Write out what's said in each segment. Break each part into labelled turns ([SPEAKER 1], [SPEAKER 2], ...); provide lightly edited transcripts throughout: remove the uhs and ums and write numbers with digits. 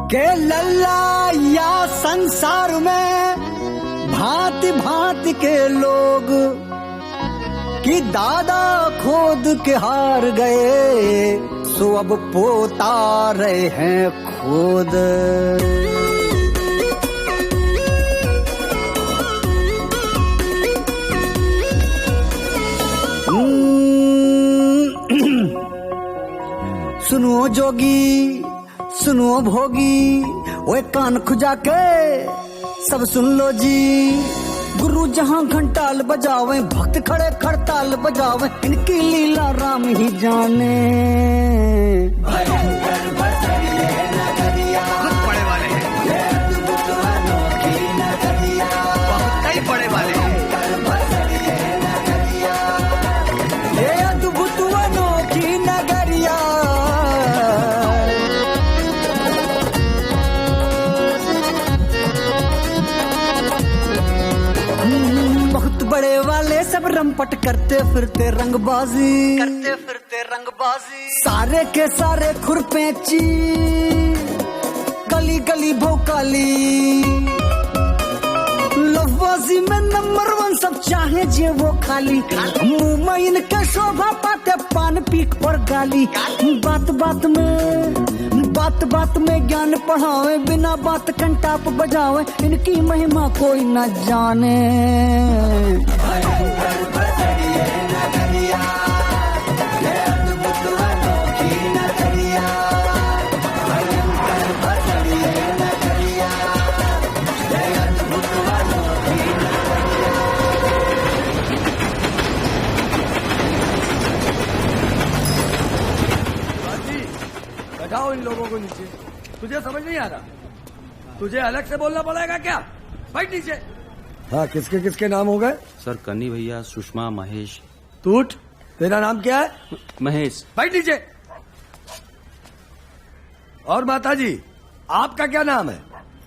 [SPEAKER 1] के लल्ला या संसार में भांति भांति के लोग कि दादा खोद के हार गए, सो अब पोता रहे हैं खुद। सुनो जोगी सुनो भोगी, ओए कान खुजा के सब सुन लो जी। गुरु जहां घंटाल बजावे, भक्त खड़े खड़ताल बजावे, इनकी लीला राम ही जाने। भयंकर बसरिए नगरिया,
[SPEAKER 2] बड़े वाले हैं,
[SPEAKER 1] अनोखी नगरिया,
[SPEAKER 2] बहुत कई बड़े वाले हैं।
[SPEAKER 1] बसरिए नगरिया, ये अद्भुत अनोखी नगरिया। बहुत बड़े वाले सब रंपट करते फिरते रंगबाजी, सारे के सारे खुरपेची, गली गली भोकाली, लफबाजी में नंबर 1 सब चाहे जे वो खाली। मुंह में इनके शोभा पाते पान पीक और गाली। बात बात में ज्ञान पढ़ावे, बिना बात कंटाप बजावे, इनकी महिमा कोई न जाने। भयंकर बसरिए नगरिया, ये अद्भुत अनोखी नगरिया, भयंकर बसरिए नगरिया, ये अद्भुत अनोखी नगरिया।
[SPEAKER 2] बैठाओ इन लोगों को नीचे। तुझे समझ नहीं आ रहा? तुझे अलग से बोलना पड़ेगा क्या? बैठ नीचे। हाँ, किसके किसके नाम हो गए?
[SPEAKER 3] सर कन्नी भैया, सुषमा, महेश।
[SPEAKER 2] तू उठ, तेरा नाम क्या है?
[SPEAKER 3] महेश।
[SPEAKER 2] बैठ नीचे। और माता जी, आपका क्या नाम है?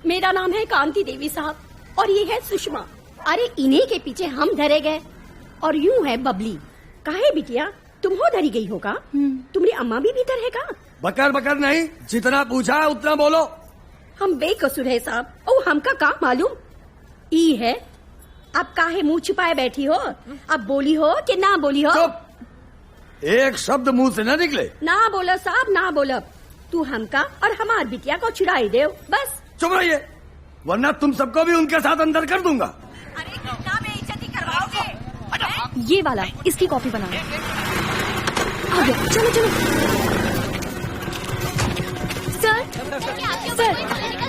[SPEAKER 4] मेरा नाम है कांति देवी साहब, और ये है सुषमा। अरे इन्हीं के पीछे हम धरे गए। और यूं है बबली। काहे बिटिया, तुम हो धरी गई होगा? तुम्हारी अम्मा भी भीतर है का?
[SPEAKER 2] बकर बकर नहीं, जितना पूछा है उतना बोलो।
[SPEAKER 4] हम बेकसूर है साहब, और हमका काम मालूम ई है। अब काहे मुंह छिपाए बैठी हो? अब बोली हो कि ना बोली हो?
[SPEAKER 2] चुप, एक शब्द मुंह से न निकले।
[SPEAKER 4] ना बोलो साहब, ना बोलो। तू हमका और हमार बिटिया को छुड़ाई दे बस।
[SPEAKER 2] चुप रहिए, वरना तुम सबको भी उनके साथ अंदर कर दूंगा।
[SPEAKER 4] अरे कितना बेइज्जती करवाओगे?
[SPEAKER 5] ये वाला, इसकी कॉपी बना। आ गया, चलो चलो। सर,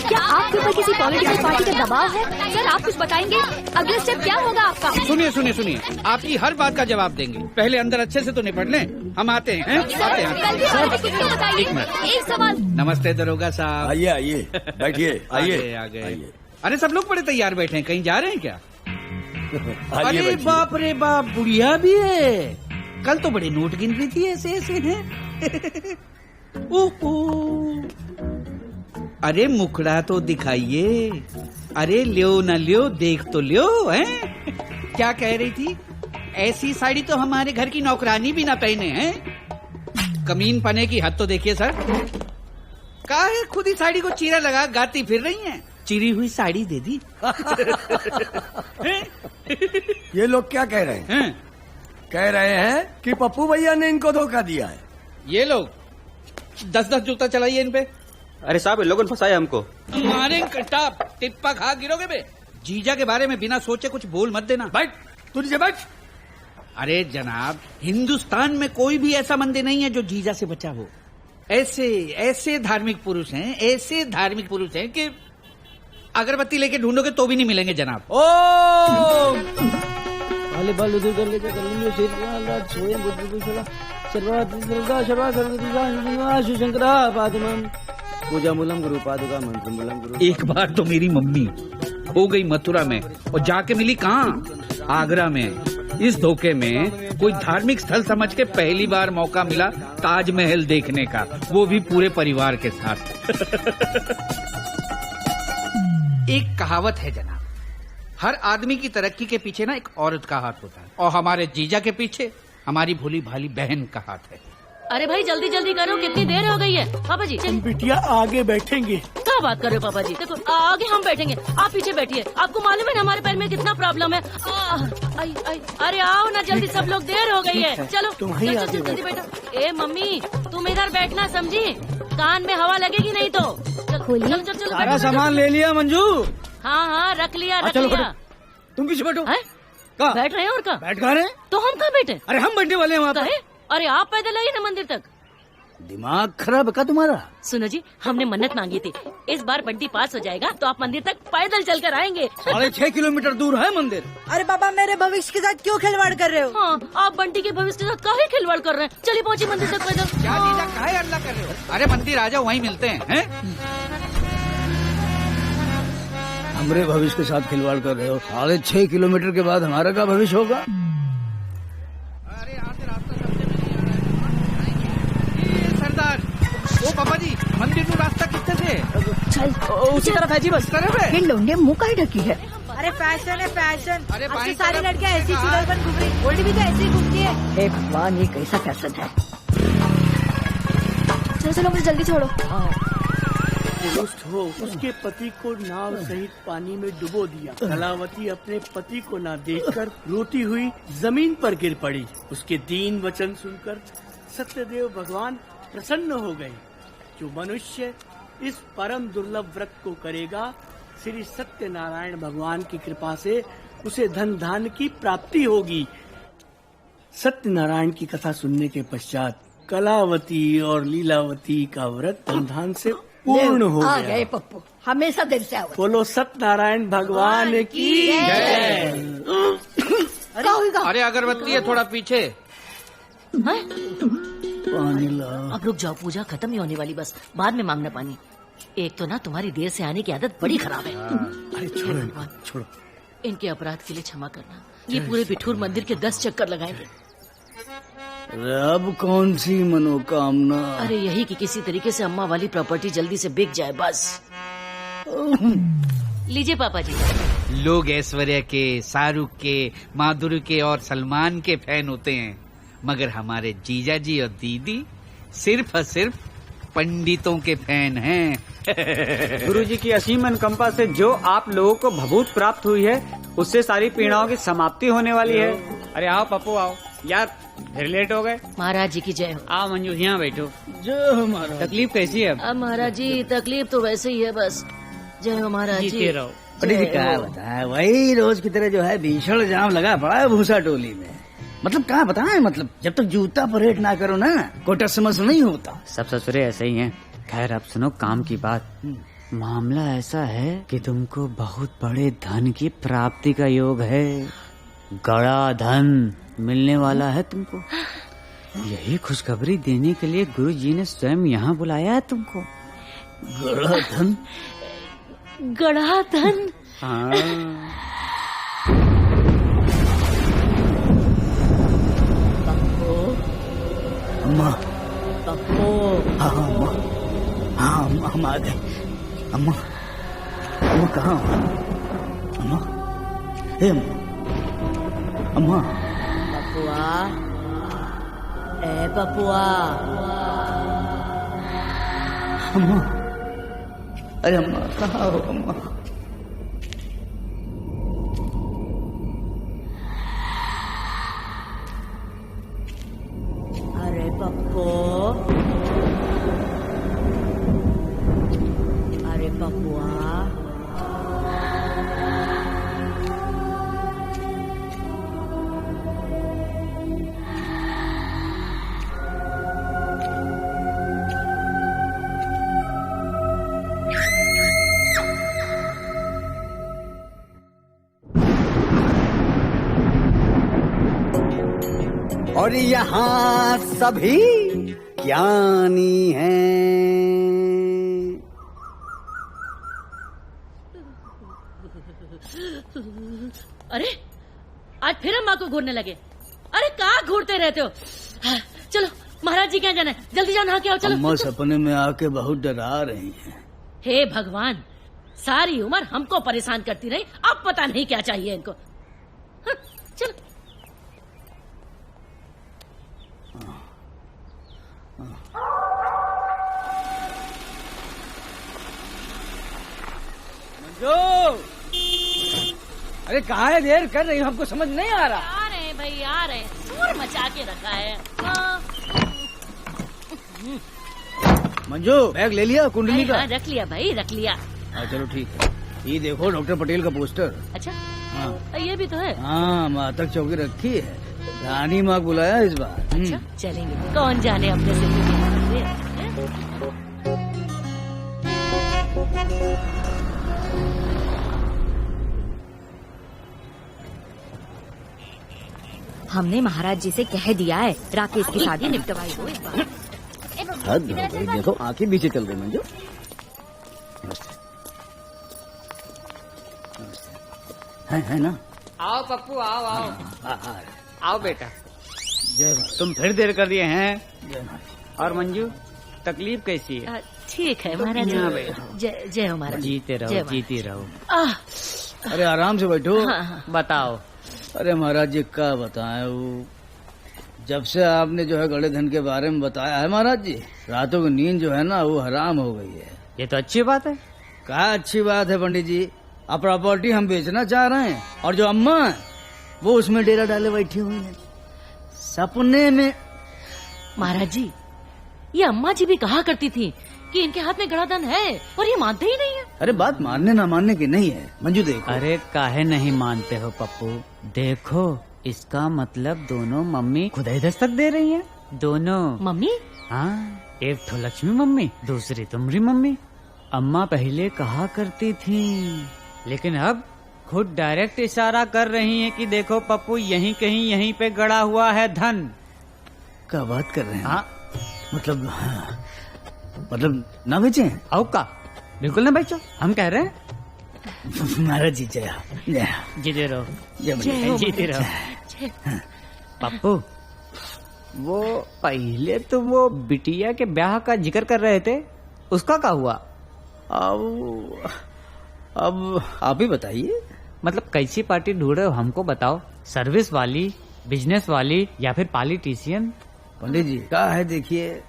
[SPEAKER 5] क्या आपके ऊपर किसी पॉलिटिकल पार्टी का दबाव है? सर, आप कुछ बताएंगे? अगला स्टेप क्या होगा आपका?
[SPEAKER 6] सुनिए, आपकी हर बात का जवाब देंगे। पहले अंदर अच्छे से तो निपट लें। हम आते हैं।
[SPEAKER 5] एक मिनट, एक सवाल।
[SPEAKER 6] नमस्ते दरोगा साहब।
[SPEAKER 2] आइए बैठिए।
[SPEAKER 6] आइए। अरे सब लोग बड़े तैयार बैठे हैं, कहीं जा रहे हैं क्या? अरे बाप रे बाप, बुढ़िया भी है। कल तो बड़े नोट गिन रही थी, ऐसे ऐसे हैं। ओहो, अरे मुखड़ा तो दिखाइए। अरे लियो न लियो, देख तो लियो। हैं? क्या कह रही थी? ऐसी साड़ी तो हमारे घर की नौकरानी भी ना पहने हैं। कमीन पने की हद तो देखिए सर। काहे खुद ही साड़ी को चीरा लगा गाती फिर रही हैं? चिरी हुई साड़ी दे दी।
[SPEAKER 2] ये लोग क्या कह रहे हैं? कह रहे हैं कि पप्पू भैया ने इनको धोखा दिया है।
[SPEAKER 6] ये लोग 10-10 जूता चलाइए इन पे।
[SPEAKER 3] अरे साहब, इन लोगों ने फंसाया हमको।
[SPEAKER 6] मारे कट्टा, टिप्पा खा गिरोगे बे। जीजा के बारे में बिना सोचे कुछ बोल मत देना।
[SPEAKER 2] बैठ, तू नीचे बैठ।
[SPEAKER 6] अरे जनाब, हिंदुस्तान में कोई भी ऐसा मंदिर नहीं है जो जीजा से बचा हो। ऐसे धार्मिक पुरुष हैं कि अगरबत्ती लेके ढूंढोगे तो भी नहीं मिलेंगे जनाब।
[SPEAKER 2] ओम
[SPEAKER 1] पूजा मूलम गुरु पादुका मंत्र मूलम गुरु।
[SPEAKER 6] एक बार तो मेरी मम्मी हो गई मथुरा में और जाके मिली कहाँ? आगरा में। इस धोखे में कोई धार्मिक स्थल समझ के पहली बार मौका मिला ताजमहल देखने का, वो भी पूरे परिवार के साथ। एक कहावत है जनाब, हर आदमी की तरक्की के पीछे ना एक औरत का हाथ होता है, और हमारे जीजा के पीछे हमारी भोली भाली बहन का हाथ है।
[SPEAKER 7] अरे भाई जल्दी जल्दी करो, कितनी देर हो गई है। पापा जी चलिए।
[SPEAKER 8] बिटिया आगे बैठेंगे।
[SPEAKER 7] क्या बात कर रहे हो पापा जी? देखो आगे हम बैठेंगे, आप पीछे बैठिए। आपको मालूम है ना हमारे पैर में कितना प्रॉब्लम है। अरे आओ ना जल्दी, सब लोग, देर हो गई है। चलो जल्दी बैठो। ए मम्मी तुम इधर बैठना, समझी? कान में हवा लगेगी नहीं तो। चलो
[SPEAKER 2] सारा सामान ले लिया मंजू?
[SPEAKER 7] हाँ रख लिया रख
[SPEAKER 2] चलो
[SPEAKER 7] लिया।
[SPEAKER 2] तुम पीछे बैठो।
[SPEAKER 7] बैठ रहे हैं और क्या?
[SPEAKER 2] बैठ कहाँ रहे?
[SPEAKER 7] तो हम कहाँ बैठे?
[SPEAKER 2] अरे हम बैठने वाले हैं वहाँ पर।
[SPEAKER 7] अरे आप पैदल आइए ना मंदिर तक।
[SPEAKER 2] दिमाग खराब है क्या तुम्हारा?
[SPEAKER 7] सुनो जी, हमने मन्नत मांगी थी, इस बार बंटी पास हो जाएगा तो आप मंदिर तक पैदल चलकर आएंगे।
[SPEAKER 2] 6.5 किलोमीटर दूर है मंदिर।
[SPEAKER 9] अरे पापा मेरे भविष्य के साथ क्यों खिलवाड़ कर रहे हो?
[SPEAKER 7] हाँ, आप बंटी के भविष्य के साथ काहे खिलवाड़ कर रहे हैं? चलिए पहुँचे मंदिर तक पैदल।
[SPEAKER 6] क्या जीजा काहे हल्ला कर रहे हो? अरे मंदिर आ जाओ, वहीं मिलते हैं।
[SPEAKER 2] हमारे भविष्य के साथ खिलवाड़ कर रहे हो? 6.5 किलोमीटर के बाद हमारा क्या भविष्य होगा?
[SPEAKER 6] अरे यहाँ से रास्ता सरदार, ओ पापा जी, मंदिर को रास्ता कितने से?
[SPEAKER 9] चल
[SPEAKER 6] उसी तरफ है जी, बस तरफ है।
[SPEAKER 9] इन लोगों ने मुँह काहे ढकी है? अरे फैशन है फैशन।
[SPEAKER 6] अरे
[SPEAKER 9] अब तो सारी लड़कियाँ ऐसी चुड़ैल बन घूम रही, ओल्ड भी तो ऐसी घूमती है। हे भगवान, ये कैसा फैशन है?
[SPEAKER 5] चलो मुझे जल्दी छोड़ो।
[SPEAKER 8] दुष्ट हो उसके पति को नाव सहित पानी में डुबो दिया। कलावती अपने पति को न देखकर रोती हुई जमीन पर गिर पड़ी। उसके दीन वचन सुनकर सत्यदेव भगवान प्रसन्न हो गए। जो मनुष्य इस परम दुर्लभ व्रत को करेगा, श्री सत्यनारायण भगवान की कृपा से उसे धन धान्य की प्राप्ति होगी। सत्यनारायण की कथा सुनने के पश्चात कलावती और लीलावती का व्रत धन से पूर्ण हो
[SPEAKER 9] आ
[SPEAKER 8] गया।
[SPEAKER 9] गए पप्पू, हमेशा दिल से आओ।
[SPEAKER 8] बोलो सत्यनारायण भगवान की जय।
[SPEAKER 6] अरे अगरबत्ती है थोड़ा पीछे।
[SPEAKER 2] पानी ला।
[SPEAKER 7] अब रुक जाओ, पूजा खत्म ही होने वाली, बस बाद में मांगना पानी। एक तो ना तुम्हारी देर से आने की आदत बड़ी खराब है।
[SPEAKER 2] अरे छोड़ो छोड़ो।
[SPEAKER 7] इनके अपराध के लिए क्षमा करना। ये पूरे बिठूर मंदिर के 10 चक्कर लगाएंगे।
[SPEAKER 2] अब कौन सी मनोकामना?
[SPEAKER 7] अरे यही कि किसी तरीके से अम्मा वाली प्रॉपर्टी जल्दी से बिक जाए बस। लीजिए पापा जी।
[SPEAKER 6] लोग ऐश्वर्या के, शाहरुख के, माधुरी के और सलमान के फैन होते हैं, मगर हमारे जीजा जी और दीदी सिर्फ और सिर्फ पंडितों के फैन हैं।
[SPEAKER 3] गुरुजी की असीम अनुकंपा से जो आप लोगों को भभूत प्राप्त हुई है, उससे सारी पीड़ाओं की समाप्ति होने वाली है। अरे आओ पप्पू आओ, यार फिर लेट हो गए।
[SPEAKER 7] महाराज जी की जय हो।
[SPEAKER 3] आओ मंजू, यहाँ बैठो।
[SPEAKER 2] जो हमारा
[SPEAKER 3] तकलीफ कैसी है?
[SPEAKER 7] अब महाराज जी तकलीफ तो वैसे ही है, बस जय हो महाराज जी।
[SPEAKER 3] जीते रहो।
[SPEAKER 2] पंडित जी क्या बताए, वही रोज की तरह जो है भीषण जाम लगा पड़ा है भूसा टोली में। मतलब कहाँ बताए, मतलब जब तक जूता परेड ना करो ना, कोटा समझ नहीं होता।
[SPEAKER 3] सब ससुरे ऐसे ही हैं। खैर अब सुनो काम की बात। मामला ऐसा है कि तुमको बहुत बड़े धन की प्राप्ति का योग है। गड़ा धन मिलने वाला है तुमको। यही खुशखबरी देने के लिए गुरु जी ने स्वयं यहाँ बुलाया है तुमको।
[SPEAKER 2] गड़ा धन?
[SPEAKER 7] गड़ा धन?
[SPEAKER 3] हाँ।
[SPEAKER 2] अम्मा।
[SPEAKER 9] पप्पू।
[SPEAKER 2] हाँ अम्मा, हाँ अम्मा हम आ गए। अम्मा, अम्मा कहाँ हो? अम्मा, हे अम्मा, अम्मा।
[SPEAKER 9] पपुआ, ए पपुआ।
[SPEAKER 2] अम्मा, अरे अम्मा कहाँ हो अम्मा?
[SPEAKER 9] अरे पप्पू, अरे पपुआ।
[SPEAKER 1] और यहाँ सभी ज्ञानी हैं।
[SPEAKER 7] अरे आज फिर अम्मा को घूरने लगे। अरे कहाँ घूरते रहते हो? चलो महाराज जी क्या जाना है, जल्दी जाओ नहा के आओ। चलो।
[SPEAKER 2] अम्मा सपने में आके बहुत डरा रही हैं।
[SPEAKER 7] हे भगवान, सारी उम्र हमको परेशान करती रही, अब पता नहीं क्या चाहिए इनको। चलो।
[SPEAKER 6] मंजू, अरे कहाँ है, देर कर रही हो, हमको समझ नहीं आ रहा।
[SPEAKER 7] आ रहे हैं भाई, आ रहे हैं, शोर मचा के रखा है। हाँ।
[SPEAKER 6] मंजू, बैग ले लिया कुंडली का?
[SPEAKER 7] हाँ, रख लिया भाई, रख लिया।
[SPEAKER 6] हाँ चलो ठीक है। ये देखो डॉक्टर पटेल का पोस्टर।
[SPEAKER 7] अच्छा,
[SPEAKER 6] हाँ
[SPEAKER 7] ये भी तो है।
[SPEAKER 6] हाँ, मातक चौकी रखी है, रानी माँ बुलाया इस बार।
[SPEAKER 7] अच्छा, चलेंगे, कौन जाने अपने से
[SPEAKER 5] हमने महाराज जी से कह दिया है राकेश की शादी निपटवाई हो इस बार।
[SPEAKER 1] हद हो गई, देखो आंखें बीचे चल गई मंजू। है ना?
[SPEAKER 3] आओ पप्पू, आओ आओ आओ बेटा।
[SPEAKER 6] जय माँ।
[SPEAKER 3] तुम फिर देर कर दिए हैं।
[SPEAKER 6] जय माँ।
[SPEAKER 3] और मंजू, तकलीफ कैसी है?
[SPEAKER 7] ठीक है महाराज
[SPEAKER 3] यहाँ
[SPEAKER 7] जी।
[SPEAKER 3] बैठो।
[SPEAKER 7] जय हो महाराज।
[SPEAKER 3] जीते
[SPEAKER 7] जय
[SPEAKER 3] रहो,
[SPEAKER 7] माँ।
[SPEAKER 3] जीती रहो।
[SPEAKER 6] अरे आराम से बैठो।
[SPEAKER 7] हाँ।
[SPEAKER 3] बताओ।
[SPEAKER 6] अरे महाराज जी क्या बताएं, वो जब से आपने जो है गड़े धन के बारे में बताया है महाराज जी, रातों की नींद जो है ना वो हराम हो गई है।
[SPEAKER 3] ये तो अच्छी बात है।
[SPEAKER 6] क्या अच्छी बात है पंडित जी, अब प्रॉपर्टी हम बेचना चाह रहे हैं और जो अम्मा है वो उसमें डेरा डाले बैठी हुई है सपने में।
[SPEAKER 7] महाराज जी, ये अम्मा जी भी कहा करती थी कि इनके हाथ में गड़ा धन है और ये मानते ही नहीं है।
[SPEAKER 6] अरे बात मानने ना मानने की नहीं है मंजू, देखो।
[SPEAKER 3] अरे काहे नहीं मानते हो पप्पू? देखो, इसका मतलब दोनों मम्मी खुद ही दस्तक दे रही हैं। दोनों
[SPEAKER 7] मम्मी?
[SPEAKER 3] हाँ, एक तो लक्ष्मी मम्मी, दूसरी तुम्हारी मम्मी। अम्मा पहले कहा करती थी, लेकिन अब खुद डायरेक्ट इशारा कर रही हैं कि देखो पप्पू, यहीं कहीं यहीं पे गड़ा हुआ है धन।
[SPEAKER 6] क्या बात कर रहे हैं?
[SPEAKER 3] हाँ,
[SPEAKER 6] मतलब ना बेचे?
[SPEAKER 3] आओ का बिल्कुल ना बेचो, हम कह रहे हैं।
[SPEAKER 6] महाराज जी जय जय
[SPEAKER 3] जीते रहो,
[SPEAKER 6] जय हो
[SPEAKER 3] जीते रहो। पप्पू, वो पहले तो वो बिटिया के ब्याह का जिक्र कर रहे थे, उसका क्या हुआ?
[SPEAKER 6] अब आप ही बताइए।
[SPEAKER 3] मतलब कैसी पार्टी ढूंढ रहे हो, हमको बताओ। सर्विस वाली, बिजनेस वाली, या फिर पॉलिटिशियन?
[SPEAKER 6] पंडित जी क्या है, देखिए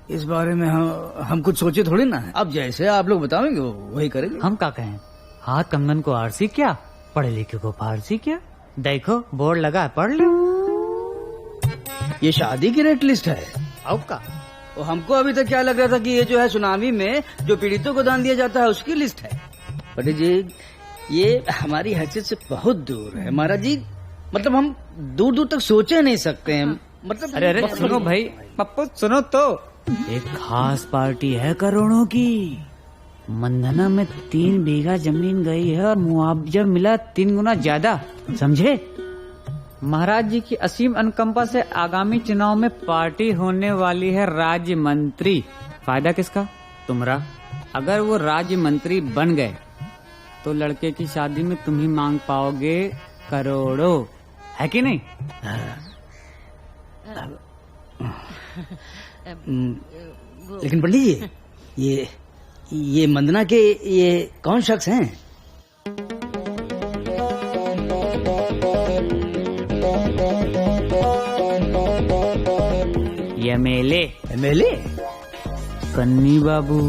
[SPEAKER 6] इस बारे में हम कुछ सोचे थोड़ी ना है। अब जैसे आप लोग बताओगे वही करेंगे।
[SPEAKER 3] हम क्या कहें? हाथ कंगन को आरसी क्या, पढ़े लिखे को फारसी क्या? देखो बोर्ड लगा है, पढ़ लो।
[SPEAKER 6] ये शादी की रेट लिस्ट है।
[SPEAKER 3] अब का?
[SPEAKER 6] तो हमको अभी तक क्या लग रहा था कि ये जो है सुनामी में जो पीड़ितों को दान दिया जाता है उसकी लिस्ट है। पंडित जी, ये हमारी हैसियत से बहुत दूर है महाराज जी, मतलब हम दूर दूर तक सोचे नहीं सकते हैं। मतलब
[SPEAKER 3] अरे सुनो भाई, पप्पू सुनो तो, एक खास पार्टी है करोड़ों की। मंधना में 3 बीघा जमीन गई है और मुआवजा मिला 3 गुना ज्यादा, समझे? महाराज जी की असीम अनुकंपा से आगामी चुनाव में पार्टी होने वाली है राज्य मंत्री। फायदा किसका? तुम्हारा। अगर वो राज्य मंत्री बन गए तो लड़के की शादी में तुम ही मांग पाओगे करोड़ों, है कि नहीं?
[SPEAKER 6] लेकिन पंडित जी, ये मंदना के ये कौन शख्स हैं?
[SPEAKER 3] ये एमएलए कन्नी बाबू।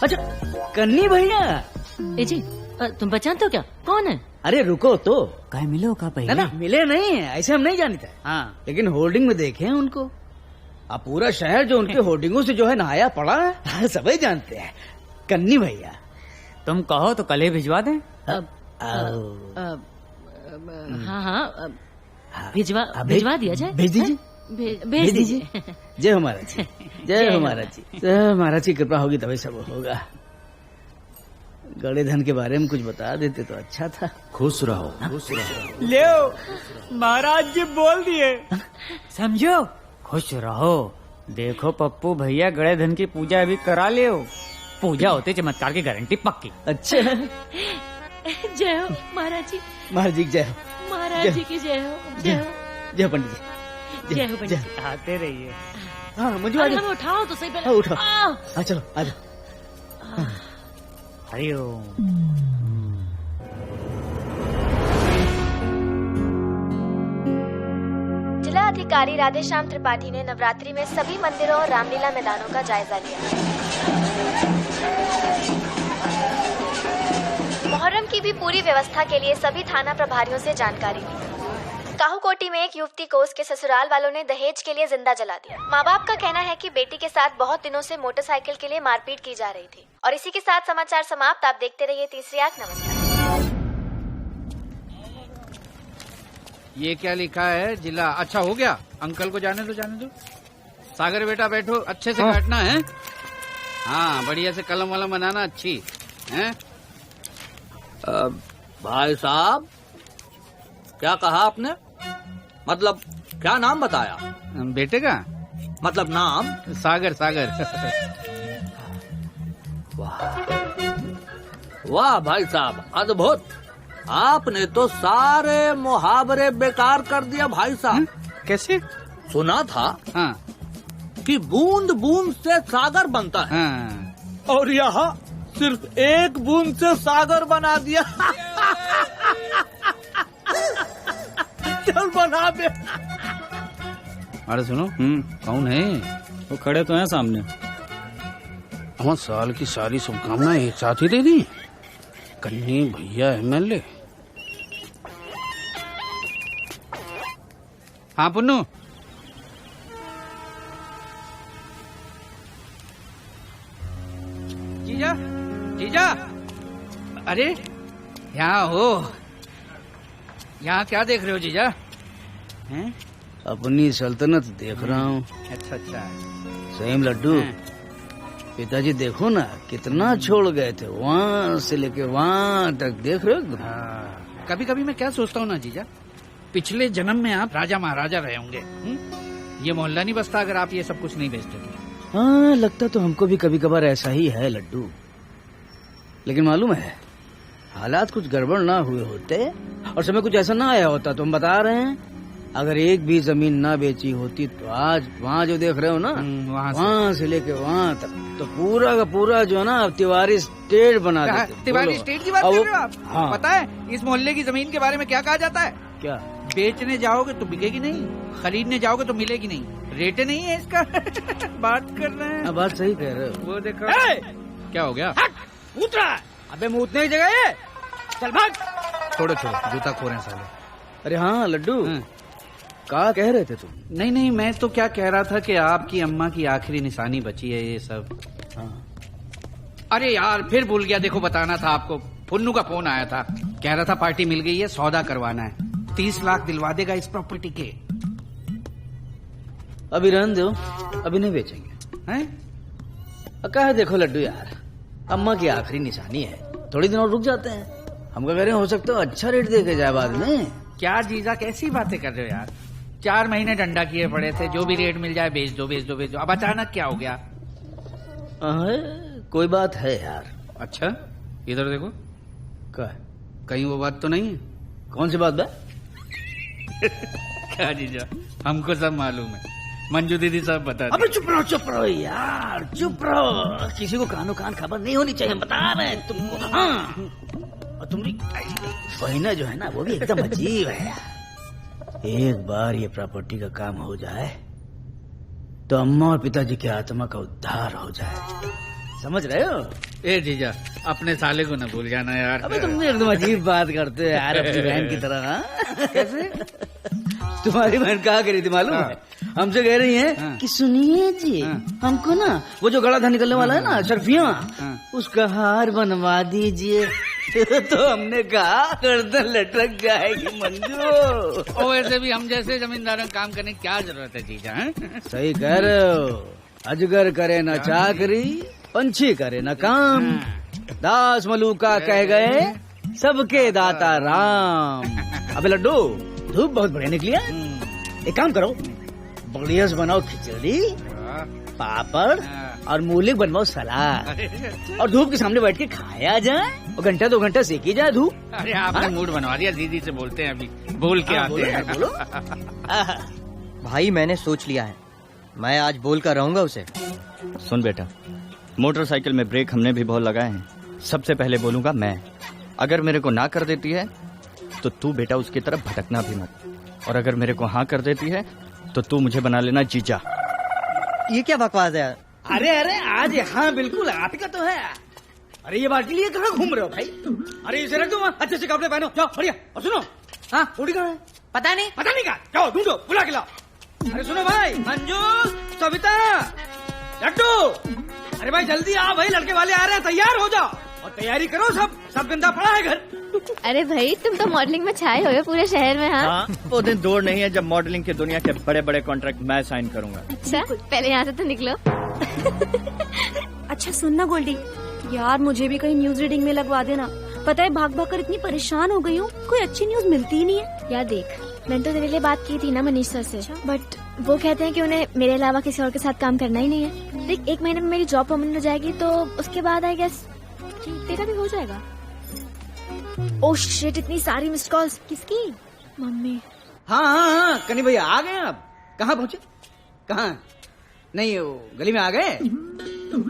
[SPEAKER 6] अच्छा, कन्नी भैया।
[SPEAKER 7] ए जी, तुम पहचानते हो क्या? कौन है?
[SPEAKER 6] अरे रुको तो,
[SPEAKER 3] कहीं मिलो का पहले?
[SPEAKER 6] ना मिले नहीं है, ऐसे हम नहीं जानते।
[SPEAKER 3] हाँ,
[SPEAKER 6] लेकिन होर्डिंग में देखे हैं उनको। अब पूरा शहर जो उनके होर्डिंगों से जो है नहाया पड़ा है, सभी जानते हैं। कन्नी भैया।
[SPEAKER 3] तुम कहो तो कल ही भिजवा दें।
[SPEAKER 7] हाँ, भिजवा दिया जाए।
[SPEAKER 6] भेज दीजिए,
[SPEAKER 7] भेज दीजिए।
[SPEAKER 6] जय हो महाराज जी, जय हो महाराज जी। जय महाराज की कृपा होगी तभी सब होगा। गड़े धन के बारे में कुछ बता देते तो अच्छा था।
[SPEAKER 1] खुश रहो, खुश रहो।
[SPEAKER 3] ले महाराज जी बोल दिए, समझो। खुश रहो। देखो पप्पू भैया, गड़े धन की पूजा अभी करा ले। पूजा होते चमत्कार की गारंटी पक्की।
[SPEAKER 6] अच्छा,
[SPEAKER 7] जय हो महाराज जी।
[SPEAKER 6] महाराज जी जय हो।
[SPEAKER 7] महाराज जी की जय हो, जय हो।
[SPEAKER 6] जय पंडित जी,
[SPEAKER 7] जय हो पंडित जी।
[SPEAKER 3] आते रहिए।
[SPEAKER 6] हाँ मंजू आ जाओ।
[SPEAKER 7] उठाओ तो सही पहले।
[SPEAKER 6] हाँ उठाओ। हाँ चलो आ जाओ।
[SPEAKER 3] हरिओम।
[SPEAKER 5] जिलाधिकारी राधेश्याम त्रिपाठी ने नवरात्रि में सभी मंदिरों और रामलीला मैदानों का जायजा लिया। मुहर्रम की भी पूरी व्यवस्था के लिए सभी थाना प्रभारियों से जानकारी ली। काहूकोटी में एक युवती को उसके ससुराल वालों ने दहेज के लिए जिंदा जला दिया। माँ बाप का कहना है कि बेटी के साथ बहुत दिनों से मोटरसाइकिल के लिए मारपीट की जा रही थी। और इसी के साथ समाचार समाप्त। आप देखते रहिए तीसरी आंख। नमस्कार।
[SPEAKER 6] ये क्या लिखा है? जिला। अच्छा हो गया, अंकल को जाने दो जाने दो। सागर बेटा बैठो, अच्छे से काटना है। हाँ, बढ़िया से कलम वलम बनाना अच्छी है।
[SPEAKER 10] भाई साहब, क्या कहा आपने? मतलब क्या नाम बताया?
[SPEAKER 6] बेटे का
[SPEAKER 10] मतलब नाम?
[SPEAKER 6] सागर। सागर।
[SPEAKER 10] वाह भाई साहब, अद्भुत। आपने तो सारे मुहावरे बेकार कर दिया भाई साहब।
[SPEAKER 6] कैसे?
[SPEAKER 10] सुना था
[SPEAKER 6] हाँ
[SPEAKER 10] कि बूंद बूंद से सागर बनता है।
[SPEAKER 6] हाँ।
[SPEAKER 10] और यहाँ सिर्फ एक बूंद से सागर बना दिया। चल बना दे।
[SPEAKER 6] अरे सुनो, कौन है
[SPEAKER 3] वो? खड़े तो हैं सामने।
[SPEAKER 6] हम साल की सारी शुभकामनाएं एक साथ ही दे दी। कन्नी भैया MLA। हाँ पुन्नू। जीजा जीजा, अरे यहाँ हो। यहाँ क्या देख रहे हो जीजा? हैं?
[SPEAKER 11] अपनी सल्तनत देख रहा हूँ।
[SPEAKER 6] अच्छा अच्छा।
[SPEAKER 11] सही लड्डू, पिताजी देखो ना कितना छोड़ गए थे, वहाँ से लेके वहाँ तक देख रहे हो।
[SPEAKER 6] कभी कभी मैं क्या सोचता हूँ ना जीजा, पिछले जन्म में आप राजा महाराजा रहे होंगे। ये मोहल्ला नहीं बसता अगर आप ये सब कुछ नहीं बेचते थे।
[SPEAKER 11] हाँ, लगता तो हमको भी कभी कभार ऐसा ही है लड्डू। लेकिन मालूम है, हालात कुछ गड़बड़ ना हुए होते और समय कुछ ऐसा ना आया होता तो हम बता रहे हैं, अगर एक भी जमीन ना बेची होती तो आज वहाँ जो देख रहे हो ना, वहाँ से लेके वहाँ तक तो पूरा का पूरा जो है ना तिवारी स्टेट बना देते।
[SPEAKER 6] तिवारी स्टेट की बात कर रहे हो आप?
[SPEAKER 11] हाँ।
[SPEAKER 6] पता है इस मोहल्ले की जमीन के बारे में क्या कहा जाता है?
[SPEAKER 11] क्या?
[SPEAKER 6] बेचने जाओगे तो बिकेगी नहीं, खरीदने जाओगे तो मिलेगी नहीं, रेट नहीं है इसका। बात कर रहे हैं।
[SPEAKER 11] बात सही कह रहे हो।
[SPEAKER 6] वो देखो। क्या हो गया?
[SPEAKER 11] मूत रहा है। अबे मूतने की जगह है, चल भाग।
[SPEAKER 6] छोड़ो छोड़ो, जूता खो रहे हैं साले।
[SPEAKER 11] अरे हाँ लड्डू, क्या कह रहे थे तुम?
[SPEAKER 6] नहीं, मैं तो क्या कह रहा था कि आपकी अम्मा की आखिरी निशानी बची है ये सब।
[SPEAKER 11] हाँ।
[SPEAKER 6] अरे यार फिर भूल गया, देखो बताना था आपको। पुन्नू का फोन आया था, कह रहा था पार्टी मिल गई है, सौदा करवाना है, 30 लाख दिलवा देगा इस प्रॉपर्टी के।
[SPEAKER 11] अभी रहने दो, अभी नहीं बेचेंगे। हैं? कहा देखो लड्डू यार, अम्मा की आखिरी निशानी है, थोड़ी दिन और रुक जाते हैं। हम कह रहे हो सकता है अच्छा रेट दे के जाए बाद में।
[SPEAKER 6] क्या जीजा कैसी बातें कर रहे हो यार? 4 महीने डंडा किए पड़े थे, जो भी रेट मिल जाए बेच दो बेच दो बेच दो। अब अचानक क्या हो गया?
[SPEAKER 11] कोई बात है यार।
[SPEAKER 6] अच्छा इधर देखो।
[SPEAKER 11] क्या?
[SPEAKER 6] कहीं वो बात तो नहीं है?
[SPEAKER 11] कौन सी बात है?
[SPEAKER 6] क्या जीजा, हमको सब मालूम है, मंजू दीदी सब बता दी।
[SPEAKER 11] अबे चुप रहो यार, चुप रहो। किसी को कानो कान खबर नहीं होनी चाहिए, बता रहे हैं तुमको। हाँ, और तुम्हारी बहना जो है ना वो भी एकदम अजीब है यार। एक बार ये प्रॉपर्टी का काम हो जाए तो अम्मा और पिताजी की आत्मा का उद्धार हो जाए, समझ रहे हो?
[SPEAKER 6] ए जीजा, अपने साले को न भूल जाना यार।
[SPEAKER 11] अबे तुम एकदम अजीब बात करते हो यार, अपनी बहन की तरह। हाँ? कैसे? तुम्हारी बहन कहा करी थी मालूम है? हमसे कह रही है कि सुनिए जी, हमको ना वो जो गला था निकलने वाला है ना शर्फिया, उसका हार बनवा दीजिए। तो हमने कहा गर्दन लटक जाएगी मंजू।
[SPEAKER 6] और वैसे भी हम जैसे जमींदारों काम करने की क्या जरूरत है जीजा?
[SPEAKER 11] सही कह रहे हो। अजगर करे न चाकरी, पंछी करे न काम, दास मलूका कह गए सबके दाता राम। अबे लड्डू, धूप बहुत बढ़िया निकली है, एक काम करो, बढ़िया से बनाओ खिचड़ी, पापड़ और मूली बनवाओ सलाद, और धूप के सामने बैठ के खाया जाए और घंटा 2 घंटा सेकी जाए धूप।
[SPEAKER 6] अरे आपने मूड बनवा दिया, दीदी से बोलते हैं अभी, बोल के आते हैं।
[SPEAKER 11] बोलो।
[SPEAKER 12] भाई मैंने सोच लिया है, मैं आज बोल कर रहूंगा उसे। सुन बेटा, मोटरसाइकिल में ब्रेक हमने भी बहुत लगाए हैं, सबसे पहले बोलूंगा मैं। अगर मेरे को ना कर देती है तो तू बेटा उसकी तरफ भटकना भी मत, और अगर मेरे को हाँ कर देती है तो तू मुझे बना लेना जीजा।
[SPEAKER 11] ये क्या बकवास है? अरे अरे आज हाँ बिल्कुल आप का तो है। अरे ये बात के लिए कहाँ घूम रहे हो भाई? अरे इसे रख दो, अच्छे से कपड़े पहनो, जाओ बढ़िया। और सुनो, हाँ बूढ़ी कहाँ है? पता नहीं कहाँ, जाओ ढूंढो, बुला के लाओ। अरे सुनो भाई, मंजू, सविता, लट्टू, अरे भाई जल्दी आओ भाई, लड़के वाले आ रहे हैं, तैयार हो जाओ और तैयारी करो, सब गंदा पड़ा है घर।
[SPEAKER 5] अरे भाई तुम तो मॉडलिंग में छाए हुए पूरे शहर में। हाँ
[SPEAKER 12] वो दिन दूर नहीं है जब मॉडलिंग की दुनिया के बड़े बड़े कॉन्ट्रैक्ट मैं साइन करूंगा।
[SPEAKER 5] अच्छा पहले यहाँ से तो निकलो।
[SPEAKER 13] अच्छा सुनना गोल्डी, यार मुझे भी कहीं न्यूज रीडिंग में लगवा देना। पता है भाग भाग कर इतनी परेशान हो गई हूँ, कोई अच्छी न्यूज मिलती ही नहीं है।
[SPEAKER 5] यार देख, मैंने तो तेरे लिए बात की थी ना मनीष सर से, बट वो कहते हैं कि उन्हें मेरे अलावा किसी और के साथ काम करना ही नहीं है। देख 1 महीने में मेरी जॉब परमानेंट हो जाएगी तो उसके बाद आई गेस तेरा भी हो जाएगा। ओह शिट, इतनी सारी मिस्ड कॉल्स किसकी? मम्मी।
[SPEAKER 11] हाँ कनी भैया आ गए आप? कहाँ पहुँचे? कहाँ? नहीं वो गली में आ गए,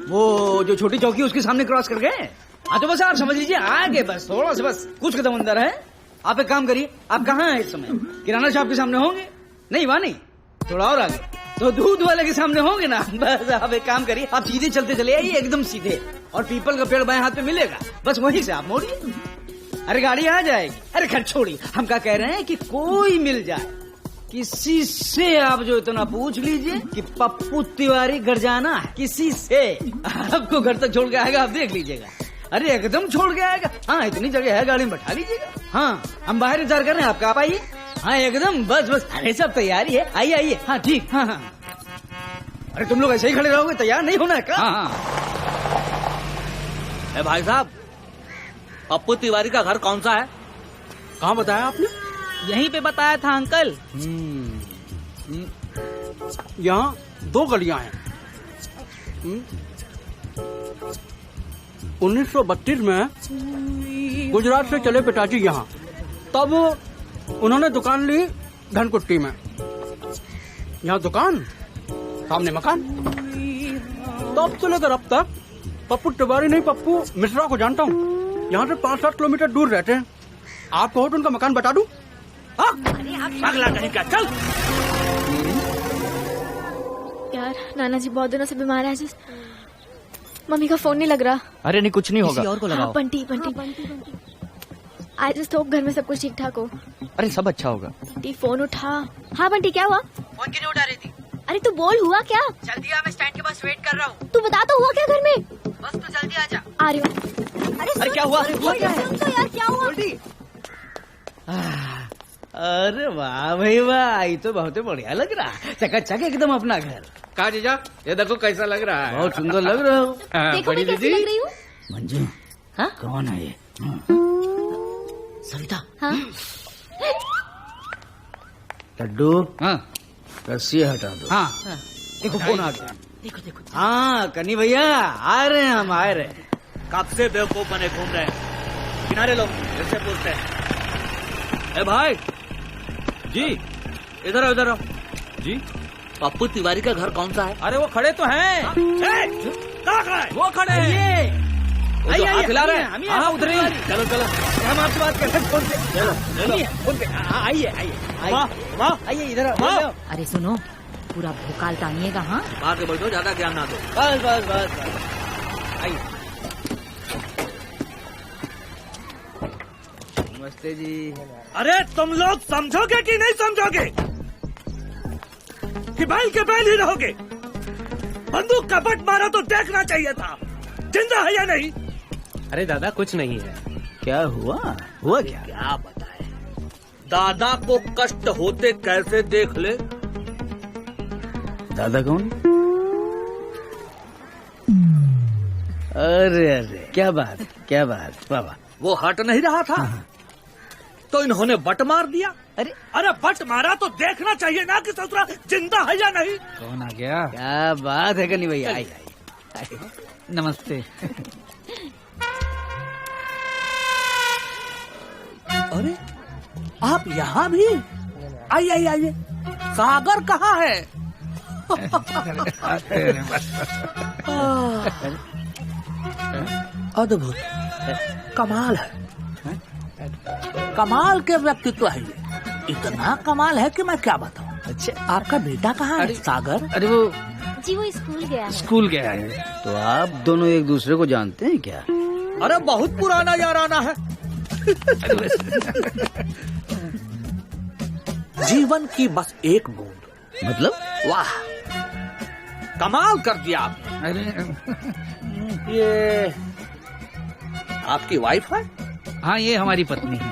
[SPEAKER 11] वो जो छोटी चौकी उसके सामने क्रॉस कर गए। हाँ तो बस आप समझ लीजिए आ गए, बस थोड़ा सा, बस कुछ कदम अंदर है। आप एक काम करिए, आप कहाँ हैं इस समय? किराना शॉप के सामने होंगे? नहीं वहाँ नहीं, थोड़ा और आगे तो दूध वाले के सामने होंगे ना। बस आप एक काम करिए, आप सीधे चलते चले आइए एकदम सीधे, और पीपल का पेड़ बाएं हाथ में मिलेगा, बस वहीं से आप मोड़िए। अरे गाड़ी आ जाएगी। अरे खैर छोड़िए, हम क्या कह रहे हैं कि कोई मिल जाए, किसी से आप जो इतना पूछ लीजिए कि पप्पू तिवारी घर जाना है, किसी से आपको घर तक छोड़ के आएगा, आप देख लीजिएगा। अरे एकदम छोड़ के आएगा। हाँ इतनी जगह है, गाड़ी में बैठा लीजिएगा। हाँ हम बाहर इंतजार कर रहे हैं आपका, आप आइए। हाँ एकदम बस बस, अरे सब तैयारी है, आइए आइए। हाँ ठीक, हाँ हाँ। अरे तुम लोग ऐसे ही खड़े रहोगे, तैयार नहीं होना है क्या? हाँ
[SPEAKER 10] हाँ। भाई साहब, पप्पू तिवारी का घर कौन सा है?
[SPEAKER 8] कहाँ बताया आपने?
[SPEAKER 6] यहीं पे बताया था अंकल।
[SPEAKER 8] यहाँ 2 गलियां हैं। 1932 में गुजरात से चले पिताजी यहाँ, तब उन्होंने दुकान ली धनकुट्टी में। यहाँ दुकान, सामने मकान। तब से लेकर अब तक पप्पू तिवारी नहीं, पप्पू मिश्रा को जानता हूँ। यहाँ से 5-7 किलोमीटर दूर रहते हैं। आप कहो तो उनका मकान बता दूं?
[SPEAKER 10] अगला कहीं का चल।
[SPEAKER 5] यार नाना जी बहुत दिनों से बीमार है, मम्मी का फोन नहीं लग रहा।
[SPEAKER 12] अरे नहीं कुछ नहीं होगा।
[SPEAKER 11] किसी और को लगाओ।
[SPEAKER 5] हाँ, बंटी आई जस्ट होप घर में सब कुछ ठीक ठाक हो।
[SPEAKER 12] अरे सब अच्छा होगा।
[SPEAKER 5] बंटी फोन उठा। हाँ बंटी क्या हुआ?
[SPEAKER 9] फोन क्यों नहीं उठा रही थी?
[SPEAKER 5] अरे तू बोल, हुआ क्या?
[SPEAKER 9] जल्दी आ, मैं स्टैंड के पास वेट कर रहा हूँ।
[SPEAKER 5] तू बता तो हुआ क्या घर में?
[SPEAKER 9] बस तू जल्दी आ जा।
[SPEAKER 5] आ रही हूँ।
[SPEAKER 11] अरे क्या हुआ?
[SPEAKER 5] यार क्या हुआ?
[SPEAKER 11] अरे वाह भाई वाह, ये तो बहुत बढ़िया लग रहा है, चकाचक एकदम अपना घर।
[SPEAKER 6] कहा जीजा, ये देखो कैसा लग रहा है।
[SPEAKER 11] बहुत सुंदर लग रहा हो।
[SPEAKER 5] देखो मैं कैसी लग रही हूँ।
[SPEAKER 11] मंजू,
[SPEAKER 5] हाँ
[SPEAKER 11] कौन है ये?
[SPEAKER 5] सविता। हाँ
[SPEAKER 11] लड्डू,
[SPEAKER 6] हाँ
[SPEAKER 11] रस्सी हटा दो।
[SPEAKER 6] हाँ
[SPEAKER 11] देखो कौन आ गया।
[SPEAKER 5] देखो
[SPEAKER 11] हाँ कनी भैया आ रहे हैं, हम आ रहे हैं।
[SPEAKER 10] कब से बेवकूफ बने घूम रहे हैं? किनारे लो, इससे पूछते हैं। ए भाई जी, इधर आओ, इधर आओ जी। पप्पू तिवारी का घर कौन सा है?
[SPEAKER 6] अरे वो खड़े तो हैं।
[SPEAKER 10] कहाँ खड़ा है?
[SPEAKER 6] वो खड़े हैं।
[SPEAKER 11] आइए
[SPEAKER 6] हाथ हिला रहे हैं। हाँ उधर ही।
[SPEAKER 10] चलो चलो,
[SPEAKER 11] हम आपसे बात कर रहे हैं फोन पे।
[SPEAKER 10] चलो
[SPEAKER 11] फोन पे आइए आइए
[SPEAKER 10] वाह
[SPEAKER 11] आइए इधर आओ।
[SPEAKER 13] अरे सुनो, पूरा भोकाल तानिएगा। हाँ
[SPEAKER 10] आगे बढ़ो, ज्यादा ज्ञान ना दो।
[SPEAKER 11] बस बस बस आइए। नमस्ते जी।
[SPEAKER 10] अरे तुम लोग समझोगे कि नहीं समझोगे कि बैल के बैल ही रहोगे? बंदूक का बट मारा तो देखना चाहिए था, जिंदा है या नहीं।
[SPEAKER 8] अरे दादा कुछ नहीं है।
[SPEAKER 11] क्या हुआ? हुआ क्या?
[SPEAKER 10] क्या बताए? दादा को कष्ट होते कैसे देख ले।
[SPEAKER 11] दादा कौन? अरे अरे क्या बात, क्या बात, बाबा।
[SPEAKER 10] वो हट नहीं रहा था तो इन्होंने बट मार दिया। अरे बट मारा तो देखना चाहिए ना कि ससुरा जिंदा है या नहीं।
[SPEAKER 11] कौन आ गया? क्या बात है कनी भैया, आई आई।
[SPEAKER 6] नमस्ते।
[SPEAKER 10] अरे आप यहाँ भी? आइए आइए। सागर कहाँ है? अद्भुत, कमाल है, कमाल के व्यक्तित्व है ये। इतना कमाल है कि मैं क्या बताऊं।
[SPEAKER 6] अच्छा, आपका बेटा कहाँ है सागर?
[SPEAKER 11] अरे वो
[SPEAKER 13] जी वो स्कूल गया है।
[SPEAKER 11] स्कूल गया है। तो आप दोनों एक दूसरे को जानते हैं क्या?
[SPEAKER 10] अरे बहुत पुराना याराना है। जीवन की बस एक बूंद।
[SPEAKER 11] मतलब?
[SPEAKER 10] वाह, कमाल कर दिया आपने।
[SPEAKER 11] अरे
[SPEAKER 10] ये आपकी वाइफ है?
[SPEAKER 6] हाँ, ये हमारी पत्नी है।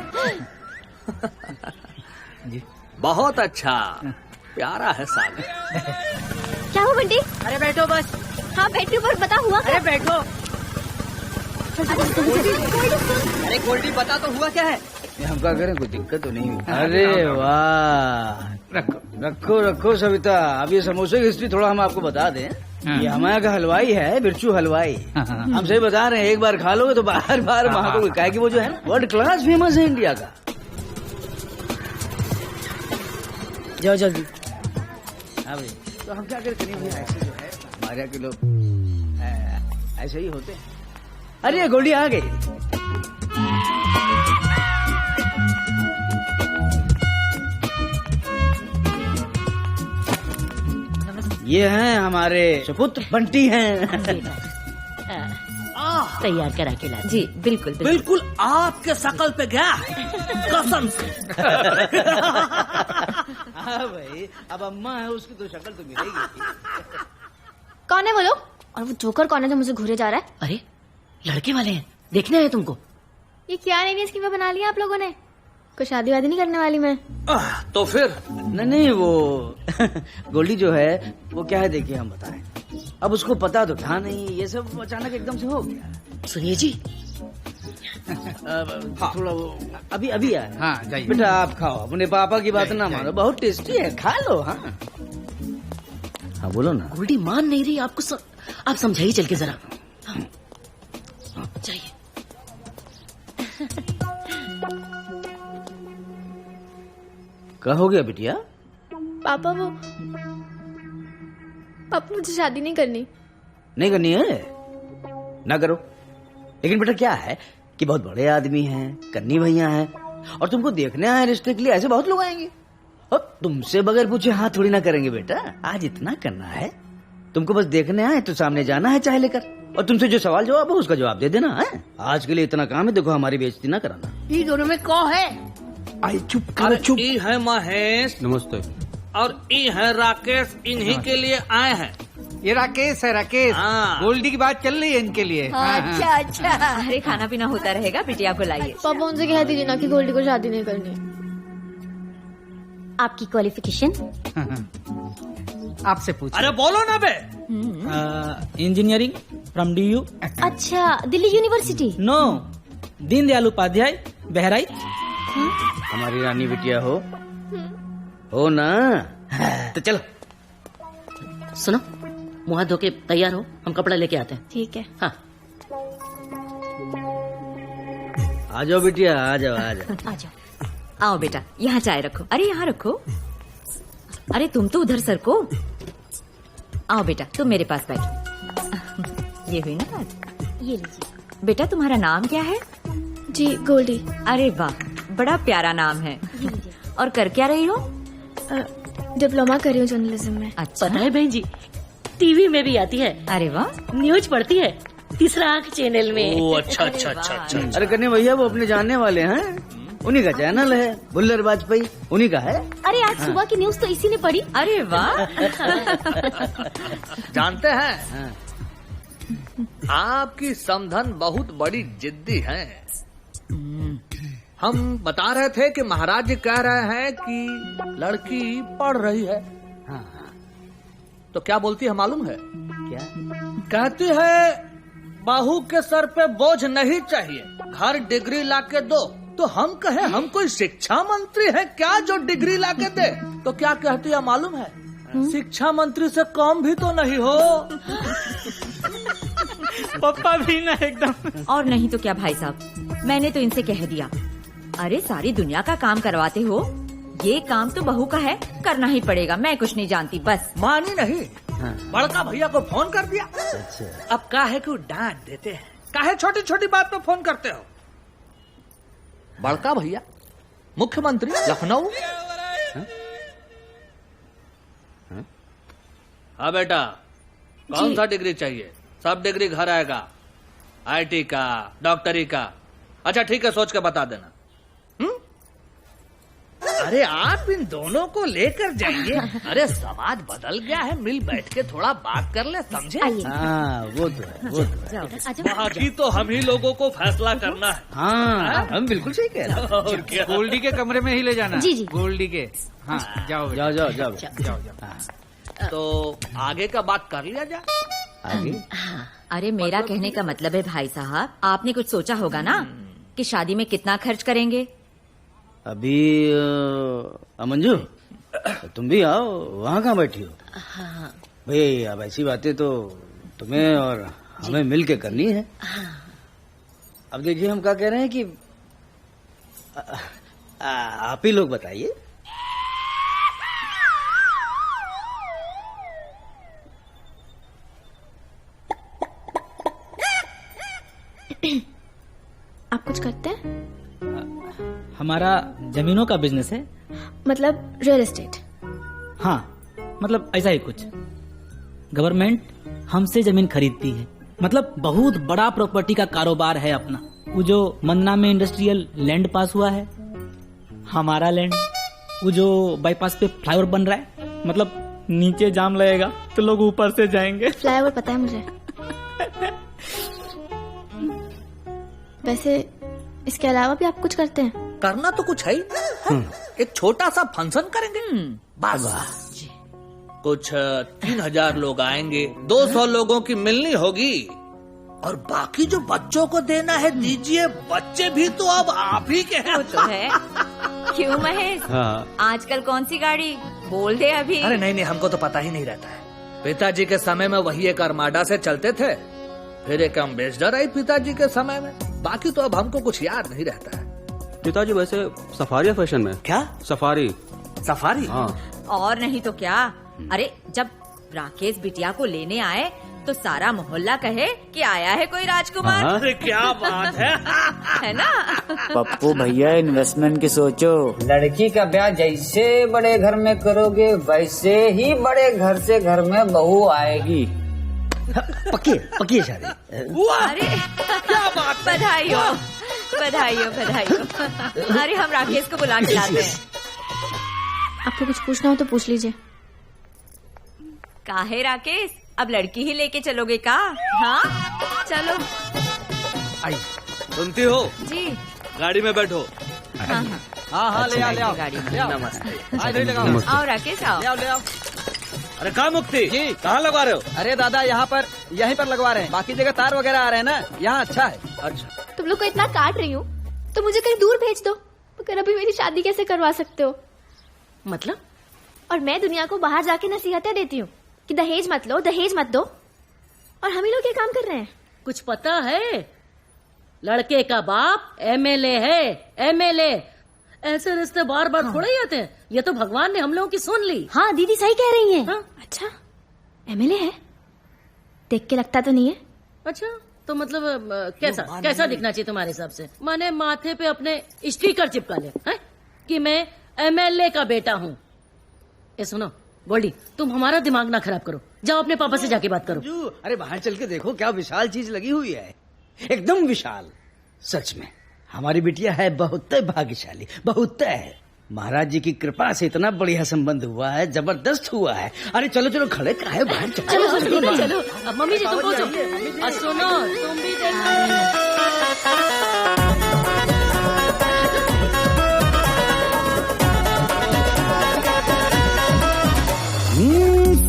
[SPEAKER 10] जी, बहुत अच्छा, प्यारा है सागर।
[SPEAKER 13] क्या हुआ बंटी?
[SPEAKER 9] अरे बैठो बस।
[SPEAKER 13] हाँ बैठो, पर बता हुआ क्या?
[SPEAKER 9] अरे बैठो।
[SPEAKER 12] अरे गोल्डी बता तो हुआ क्या है?
[SPEAKER 11] हम क्या करें, कोई दिक्कत तो नहीं हुई? अरे वाह, रखो रखो सविता, अब ये समोसे की हिस्ट्री थोड़ा हम आपको बता दें। ये हमारे का हलवाई है, बिरचू हलवाई। हम सही बता रहे हैं, एक बार खा लोगे तो बार बार वहाँ को क्या, कि वो जो है वर्ल्ड क्लास फेमस है इंडिया का।
[SPEAKER 9] जाओ जल्दी।
[SPEAKER 11] हाँ भाई, तो हम क्या करें, ऐसे जो है हमारे यहाँ के लोग ऐसे ही होते हैं। अरे गोल्डी आ गई। ये हैं हमारे सुपुत्र बंटी हैं।
[SPEAKER 7] तैयार करा के ला। जी बिल्कुल
[SPEAKER 10] बिल्कुल आपके शकल पे गया कसम से।
[SPEAKER 11] हाँ भाई, अब अम्मा है, उसकी तो शक्ल तो मिलेगी।
[SPEAKER 5] कौन है वो लोग? और वो जोकर कौन है जो मुझे घूरे जा रहा है?
[SPEAKER 7] अरे लड़के वाले हैं, देखने आए तुमको।
[SPEAKER 5] ये क्या नई स्कीम बना लिया आप लोगों ने? कोई शादी वादी नहीं करने वाली मैं।
[SPEAKER 10] तो फिर
[SPEAKER 11] नहीं वो गोल्डी जो है वो क्या है, देखिए हम बताएं। अब उसको पता तो था नहीं, ये सब अचानक एकदम से हो गया।
[SPEAKER 7] सुनिए जी,
[SPEAKER 11] थोड़ा वो अभी अभी आया।
[SPEAKER 6] हाँ जाइए
[SPEAKER 11] बेटा, आप खाओ, अपने पापा की बात ना मानो, बहुत टेस्टी है, खा लो। हाँ हाँ बोलो ना।
[SPEAKER 7] गोल्डी मान नहीं रही आपको, आप समझाइए चल के जरा। जाइए।
[SPEAKER 11] क्या हो गया बिटिया?
[SPEAKER 5] पापा मुझे शादी नहीं करनी।
[SPEAKER 11] नहीं करनी है ना करो, लेकिन बेटा क्या है कि बहुत बड़े आदमी हैं, कन्नी भैया हैं, और तुमको देखने आए रिश्ते के लिए, ऐसे बहुत लोग आएंगे और तुमसे बगैर पूछे हाथ थोड़ी ना करेंगे। बेटा आज इतना करना है, तुमको बस देखने आए तो सामने जाना है चाय लेकर, और तुमसे जो सवाल जवाब है उसका जवाब दे देना है। आज के लिए इतना काम है, देखो हमारी बेइज्जती ना कराना।
[SPEAKER 9] ये दोनों में कौन है?
[SPEAKER 10] आई चुप कर, चुप। ई है महेश।
[SPEAKER 12] नमस्ते।
[SPEAKER 10] और ई है राकेश, इन्हीं के लिए आए हैं।
[SPEAKER 6] ये राकेश है, राकेश।
[SPEAKER 10] हाँ।
[SPEAKER 6] गोल्डी की बात चल रही है इनके लिए।
[SPEAKER 9] अच्छा अच्छा।
[SPEAKER 13] अरे खाना पीना होता रहेगा, बिटिया को लाइए।
[SPEAKER 5] पापा उनसे कह दीजिए ना कि गोल्डी को शादी नहीं करनी।
[SPEAKER 13] आपकी क्वालिफिकेशन?
[SPEAKER 6] आपसे पूछ।
[SPEAKER 10] अरे बोलो ना बे।
[SPEAKER 14] Engineering from DU।
[SPEAKER 13] अच्छा, दिल्ली यूनिवर्सिटी?
[SPEAKER 14] नो, दीनदयाल उपाध्याय, बहराइच।
[SPEAKER 11] हमारी रानी बिटिया हो ना। तो चलो
[SPEAKER 7] सुनो, मुँह धो के तैयार हो, हम कपड़ा लेके आते हैं।
[SPEAKER 5] ठीक है।
[SPEAKER 7] हाँ
[SPEAKER 11] आ जाओ बिटिया, आ जाओ आ जाओ।
[SPEAKER 13] आ जाओ। आओ बेटा, यहाँ चाय रखो। अरे यहाँ रखो। अरे तुम तो उधर सरको। आओ बेटा, तुम मेरे पास बैठो। ये हुई ना बात। ये लीजिए। बेटा तुम्हारा नाम क्या है?
[SPEAKER 5] जी गोल्डी।
[SPEAKER 13] अरे वाह, बड़ा प्यारा नाम है। और कर क्या रही हो?
[SPEAKER 5] डिप्लोमा कर रही हूँ जर्नलिज्म में।
[SPEAKER 13] अच्छा।
[SPEAKER 7] पता है बहन जी, टीवी में भी आती है।
[SPEAKER 13] अरे वाह।
[SPEAKER 7] न्यूज पढ़ती है, तीसरा आंख चैनल में।
[SPEAKER 10] ओ अच्छा अच्छा अच्छा अच्छा।
[SPEAKER 11] अरे कन्ने भैया वो अपने जानने वाले हैं, उन्हीं का चैनल है, बुल्लर वाजपेयी, उन्हीं का है।
[SPEAKER 13] अरे आज सुबह की न्यूज तो इसी ने पढ़ी। अरे वाह।
[SPEAKER 10] जानते हैं आपकी समधन बहुत बड़ी जिद्दी है। हम बता रहे थे कि महाराज जी कह रहे हैं कि लड़की पढ़ रही है।
[SPEAKER 11] हाँ।
[SPEAKER 10] तो क्या बोलती है मालूम है?
[SPEAKER 11] क्या
[SPEAKER 10] कहती है बहू के सर पे बोझ नहीं चाहिए, घर डिग्री लाके दो। तो हम कहे हम कोई शिक्षा मंत्री है क्या जो डिग्री लाके दे? तो क्या कहती है मालूम है? शिक्षा मंत्री से कम भी तो नहीं हो।
[SPEAKER 14] पप्पा भी ना एकदम।
[SPEAKER 13] और नहीं तो क्या भाई साहब, मैंने तो इनसे कह दिया। अरे सारी दुनिया का काम करवाते हो, ये काम तो बहू का है, करना ही पड़ेगा। मैं कुछ नहीं जानती, बस।
[SPEAKER 10] मानी नहीं।
[SPEAKER 11] हाँ।
[SPEAKER 10] बड़का भैया को फोन कर दिया।
[SPEAKER 11] अच्छा।
[SPEAKER 10] अब काहे को डांट देते हैं, काहे छोटी छोटी बात पे फोन करते हो? बड़का भैया मुख्यमंत्री लखनऊ। हाँ बेटा, कौन सा डिग्री चाहिए? सब डिग्री घर आएगा, आईटी का, डॉक्टरी का। अच्छा ठीक है, सोच के बता देना। अरे आप इन दोनों को लेकर जाइए। अरे समाज बदल गया है, मिल बैठ के थोड़ा बात कर ले, समझे?
[SPEAKER 11] हाँ वो तो है, वो तो है।
[SPEAKER 10] बाकी तो हम ही लोगों को फैसला करना है।
[SPEAKER 11] हाँ हम बिल्कुल सही कह रहे हैं।
[SPEAKER 10] और क्या?
[SPEAKER 6] गोल्डी के कमरे में ही ले जाना।
[SPEAKER 13] जी, जी।
[SPEAKER 6] गोल्डी के। हाँ जाओ
[SPEAKER 11] जाओ जाओ जाओ
[SPEAKER 6] जाओ।
[SPEAKER 10] तो आगे का बात कर लिया जाए।
[SPEAKER 11] आगे?
[SPEAKER 13] अरे मेरा कहने का मतलब है भाई साहब, आपने कुछ सोचा होगा ना कि शादी में कितना खर्च करेंगे?
[SPEAKER 11] अभी मंजू तुम भी आओ, वहाँ कहाँ बैठी हो?
[SPEAKER 13] हाँ।
[SPEAKER 11] भाई अब ऐसी बातें तो तुम्हें और हमें मिल के करनी है। अब देखिए हम क्या कह रहे हैं कि आप ही लोग बताइए।
[SPEAKER 15] आप कुछ करते हैं?
[SPEAKER 14] हमारा जमीनों का बिजनेस है।
[SPEAKER 15] मतलब रियल एस्टेट?
[SPEAKER 14] हाँ मतलब ऐसा ही कुछ। गवर्नमेंट हमसे जमीन खरीदती है, मतलब बहुत बड़ा प्रॉपर्टी का कारोबार है अपना। वो जो मन्ना में इंडस्ट्रियल लैंड पास हुआ है, हमारा लैंड। वो जो बाईपास पे फ्लाईओवर बन रहा है, मतलब नीचे जाम लगेगा तो लोग ऊपर से जाएंगे।
[SPEAKER 15] फ्लाईओवर पता है मुझे। वैसे इसके अलावा भी आप कुछ करते हैं?
[SPEAKER 10] करना तो कुछ है ही। एक छोटा सा फंक्शन करेंगे बस। कुछ 3000 लोग आएंगे, 200 लोगों की मिलनी होगी, और बाकी जो बच्चों को देना है दीजिए। बच्चे भी तो अब आप ही के हैं।
[SPEAKER 13] तो है। क्यों महेश?
[SPEAKER 11] हाँ।
[SPEAKER 13] आजकल कौन सी गाड़ी? बोल दे अभी।
[SPEAKER 10] अरे नहीं, हमको तो पता ही नहीं रहता है। पिताजी के समय में वही एक अरमाडा से चलते थे, फिर एक एम्बेसडर आई पिताजी के समय में। बाकी तो अब हमको कुछ याद नहीं रहता है।
[SPEAKER 16] पिताजी वैसे सफारी फैशन में।
[SPEAKER 10] क्या?
[SPEAKER 16] सफारी।
[SPEAKER 10] सफारी?
[SPEAKER 16] हाँ।
[SPEAKER 13] और नहीं तो क्या। अरे जब राकेश बिटिया को लेने आए तो सारा मोहल्ला कहे कि आया है कोई राजकुमार।
[SPEAKER 10] अरे क्या बात है।
[SPEAKER 13] है ना?
[SPEAKER 3] पप्पू भैया इन्वेस्टमेंट की सोचो।
[SPEAKER 17] लड़की का ब्याह जैसे बड़े घर में करोगे वैसे ही बड़े घर से घर में बहू आएगी।
[SPEAKER 11] पक्की शादी।
[SPEAKER 13] अरे क्या बात। बधाई हो, बधाई हो, बधाई हो। अरे हम राकेश को बुला के लाते हैं।
[SPEAKER 15] आपको कुछ पूछना हो तो पूछ लीजिए।
[SPEAKER 13] काहे राकेश, अब लड़की ही लेके चलोगे का? हाँ चलो।
[SPEAKER 10] आई सुनती हो?
[SPEAKER 13] जी।
[SPEAKER 10] गाड़ी में बैठो।
[SPEAKER 13] हाँ
[SPEAKER 10] हाँ ले आओ, ले आओ।
[SPEAKER 13] गाड़ी में।
[SPEAKER 10] नमस्ते।
[SPEAKER 13] आओ राकेश आओ।
[SPEAKER 10] ले आओ। अरे कहाँ मुक्ति जी, कहाँ लगवा रहे हो?
[SPEAKER 17] अरे दादा यहाँ पर, यहीं पर लगवा रहे हैं। बाकी जगह तार वगैरह आ रहे हैं ना, यहाँ अच्छा है।
[SPEAKER 10] अच्छा
[SPEAKER 15] तुम लोग को इतना काट रही हूँ तो मुझे कहीं दूर भेज दो। मगर अभी मेरी शादी कैसे करवा सकते हो?
[SPEAKER 7] मतलब?
[SPEAKER 15] और मैं दुनिया को बाहर जाके नसीहतें देती हूँ कि दहेज मत लो, दहेज मत दो, और हम ही लोग ये काम कर रहे हैं।
[SPEAKER 7] कुछ पता है? लड़के का बाप एमएलए है, एमएलए। ऐसे रिश्ते बार बार थोड़े ही आते हैं। ये तो भगवान ने हम लोगों की सुन ली।
[SPEAKER 15] हाँ दीदी सही कह रही हैं। हाँ? अच्छा एमएलए है? देख के लगता तो नहीं है।
[SPEAKER 7] अच्छा तो मतलब कैसा कैसा दिखना चाहिए तुम्हारे हिसाब से? माने माथे पे अपने स्टिकर चिपका ले है? कि मैं एमएलए का बेटा हूँ। ये सुनो गोल्डी, तुम हमारा दिमाग ना खराब करो। जाओ अपने पापा से जाके बात करो।
[SPEAKER 11] अरे बाहर चल के देखो क्या विशाल चीज लगी हुई है, एकदम विशाल। सच में हमारी बिटिया है बहुत भाग्यशाली, बहुत है। महाराज जी की कृपा से इतना बढ़िया संबंध हुआ है, जबरदस्त हुआ है। अरे चलो चलो खड़े काहे बाहर
[SPEAKER 7] चलो चलो चलो। अब मम्मी जी तुम पहुंचो। सुनो तुम भी देखो।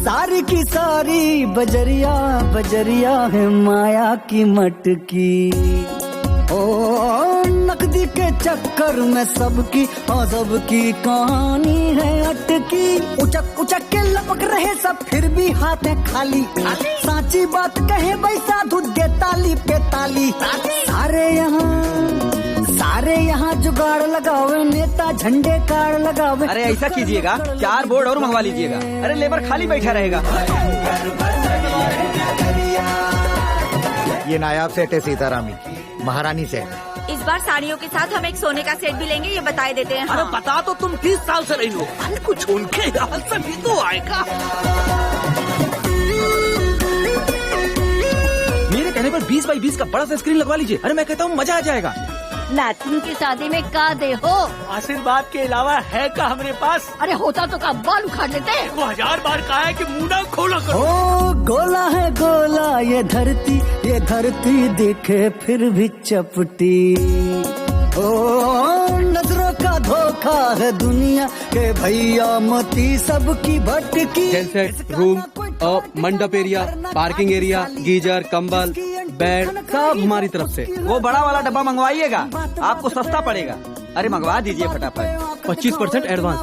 [SPEAKER 1] सारी की सारी बजरिया बजरिया है माया की मटकी। ओ नकदी के चक्कर में सबकी और सबकी कहानी है अटकी। उचक उचक के लपक रहे सब फिर भी हाथ है खाली। साची बात कहे भाई साधु दे ताली पे ताली। सारे यहाँ जुगाड़ लगावे, नेता झंडे कार लगावे।
[SPEAKER 17] अरे ऐसा कीजिएगा, 4 बोर्ड और मंगवा लीजिएगा। अरे लेबर खाली बैठा रहेगा।
[SPEAKER 18] ये नायाब सेट है सीतारामी, महारानी सेट।
[SPEAKER 13] इस बार साड़ियों के साथ हम एक सोने का सेट भी लेंगे, ये बताए देते हैं।
[SPEAKER 10] अरे बता तो तुम 30 साल से रही हो। अरे कुछ उनके यहाँ से भी तो आएगा।
[SPEAKER 19] में 20 बाई 20 का बड़ा सा स्क्रीन लगवा लीजिए। अरे मैं कहता हूँ मजा आ जाएगा।
[SPEAKER 9] नातनी की शादी में का दे हो?
[SPEAKER 8] आशीर्वाद के अलावा है का हमारे पास?
[SPEAKER 9] अरे होता तो का बाल उखाड़ लेते।
[SPEAKER 8] वो 1000 बार कहा है कि मुंह ना खोला करो।
[SPEAKER 1] ओ गोला है गोला ये धरती दिखे फिर भी चपटी। ओ नजरों का धोखा है दुनिया के भैया मोती सबकी भटकी।
[SPEAKER 16] जेंसेट रूम, मंडप एरिया, पार्किंग एरिया, गीजर, कंबल, बेड सब हमारी तरफ से।
[SPEAKER 11] वो बड़ा वाला डब्बा मंगवाइएगा, आपको सस्ता पड़ेगा। अरे मंगवा दीजिए फटाफट।
[SPEAKER 16] 25% एडवांस,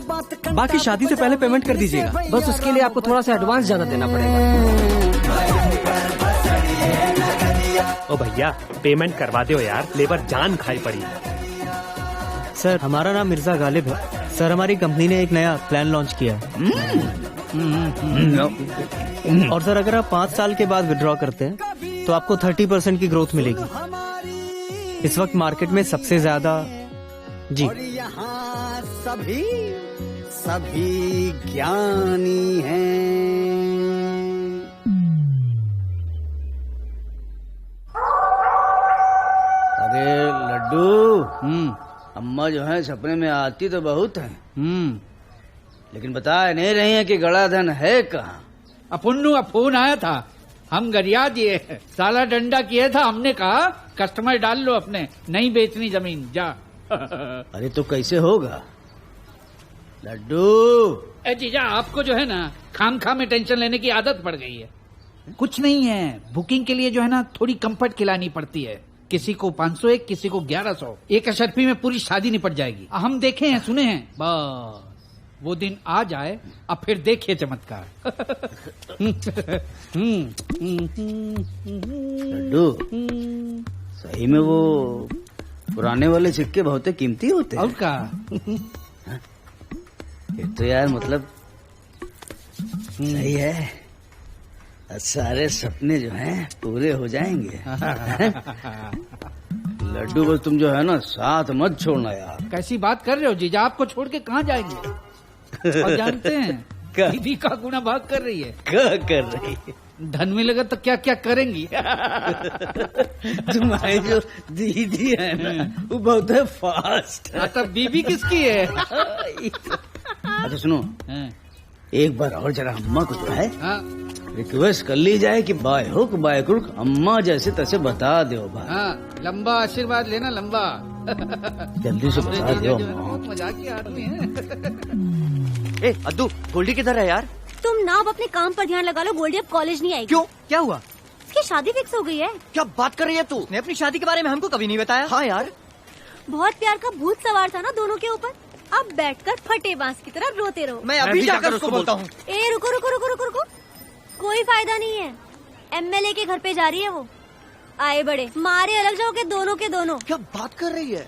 [SPEAKER 16] बाकी शादी से पहले पेमेंट कर दीजिएगा।
[SPEAKER 14] बस उसके लिए आपको थोड़ा सा एडवांस ज्यादा देना पड़ेगा।
[SPEAKER 20] ओ भैया पेमेंट करवा दो यार, लेबर जान खाई पड़ी।
[SPEAKER 21] सर हमारा नाम मिर्जा गालिब है। सर हमारी कंपनी ने एक नया प्लान लॉन्च किया है। और सर अगर आप 5 साल के बाद विड्रॉ करते हैं तो आपको 30% की ग्रोथ मिलेगी। इस वक्त मार्केट में सबसे ज्यादा। जी
[SPEAKER 1] और यहाँ सभी ज्ञानी हैं।
[SPEAKER 11] अरे लड्डू, अम्मा जो है सपने में आती तो बहुत है, लेकिन बता नहीं रही है कि गड़ा धन है कहाँ।
[SPEAKER 6] अपुन्नू का फोन आया था, हम गरिया दिए, साला डंडा किया था। हमने कहा कस्टमर डाल लो अपने, नहीं बेचनी जमीन, जा।
[SPEAKER 11] अरे तो कैसे होगा लड्डू?
[SPEAKER 6] ए जीजा, आपको जो है ना खाम में टेंशन लेने की आदत पड़ गई है। कुछ नहीं है, बुकिंग के लिए जो है ना थोड़ी कंफर्ट खिलानी पड़ती है। किसी को 501, किसी को 1100। एक अशर्फी में पूरी शादी निपट जाएगी। हम देखे हैं, सुने हैं, बस वो दिन आ जाए, अब फिर देखिए चमत्कार।
[SPEAKER 11] लड्डू, सही में वो पुराने वाले सिक्के बहुत कीमती होते हैं।
[SPEAKER 6] और का?
[SPEAKER 11] ये तो यार मतलब सही है, सारे सपने जो हैं पूरे हो जाएंगे। लड्डू बस तुम जो है ना साथ मत छोड़ना यार।
[SPEAKER 6] कैसी बात कर रहे हो जीजा, आपको छोड़ के कहाँ जाएंगे? और जानते हैं दीदी का गुना भाग कर रही है।
[SPEAKER 11] क्या कर रही है?
[SPEAKER 6] धन मिलेगा तो क्या क्या करेंगी।
[SPEAKER 11] तुम्हारी जो दीदी है ना वो बहुत है फास्ट।
[SPEAKER 6] तब बीबी किसकी है?
[SPEAKER 11] अच्छा सुनो, एक बार और जरा अम्मा को जो है रिक्वेस्ट कर ली जाए कि बाय हुक बाय क्रुक अम्मा जैसे तैसे बता दो भाई।
[SPEAKER 6] हाँ, लंबा आशीर्वाद लेना, लंबा।
[SPEAKER 11] जल्दी से बता दो अम्मा।
[SPEAKER 6] बहुत मजाकी आदमी है।
[SPEAKER 12] ए अद्दू, गोल्डी किधर है यार?
[SPEAKER 15] तुम ना अब अपने काम पर ध्यान लगा लो, गोल्डी अब कॉलेज नहीं आएगी।
[SPEAKER 12] क्यों, क्या हुआ?
[SPEAKER 15] उसकी शादी फिक्स हो गई है।
[SPEAKER 12] क्या बात कर रही है तू? ने अपनी शादी के बारे में हमको कभी नहीं बताया। हाँ यार,
[SPEAKER 15] बहुत प्यार का भूत सवार था ना दोनों के ऊपर। अब बैठकर फटे बांस की तरह रोते रहो।
[SPEAKER 12] मैं अभी जाकर उसको बोलता हूँ।
[SPEAKER 15] ए रुको रुको रुको रुको रुको, कोई फायदा नहीं है। एमएलए के घर पे जा रही है वो। आए बड़े मारे अलग जाओगे दोनों के दोनों।
[SPEAKER 12] क्या बात कर रही है?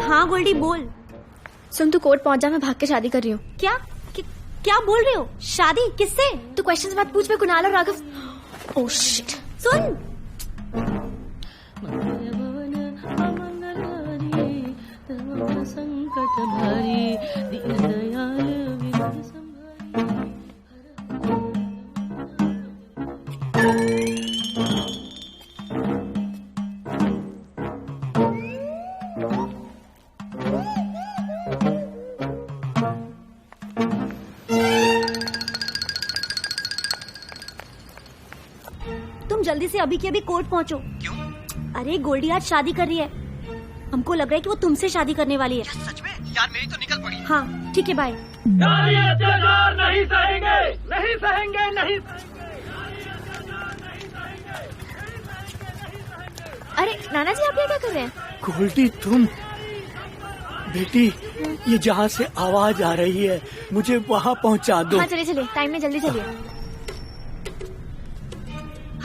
[SPEAKER 15] हाँ गोल्डी बोल।
[SPEAKER 5] सुन, तू कोर्ट पहुंच जा, मैं भाग के शादी कर रही हूँ।
[SPEAKER 15] क्या क्या बोल रहे हो? शादी किससे?
[SPEAKER 5] तू क्वेश्चंस मत पूछ, मैं कुणाल और राघव। Oh shit.
[SPEAKER 15] सुन,
[SPEAKER 7] संकट भारी दीनदयाल विमल
[SPEAKER 15] तुम जल्दी से अभी के अभी कोर्ट पहुंचो।
[SPEAKER 12] क्यों?
[SPEAKER 15] अरे गोल्डी आज शादी कर रही है। हमको लग रहा है कि वो तुमसे शादी करने वाली है।
[SPEAKER 12] सच में? यार मेरी तो निकल पड़ी।
[SPEAKER 15] हाँ ठीक है, बाय।
[SPEAKER 20] नारी अत्याचार नहीं सहेंगे, नहीं सहेंगे, नहीं।
[SPEAKER 5] अरे नाना जी, आप ये क्या कर रहे हैं?
[SPEAKER 8] गोल्डी तुम, बेटी ये जहाँ से आवाज आ रही है मुझे वहाँ पहुँचा दो।
[SPEAKER 5] हाँ चलिए चलिए, टाइम में जल्दी चलिए।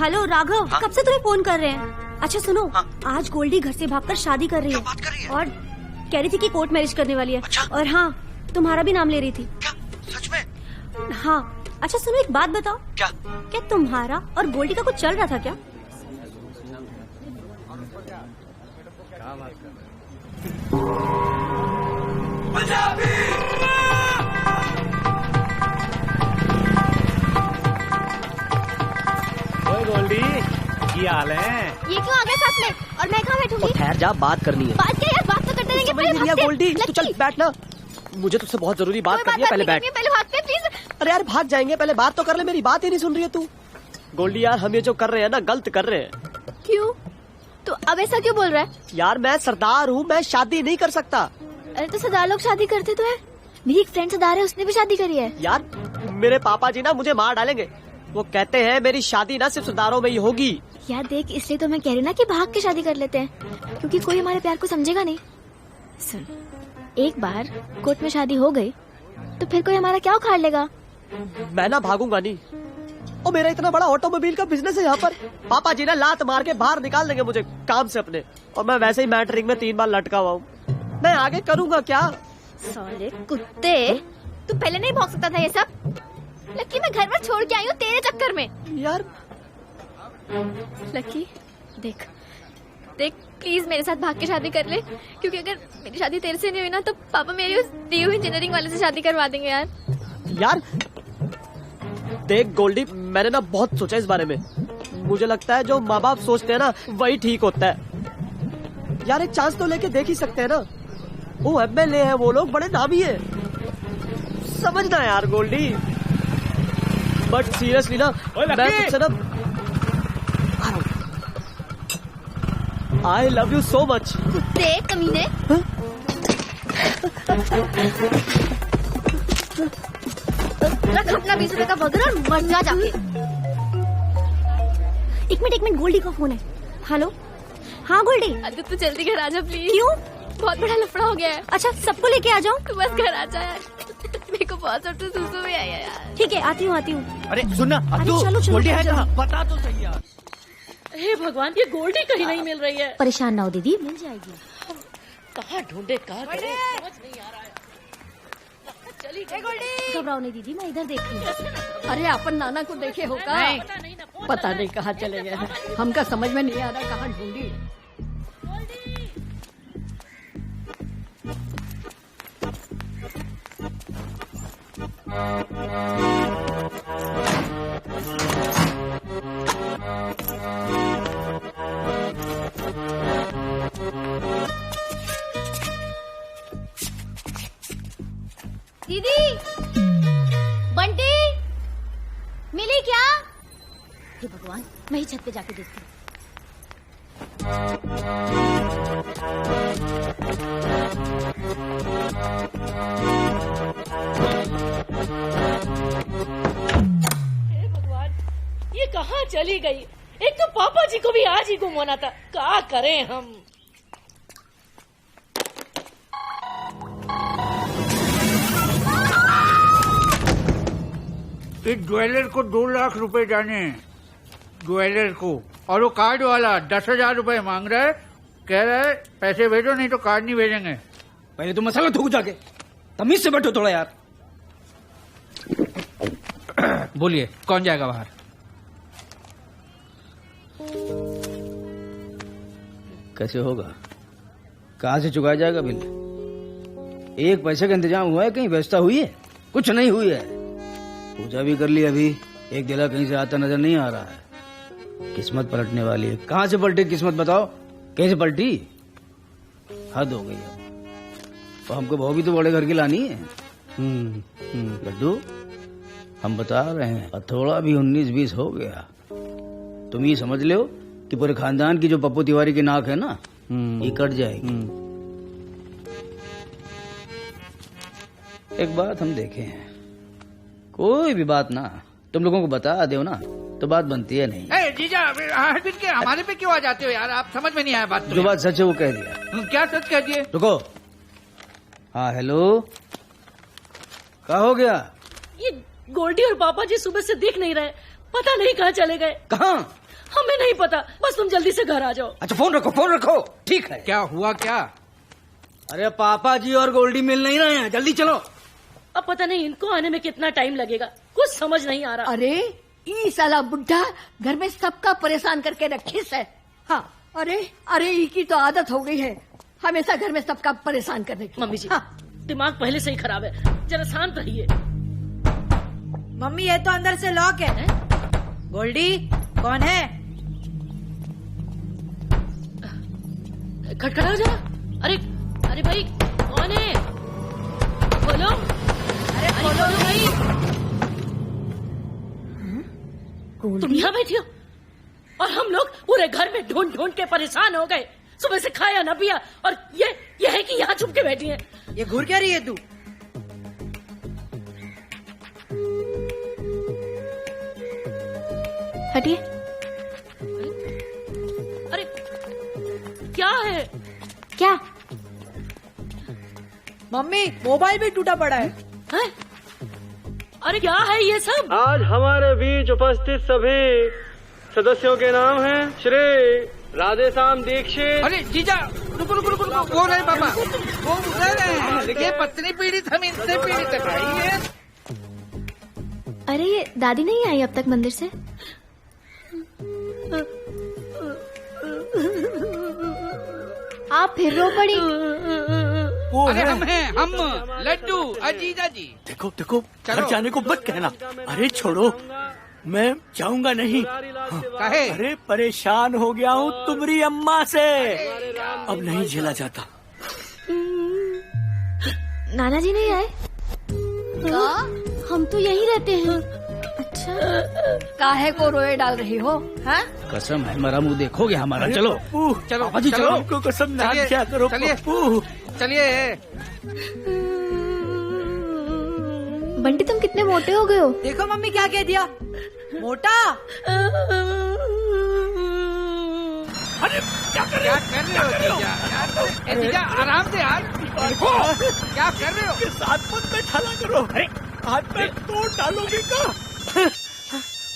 [SPEAKER 15] हेलो राघव, कब से तुम्हें फोन कर रहे हैं? अच्छा सुनो, आज गोल्डी घर से भागकर शादी कर रही है। बात कर रही है? और कह रही थी कि कोर्ट मैरिज करने वाली है। अच्छा? और हाँ, तुम्हारा भी नाम ले रही थी।
[SPEAKER 18] क्या सच में?
[SPEAKER 15] हाँ। अच्छा सुनो, एक बात बताओ। क्या तुम्हारा और गोल्डी का कुछ चल रहा था क्या?
[SPEAKER 20] ओए गोल्डी, क्या हाल है?
[SPEAKER 15] ये क्यों आ गया साथ में? और मैं कहाँ बैठूंगी?
[SPEAKER 4] ठहर जा, बात करनी है।
[SPEAKER 15] बात क्या यार, बात तो करते रहेंगे। पहले भागते।
[SPEAKER 4] गोल्डी तू चल बैठ ना, मुझे तुझसे बहुत जरूरी बात करनी है। पहले बैठ।
[SPEAKER 15] पहले भागते प्लीज।
[SPEAKER 4] अरे यार भाग जाएंगे, पहले बात तो कर ले। मेरी बात ही नहीं सुन रही है तू। गोल्डी यार, हम ये जो कर रहे हैं ना, गलत कर रहे हैं।
[SPEAKER 15] क्यों? तो अब ऐसा क्यों बोल रहा है?
[SPEAKER 4] यार मैं सरदार हूँ, मैं शादी नहीं कर सकता।
[SPEAKER 15] अरे तो सरदार लोग शादी करते तो है। मेरी एक फ्रेंड सरदार है, उसने भी शादी करी है।
[SPEAKER 4] यार मेरे पापा जी ना मुझे मार डालेंगे। वो कहते हैं मेरी शादी ना सिर्फ सरदारों में ही होगी।
[SPEAKER 15] यार देख, इसलिए तो मैं कह रही ना कि भाग के शादी कर लेते हैं, क्योंकि कोई हमारे प्यार को समझेगा नहीं। सुन, एक बार कोर्ट में शादी हो गई तो फिर कोई हमारा क्या उखाड़ लेगा?
[SPEAKER 4] मैं ना भागूंगा नहीं। और मेरा इतना बड़ा ऑटोमोबाइल का बिजनेस है यहाँ पर। पापा जी ना लात मार के बाहर निकाल देंगे मुझे काम से अपने। और मैं वैसे ही मैटरिंग में 3 बार लटका हुआ हूँ। मैं आगे करूँगा क्या?
[SPEAKER 15] साले कुत्ते, तू पहले नहीं भौंक सकता था ये सब? लकी, मैं घर पर छोड़ के आई हूँ तेरे चक्कर में।
[SPEAKER 4] यार
[SPEAKER 15] लकी देख देख, प्लीज मेरे साथ भाग के शादी कर ले, क्योंकि अगर मेरी शादी तेरे से नहीं हुई ना तो पापा मेरी उस दी हुई इंजीनियरिंग वाले से शादी करवा देंगे। यार
[SPEAKER 4] देख गोल्डी, मैंने ना बहुत सोचा इस बारे में। मुझे लगता है जो माँ बाप सोचते हैं ना वही ठीक होता है। यार एक चांस तो लेके देख ही सकते हैं ना। वो एमएलए है, वो लोग बड़े नामी है, समझना यार गोल्डी। बट सीरियसली ना, मैं तुझसे ना I love you so much.
[SPEAKER 15] कुत्ते कमीने। रख अपना 20 रुपए का बर्गर और मर जा जाके। एक मिनट, गोल्डी का फोन है। हेलो, हाँ गोल्डी। अरे तू जल्दी घर आ जा प्लीज। क्यों? बहुत बड़ा लफड़ा हो गया है। अच्छा, सबको लेके आ जाऊँ? तू बस घर आ जा यार, मेरे को बहुत जोर से सुसु भी आई है यार। ठीक है, आती हूँ।
[SPEAKER 6] अरे सुनना, गोल्डी है कहाँ? बता तो सही यार।
[SPEAKER 7] हे भगवान, ये गोल्डी कहीं नहीं मिल रही है।
[SPEAKER 15] परेशान ना हो दीदी, मिल जाएगी।
[SPEAKER 7] कहाँ ढूंढे, कहाँ करें, समझ नहीं आ रहा है। चली गई।
[SPEAKER 15] घबराओ नहीं दीदी, मैं इधर देख रही।
[SPEAKER 9] अरे अपन नाना को देखे हो का? पता नहीं कहाँ चले गए, हमका समझ में नहीं आ रहा कहाँ ढूंढी।
[SPEAKER 15] दीदी, बंटी मिली क्या? हे भगवान, मैं ही छत पे जाके देखती हूँ।
[SPEAKER 7] हे भगवान, ये कहाँ चली गई? एक तो पापा जी को भी आज ही गुम होना था, क्या करें हम?
[SPEAKER 6] इस ज्वेलर को 2 लाख रुपए जाने हैं, ज्वेलर को। और वो कार्ड वाला 10,000 रुपए मांग रहा है, कह रहा है पैसे भेजो नहीं तो कार्ड नहीं भेजेंगे।
[SPEAKER 11] पहले तो मसाला थूक जाके, तमीज से बैठो थोड़ा यार।
[SPEAKER 6] बोलिए, कौन जाएगा बाहर?
[SPEAKER 11] कैसे होगा? कहाँ से चुकाया जाएगा बिल? 1 पैसे का इंतजाम हुआ है? कहीं व्यवस्था हुई है? कुछ नहीं हुई है। पूजा भी कर ली, अभी 1 दिला कहीं से आता नजर नहीं आ रहा है। किस्मत पलटने वाली है। कहाँ से पलटी किस्मत, बताओ कैसे पलटी? हद हो गई अब। तो हमको बहू भी तो बड़े घर की लानी है। लड्डू, हम बता रहे हैं, थोड़ा भी 19-20 हो गया, तुम ये समझ लो कि पूरे खानदान की जो पप्पू तिवारी की नाक है ना, ये कट जाएगी। एक बात हम देखे हैं, कोई भी बात ना तुम लोगों को बता दो ना तो बात बनती है नहीं।
[SPEAKER 6] जीजा, हर दिन के हमारे पे क्यों आ जाते हो यार? आप समझ में नहीं आया बात।
[SPEAKER 11] जो बात सच है वो कह दिया।
[SPEAKER 6] क्या सच कह दिए?
[SPEAKER 11] रुको। हाँ हेलो, क्या हो गया?
[SPEAKER 7] ये गोल्डी और पापा जी सुबह से दिख नहीं रहे, पता नहीं कहाँ चले गए।
[SPEAKER 11] कहाँ?
[SPEAKER 7] हमें नहीं पता, बस तुम जल्दी से घर आ जाओ।
[SPEAKER 11] अच्छा फोन रखो। ठीक है।
[SPEAKER 6] क्या हुआ क्या?
[SPEAKER 11] अरे पापा जी और गोल्डी मिल नहीं रहे हैं, जल्दी चलो।
[SPEAKER 7] अब पता नहीं इनको आने में कितना टाइम लगेगा, कुछ समझ नहीं आ रहा।
[SPEAKER 9] अरे ई साला बुढ़ा घर में सबका परेशान करके रखीस है। हाँ अरे ई की तो आदत हो गई है हमेशा घर में सबका परेशान करने की।
[SPEAKER 7] मम्मी जी दिमाग पहले से ही खराब है, जरा शांत रहिए।
[SPEAKER 2] मम्मी ये तो अंदर से लॉक है। गोल्डी कौन है?
[SPEAKER 7] खटखटाओ जरा। अरे भाई कौन है? बोलो। अरे बोलो भाई। तुम यहाँ बैठी हो और हम लोग पूरे घर में ढूंढ ढूंढ के परेशान हो गए। सुबह से खाया न पिया और ये है कि यहाँ छुप के बैठी है।
[SPEAKER 2] ये घूर क्या रही है तू?
[SPEAKER 15] हटिए।
[SPEAKER 7] अरे क्या है?
[SPEAKER 15] क्या?
[SPEAKER 2] मम्मी मोबाइल भी टूटा पड़ा है।
[SPEAKER 7] अरे क्या है ये सब?
[SPEAKER 22] आज हमारे बीच उपस्थित सभी सदस्यों के नाम हैं श्री राधेश्याम दीक्षित।
[SPEAKER 6] अरे जीजा रुको वो नहीं पापा, वो उधर है। देखिए पत्नी पीड़ित, हम इनसे पीड़ित है भाई।
[SPEAKER 15] अरे ये दादी नहीं आई अब तक मंदिर से? आप फिर रो पड़ी?
[SPEAKER 6] अरे हम लड्डू अजीजा जी।
[SPEAKER 8] देखो घर जाने को मत कहना। अरे छोड़ो, मैं जाऊंगा नहीं।
[SPEAKER 6] काहे?
[SPEAKER 8] अरे परेशान हो गया हूँ तुम्हारी अम्मा से, अब नहीं झेला जाता।
[SPEAKER 15] नाना जी नहीं आए? हम तो यहीं रहते हैं। अच्छा
[SPEAKER 9] काहे को रोए डाल रही हो? हाँ
[SPEAKER 11] कसम है हमारा मुंह देखोगे हमारा। चलो पापा जी चलो।
[SPEAKER 8] हमको कसम ना क्या करो।
[SPEAKER 6] चलिए।
[SPEAKER 15] बंटी तुम कितने मोटे हो गए हो?
[SPEAKER 2] देखो मम्मी क्या कह दिया, मोटा।
[SPEAKER 6] अरे क्या कर रहे हो जीजा? आराम से यार। क्या कर रहे हो?
[SPEAKER 8] साथ मत में ठाला करो। अरे हाथ में तोड़ डालोगे का?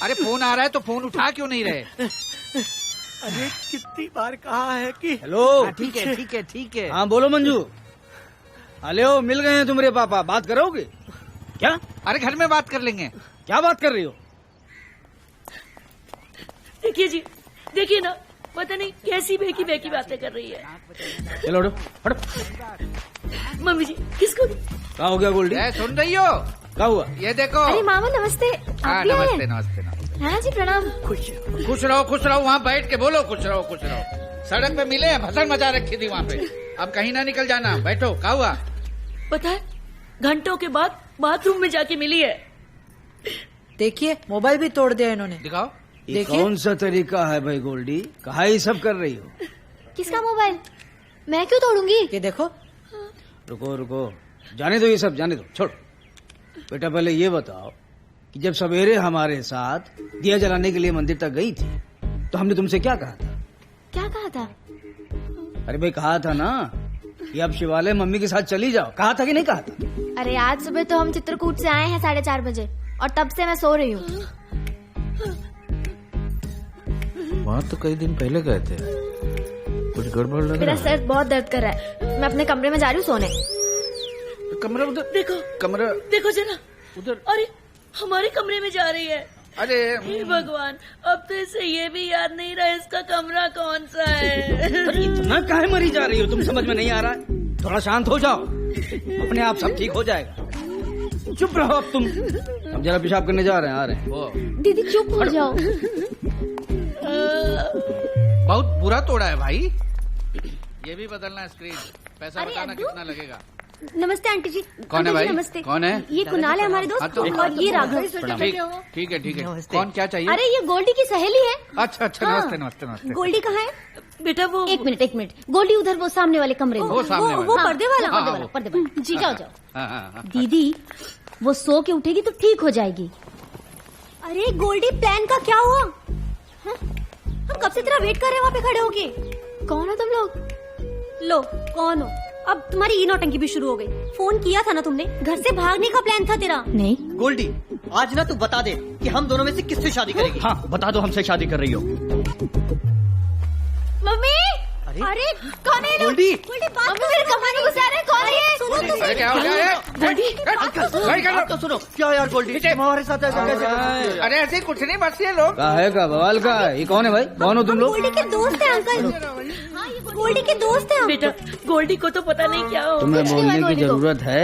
[SPEAKER 6] अरे फोन आ रहा है तो फोन उठा क्यों नहीं रहे?
[SPEAKER 8] अरे कितनी बार कहा है कि
[SPEAKER 11] हेलो।
[SPEAKER 6] ठीक है।
[SPEAKER 11] हाँ बोलो मंजू। हेलो मिल गए हैं तुम्हारे पापा, बात करोगे क्या?
[SPEAKER 6] अरे घर में बात कर लेंगे।
[SPEAKER 11] क्या बात कर रही हो?
[SPEAKER 7] देखिए जी, देखिए ना, पता नहीं कैसी बेकी बातें कर रही है।
[SPEAKER 11] चलो हटो।
[SPEAKER 7] मम्मी जी किसको?
[SPEAKER 11] क्या हो गया गोल्डी?
[SPEAKER 6] सुन रही हो?
[SPEAKER 11] क्या हुआ?
[SPEAKER 6] ये देखो।
[SPEAKER 15] अरे मामा नमस्ते। आप भी आए?
[SPEAKER 6] नमस्ते।
[SPEAKER 15] हाँ जी प्रणाम।
[SPEAKER 6] खुश रहो। वहाँ बैठ के बोलो खुश रहो। सड़क पे मिले, भसड़ मचा रखी थी वहाँ पे। अब कहीं ना निकल जाना, बैठो। क्या हुआ?
[SPEAKER 7] पता है घंटों के बाद बाथरूम में जाके मिली है।
[SPEAKER 2] देखिए मोबाइल भी तोड़ दिया इन्होंने।
[SPEAKER 6] दिखाओ।
[SPEAKER 11] ये कौन सा तरीका है भाई गोल्डी? कहा ये सब कर रही हो?
[SPEAKER 15] किसका मोबाइल? मैं क्यों तोड़ूंगी?
[SPEAKER 2] ये देखो।
[SPEAKER 11] रुको जाने दो, ये सब जाने दो, छोड़ो। बेटा पहले ये बताओ कि जब सवेरे हमारे साथ दिया जलाने के लिए मंदिर तक गई थी तो हमने तुमसे क्या कहा था?
[SPEAKER 15] क्या कहा था?
[SPEAKER 11] अरे भाई कहा था ना कि अब शिवालय मम्मी के साथ चली जाओ। कहा था कि नहीं कहा था?
[SPEAKER 15] अरे आज सुबह तो हम चित्रकूट से आए हैं 4:30 बजे और तब से मैं सो रही हूँ।
[SPEAKER 23] वहाँ तो कई दिन पहले गए थे, कुछ गड़बड़ लग रहा है।
[SPEAKER 15] मेरा सर बहुत दर्द कर रहा है, मैं अपने कमरे में जा रही हूँ सोने।
[SPEAKER 6] कमरा उधर
[SPEAKER 7] देखो जरा उधर। अरे हमारे कमरे में जा रही है।
[SPEAKER 6] अरे
[SPEAKER 7] हे भगवान, अब तो इसे ये भी याद नहीं रहा इसका कमरा कौन सा है।
[SPEAKER 11] इतना काहे मरी जा रही हो? तुम समझ में नहीं आ रहा है? थोड़ा शांत हो जाओ, अपने आप सब ठीक हो जाएगा। चुप रहो अब तुम। हम जरा पेशाब करने जा रहे हैं, आ रहे हैं।
[SPEAKER 15] दीदी चुप हो जाओ।
[SPEAKER 6] बहुत बुरा तोड़ा है भाई। ये भी बदलना है स्क्रीन। पैसा बताना कितना लगेगा?
[SPEAKER 15] नमस्ते आंटी जी।
[SPEAKER 6] कौन है भाई?
[SPEAKER 15] नमस्ते।
[SPEAKER 6] कौन है?
[SPEAKER 15] ये कुणाल है हमारे दोस्त और ये राघव।
[SPEAKER 6] ठीक है। कौन क्या चाहिए?
[SPEAKER 15] अरे ये गोल्डी की सहेली है।
[SPEAKER 6] अच्छा
[SPEAKER 15] हाँ।
[SPEAKER 6] नमस्ते।
[SPEAKER 15] गोल्डी कहाँ है?
[SPEAKER 7] बेटा वो
[SPEAKER 15] एक मिनट। गोल्डी उधर वो सामने वाले कमरे में।
[SPEAKER 6] वो सामने
[SPEAKER 15] वो पर्दे वाला। पर्दे वाला। जी जाओ। दीदी वो सो के उठेगी तो ठीक हो जाएगी। अरे गोल्डी प्लान का क्या हुआ? हम कब से तेरा वेट कर रहे हैं वहाँ पे खड़े होके। कौन हो तुम लोग? लो कौन हो? अब तुम्हारी ये नौटंकी भी शुरू हो गई। फोन किया था ना तुमने? घर से भागने का प्लान था तेरा? नहीं
[SPEAKER 11] गोल्डी
[SPEAKER 4] आज ना तू बता दे कि हम दोनों में से किससे शादी करेगी।
[SPEAKER 12] हाँ बता दो हमसे शादी कर रही हो।
[SPEAKER 15] मम्मी अरे कौन है?
[SPEAKER 4] गोल्डी
[SPEAKER 15] बात मेरे कमरे में घुसा रहे, कौन है? सुनो तो
[SPEAKER 6] अरे क्या हो गया है?
[SPEAKER 4] गोल्डी तो सुनो क्या यार गोल्डी हमारे साथ ऐसा कैसे?
[SPEAKER 6] अरे ऐसे कुछ नहीं, बस ये लोग
[SPEAKER 11] का है का बवाल का है? ये कौन है भाई? कौन हो तुम लोग?
[SPEAKER 15] गोल्डी के दोस्त है अंकल, गोल्डी के दोस्त है।
[SPEAKER 7] बेटा गोल्डी को तो पता नहीं क्या हो।
[SPEAKER 11] तुम्हें बोलने की जरूरत है?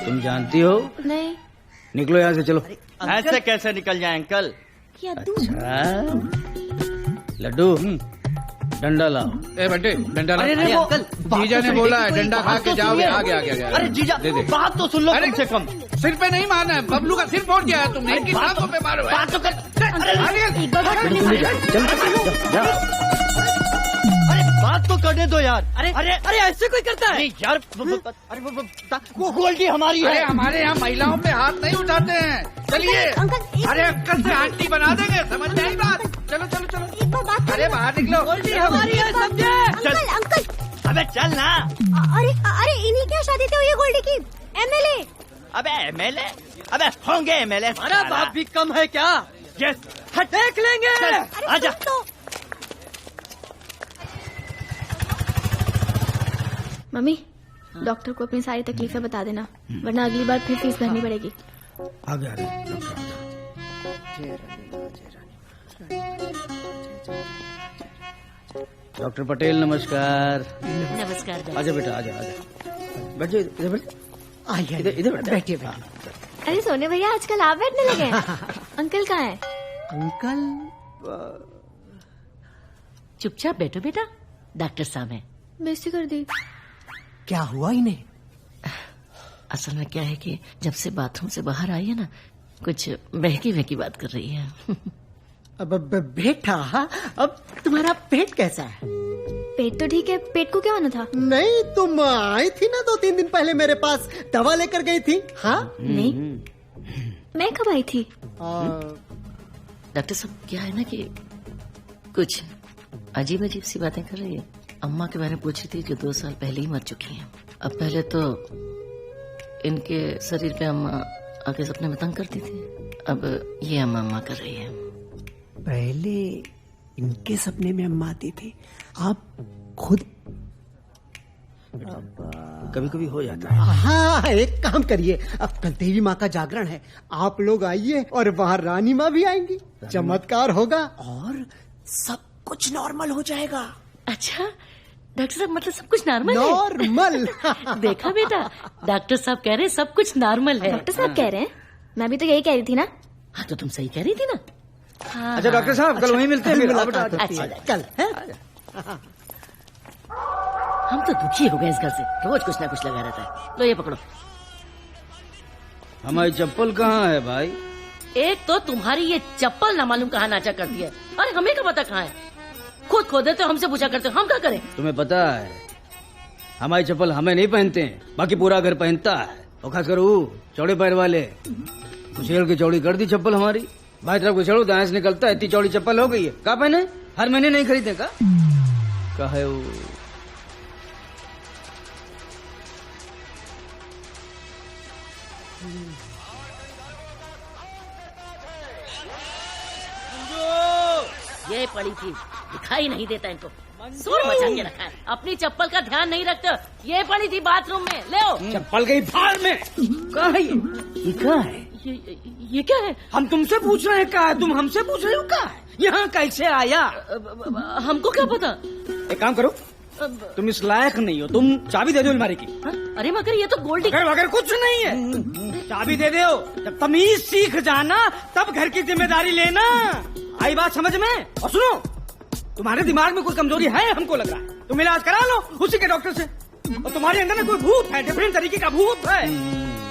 [SPEAKER 11] तुम जानती हो?
[SPEAKER 15] नहीं।
[SPEAKER 11] निकलो यहाँ से, चलो।
[SPEAKER 12] ऐसे कैसे निकल जाए अंकल?
[SPEAKER 11] अच्छा लड्डू डंडा लाओ।
[SPEAKER 6] ए बंटे डंडा लाओ।
[SPEAKER 4] अरे अंकल
[SPEAKER 6] जीजा ने बोला है डंडा खा के जाओगे। आगे आगे आगे।
[SPEAKER 4] अरे जीजा बात तो सुन लो कम से कम।
[SPEAKER 6] सिर पे नहीं मारना है, बबलू का सिर फोड़ दिया है तुमने, इनकी बातों पे मारो।
[SPEAKER 4] बात तो कर। अरे बात तो करने दो यार। अरे अरे अरे ऐसे कोई करता है यार? अरे वो गोल्डी हमारी है।
[SPEAKER 6] अरे हमारे यहाँ महिलाओं पे हाथ नहीं उठाते हैं। चलिए अरे अंकल से आंटी बना देंगे, समझ में आई बात? चलो चलो चलो। अरे बाहर निकलो।
[SPEAKER 4] गोल्डी हमारी है, समझे?
[SPEAKER 15] अंकल
[SPEAKER 12] अबे चल ना।
[SPEAKER 15] अरे अरे इन्हीं क्या शादी हुई है गोल्डी की? एमएलए।
[SPEAKER 12] अबे एमएलए? अबे होंगे एमएलए।
[SPEAKER 4] हमारा बाप भी कम है क्या?
[SPEAKER 12] यस
[SPEAKER 4] देख लेंगे।
[SPEAKER 12] आजा।
[SPEAKER 15] मम्मी डॉक्टर को अपनी सारी तकलीफें बता देना, वरना अगली बार फिर फीस भरनी पड़ेगी।
[SPEAKER 11] आगे आगे। डॉक्टर पटेल नमस्कार।
[SPEAKER 7] नमस्कार।
[SPEAKER 11] आजा बेटा आजा आजा। बैठिए इधर बैठिए। इधर बैठिए।
[SPEAKER 15] अरे सोने भैया आजकल आप बैठने लगे हैं। अंकल कहाँ है?
[SPEAKER 8] अंकल
[SPEAKER 7] चुपचाप बैठो बेटा, डॉक्टर साहब हैं।
[SPEAKER 15] बेइज्जती कर दी।
[SPEAKER 8] क्या हुआ इन्हें?
[SPEAKER 7] असल में क्या है कि जब से बाथरूम से बाहर आई है ना, कुछ बहकी बहकी बात कर रही है।
[SPEAKER 8] अब बेटा अब तुम्हारा पेट कैसा है?
[SPEAKER 15] पेट तो ठीक है, पेट को क्या होना था?
[SPEAKER 8] नहीं तुम आई थी ना 2-3 दिन पहले मेरे पास, दवा लेकर गई थी। हाँ
[SPEAKER 15] नहीं मैं कब आई थी?
[SPEAKER 7] डॉक्टर साहब क्या है ना कि कुछ अजीब अजीब सी बातें कर रही है। अम्मा के बारे में पूछी थी जो 2 साल पहले ही मर चुकी हैं। अब पहले तो इनके शरीर पे अम्मा आके सपने में तंग करती थी, अब ये अम्मा कर रही है।
[SPEAKER 8] पहले इनके सपने में अम्मा आती थी, आप खुद?
[SPEAKER 11] कभी कभी हो जाता है।
[SPEAKER 8] हाँ एक काम करिए, अब कल देवी माँ का जागरण है, आप लोग आइए और वहाँ रानी माँ भी आएंगी, चमत्कार होगा और सब कुछ नॉर्मल हो जाएगा।
[SPEAKER 7] अच्छा डॉक्टर साहब मतलब सब कुछ नॉर्मल है?
[SPEAKER 8] नॉर्मल।
[SPEAKER 7] देखा बेटा डॉक्टर साहब कह रहे हैं सब कुछ नॉर्मल है।
[SPEAKER 15] डॉक्टर साहब कह रहे हैं, मैं भी तो यही कह रही थी ना।
[SPEAKER 7] हाँ तो तुम सही कह रही थी ना। हाँ,
[SPEAKER 11] अच्छा डॉक्टर साहब कल वहीं मिलते हैं।
[SPEAKER 7] अच्छा
[SPEAKER 8] कल
[SPEAKER 7] हम तो दुखी हो गए इस घर से, रोज कुछ ना कुछ लगा रहता है। लो ये पकड़ो।
[SPEAKER 11] हमारी चप्पल कहाँ है भाई?
[SPEAKER 7] एक तो तुम्हारी ये चप्पल ना मालूम कहाँ नाचा करती है, अरे हमें क्या पता कहाँ है? खुद खो देते हो, हमसे पूछा करते हो, हम क्या करें?
[SPEAKER 11] तुम्हें पता है हमारी चप्पल हमें नहीं पहनते हैं, बाकी पूरा घर पहनता है। और खासकर वो चौड़े पैर वाले उछेल के चौड़ी कर दी चप्पल हमारी। भाई तरफ को चढ़ो दाएं से निकलता है, इतनी चौड़ी चप्पल हो गई है। कहाँ पहने? हर महीने नहीं खरीदे का है वो?
[SPEAKER 7] ये पड़ी थी, दिखाई नहीं देता इनको, शोर मचा के रखा है। अपनी चप्पल का ध्यान नहीं रखते। ये पड़ी थी बाथरूम में, ले आओ।
[SPEAKER 11] चप्पल गई भाड़ में। कहाँ है ये कहाँ है?
[SPEAKER 7] ये क्या है?
[SPEAKER 11] हम तुमसे पूछ रहे हैं कहाँ है, तुम हमसे पूछ रहे हो कहाँ है? यहाँ कैसे आया?
[SPEAKER 7] हमको क्या पता।
[SPEAKER 11] एक काम करो, तुम इस लायक नहीं हो, तुम चाबी दे दो अलमारी की।
[SPEAKER 7] अरे मगर ये तो गोल्डी
[SPEAKER 11] मगर कुछ नहीं है, चाबी दे दो। जब तमीज सीख जाना तब घर की जिम्मेदारी लेना। आई बात समझ में? और सुनो, तुम्हारे दिमाग में कोई कमजोरी है हमको लग रहा है, तुम इलाज करा लो उसी के डॉक्टर से। और तुम्हारे अंदर ना कोई भूत है, डिफरेंट तरीके का भूत है।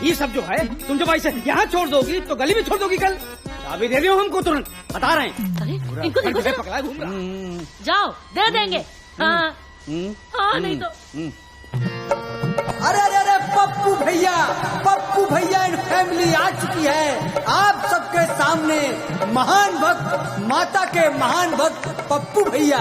[SPEAKER 11] ये सब जो है तुम जब ऐसे यहाँ छोड़ दोगी तो गली में छोड़ दोगी कल। चाबी दे दो हमको तुरंत, बता रहे हैं।
[SPEAKER 7] अरे इनको देखो,
[SPEAKER 11] पकड़ा घूम रहा।
[SPEAKER 7] जाओ दे देंगे। हाँ हाँ नहीं तो।
[SPEAKER 1] अरे अरे अरे पप्पू भैया एंड फैमिली आ चुकी है आप सबके सामने। महान भक्त, माता के महान भक्त पप्पू भैया।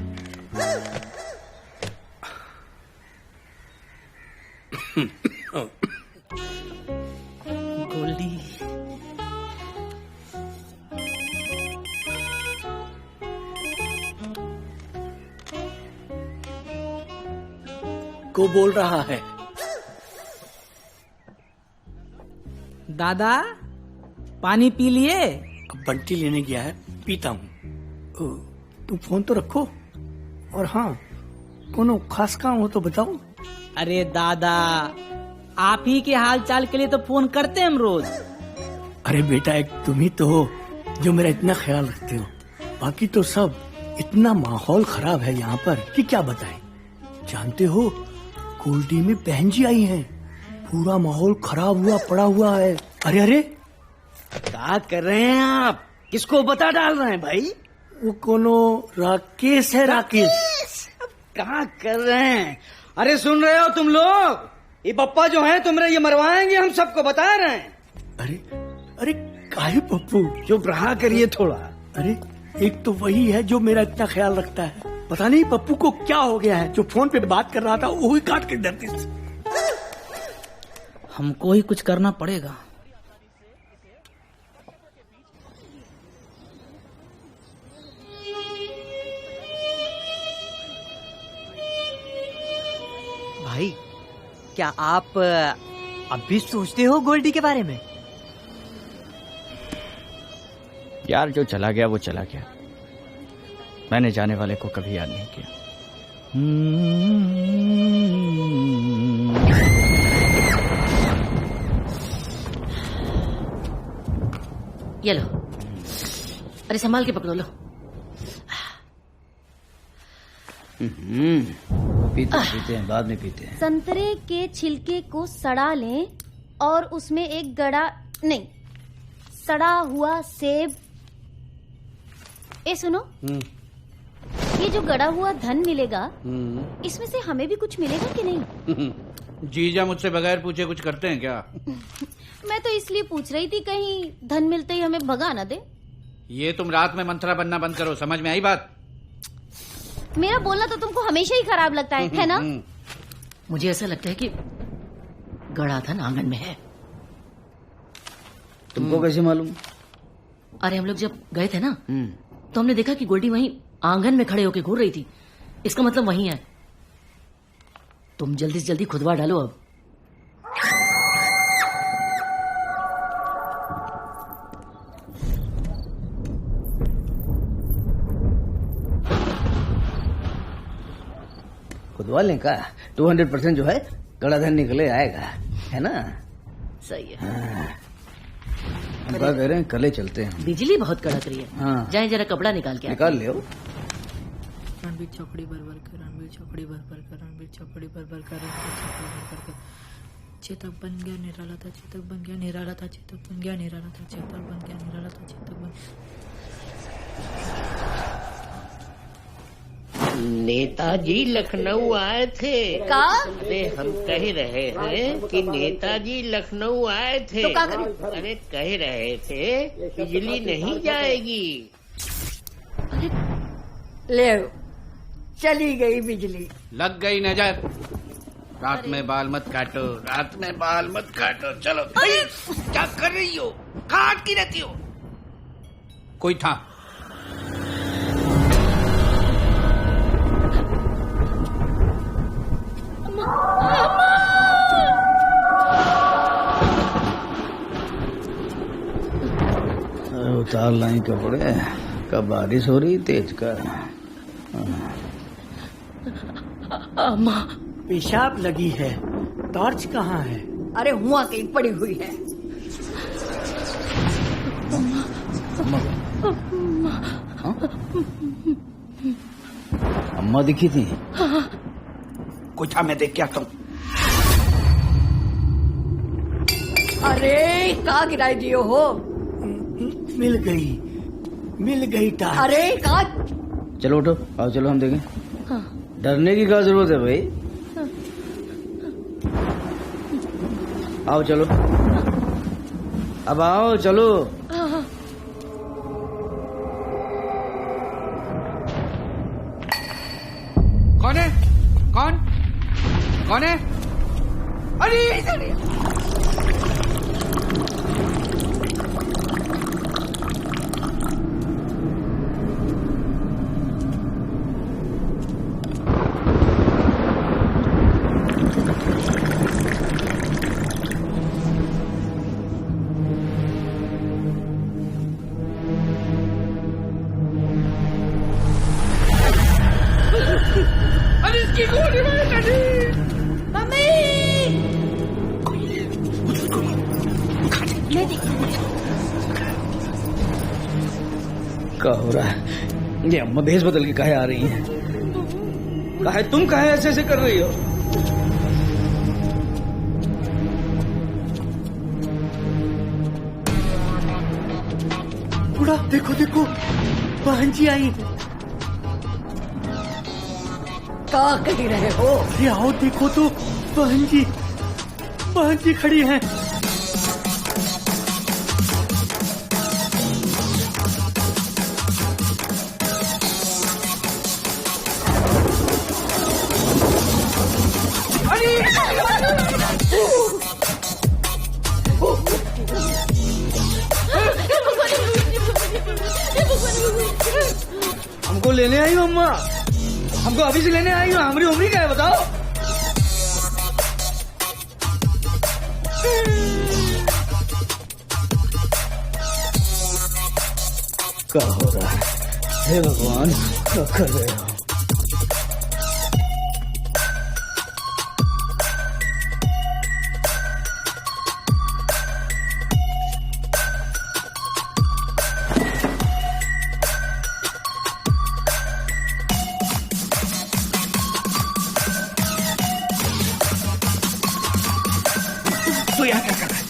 [SPEAKER 14] गोल्डी
[SPEAKER 8] को बोल रहा है?
[SPEAKER 14] दादा पानी पी लिए?
[SPEAKER 8] अब बंटी लेने गया है, पीता हूँ। तुम फोन तो रखो, और हाँ कोनो खास काम हो तो बताओ।
[SPEAKER 14] अरे दादा आप ही के हाल चाल के लिए तो फोन करते हैं हम रोज।
[SPEAKER 8] अरे बेटा, एक तुम ही तो हो जो मेरा इतना ख्याल रखते हो, बाकी तो सब इतना माहौल खराब है यहाँ पर कि क्या बताएं। जानते हो गोल्डी में बहन जी आई हैं, पूरा माहौल खराब हुआ पड़ा हुआ है। अरे अरे
[SPEAKER 11] क्या कर रहे हैं आप? किसको बता डाल रहे हैं भाई?
[SPEAKER 8] वो कोनो राकेश है। राकेश
[SPEAKER 11] क्या कर रहे हैं? अरे सुन रहे हो तुम लोग? ये पप्पा जो हैं तुम्हारे ये मरवाएंगे, हम सबको बता रहे हैं।
[SPEAKER 8] अरे अरे काहे पप्पू,
[SPEAKER 11] चुप रहा करिए थोड़ा।
[SPEAKER 8] अरे एक तो वही है जो मेरा इतना ख्याल रखता है, पता नहीं पप्पू को क्या हो गया है, जो फोन पे बात कर रहा था वो ही काट के डरती।
[SPEAKER 14] हमको ही कुछ करना पड़ेगा।
[SPEAKER 3] भाई क्या आप अब भी सोचते हो गोल्डी के बारे में?
[SPEAKER 12] यार जो चला गया वो चला गया, मैंने जाने वाले को कभी याद नहीं किया।
[SPEAKER 7] ये लो, अरे संभाल के पकड़ो। लो
[SPEAKER 11] पीते हैं, बाद में पीते हैं।
[SPEAKER 15] संतरे के छिलके को सड़ा लें और उसमें एक सड़ा हुआ सेब। सुनो, ये जो गड़ा हुआ धन मिलेगा, इसमें से हमें भी कुछ मिलेगा कि नहीं?
[SPEAKER 6] जीजा मुझसे बगैर पूछे कुछ करते हैं क्या?
[SPEAKER 15] मैं तो इसलिए पूछ रही थी कहीं धन मिलते ही हमें भगा ना दे।
[SPEAKER 6] ये तुम रात में मंत्रा बनना बंद करो, समझ में आई बात?
[SPEAKER 15] मेरा बोलना तो तुमको हमेशा ही खराब लगता है ना?
[SPEAKER 7] मुझे ऐसा लगता है कि गड़ा धन आंगन में है।
[SPEAKER 11] तुमको कैसे मालूम?
[SPEAKER 7] अरे हम लोग जब गए थे ना, तो हमने देखा कि गोल्डी वहीं आंगन में खड़े होके घूर रही थी। इसका मतलब वहीं है। तुम जल्दी से जल्दी खुदवा डालो अब।
[SPEAKER 11] खुदवा लें का? 200% जो है गड़ा धन निकले आएगा, है ना?
[SPEAKER 7] सही है।
[SPEAKER 11] हम क्या कह रहे हैं, कल चलते हैं।
[SPEAKER 7] बिजली बहुत कड़क रही है।
[SPEAKER 11] हाँ।
[SPEAKER 7] जाए जरा कपड़ा निकाल के
[SPEAKER 11] निकाल ले।
[SPEAKER 14] रणबीर चौकड़ी भर कर, रणबीर चौकड़ी भर कर, रणबीर चौकड़ी भर कर, चेतक बन गया निराला था, चेतक बन गया निराला था, चेतक बन गया निराला था, चेतक बन गया निराला था, चेतक बन।
[SPEAKER 10] नेताजी लखनऊ आए थे।
[SPEAKER 15] का?
[SPEAKER 10] अरे हम कह रहे हैं कि नेताजी लखनऊ आए थे।
[SPEAKER 15] तो क्या करें?
[SPEAKER 10] अरे कह रहे थे बिजली नहीं जाएगी।
[SPEAKER 9] ले चली गई बिजली।
[SPEAKER 6] लग गई नजर। रात में बाल मत काटो, रात में बाल मत काटो। चलो। क्या कर रही हो? काट की रहती हो? कोई था?
[SPEAKER 11] उतार लाई कपड़े, कब बारिश हो रही तेज का।
[SPEAKER 8] अम्मा पेशाब लगी है, टॉर्च कहाँ है?
[SPEAKER 9] अरे हुआ कहीं पड़ी हुई है।
[SPEAKER 11] अम्मा दिखी थी?
[SPEAKER 6] कोई था? मैं देख के आता हूँ।
[SPEAKER 9] अरे कहाँ गिराई दियो हो?
[SPEAKER 8] मिल गई टार्च।
[SPEAKER 9] अरे कहाँ?
[SPEAKER 11] चलो उठो, आओ चलो हम देखें।
[SPEAKER 7] हाँ।
[SPEAKER 11] डरने की क्या जरूरत है भाई? आओ चलो, अब आओ चलो।
[SPEAKER 6] कौन है? अरे इधर इसकी गोली मार कटी।
[SPEAKER 2] मम्मी
[SPEAKER 11] क्या हो रहा है? ये अम्मा भेस बदल के काहे आ रही हैं? काहे तुम काहे ऐसे ऐसे कर रही हो?
[SPEAKER 8] बूढ़ा देखो देखो, बहन जी आई।
[SPEAKER 9] क्या कह रहे हो?
[SPEAKER 8] अरे आओ देखो तो, बहन जी खड़ी हैं।
[SPEAKER 11] हमको लेने आई हो अम्मा? हमको अभी से लेने आई हो? हमारी उम्र क्या है बताओ? क्या हो रहा है? हे भगवान, क्या कर रहे हो?
[SPEAKER 6] तो यहाँ क्या कर रहा है?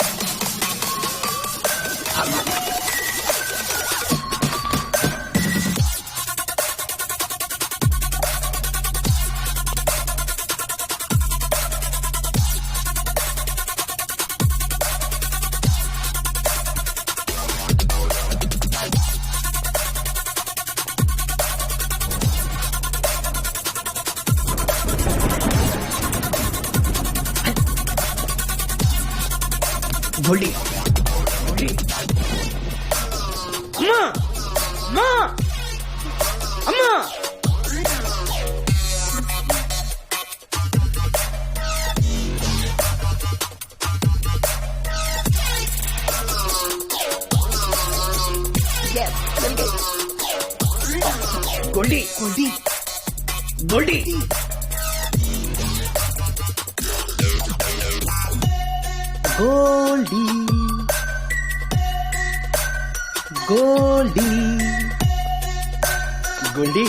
[SPEAKER 11] गोल्डी, गोल्डी, अम्मा, अम्मा, अम्मा। गोल्डी, गोल्डी, गोल्डी। गोल्डी, गोल्डी, गोल्डी।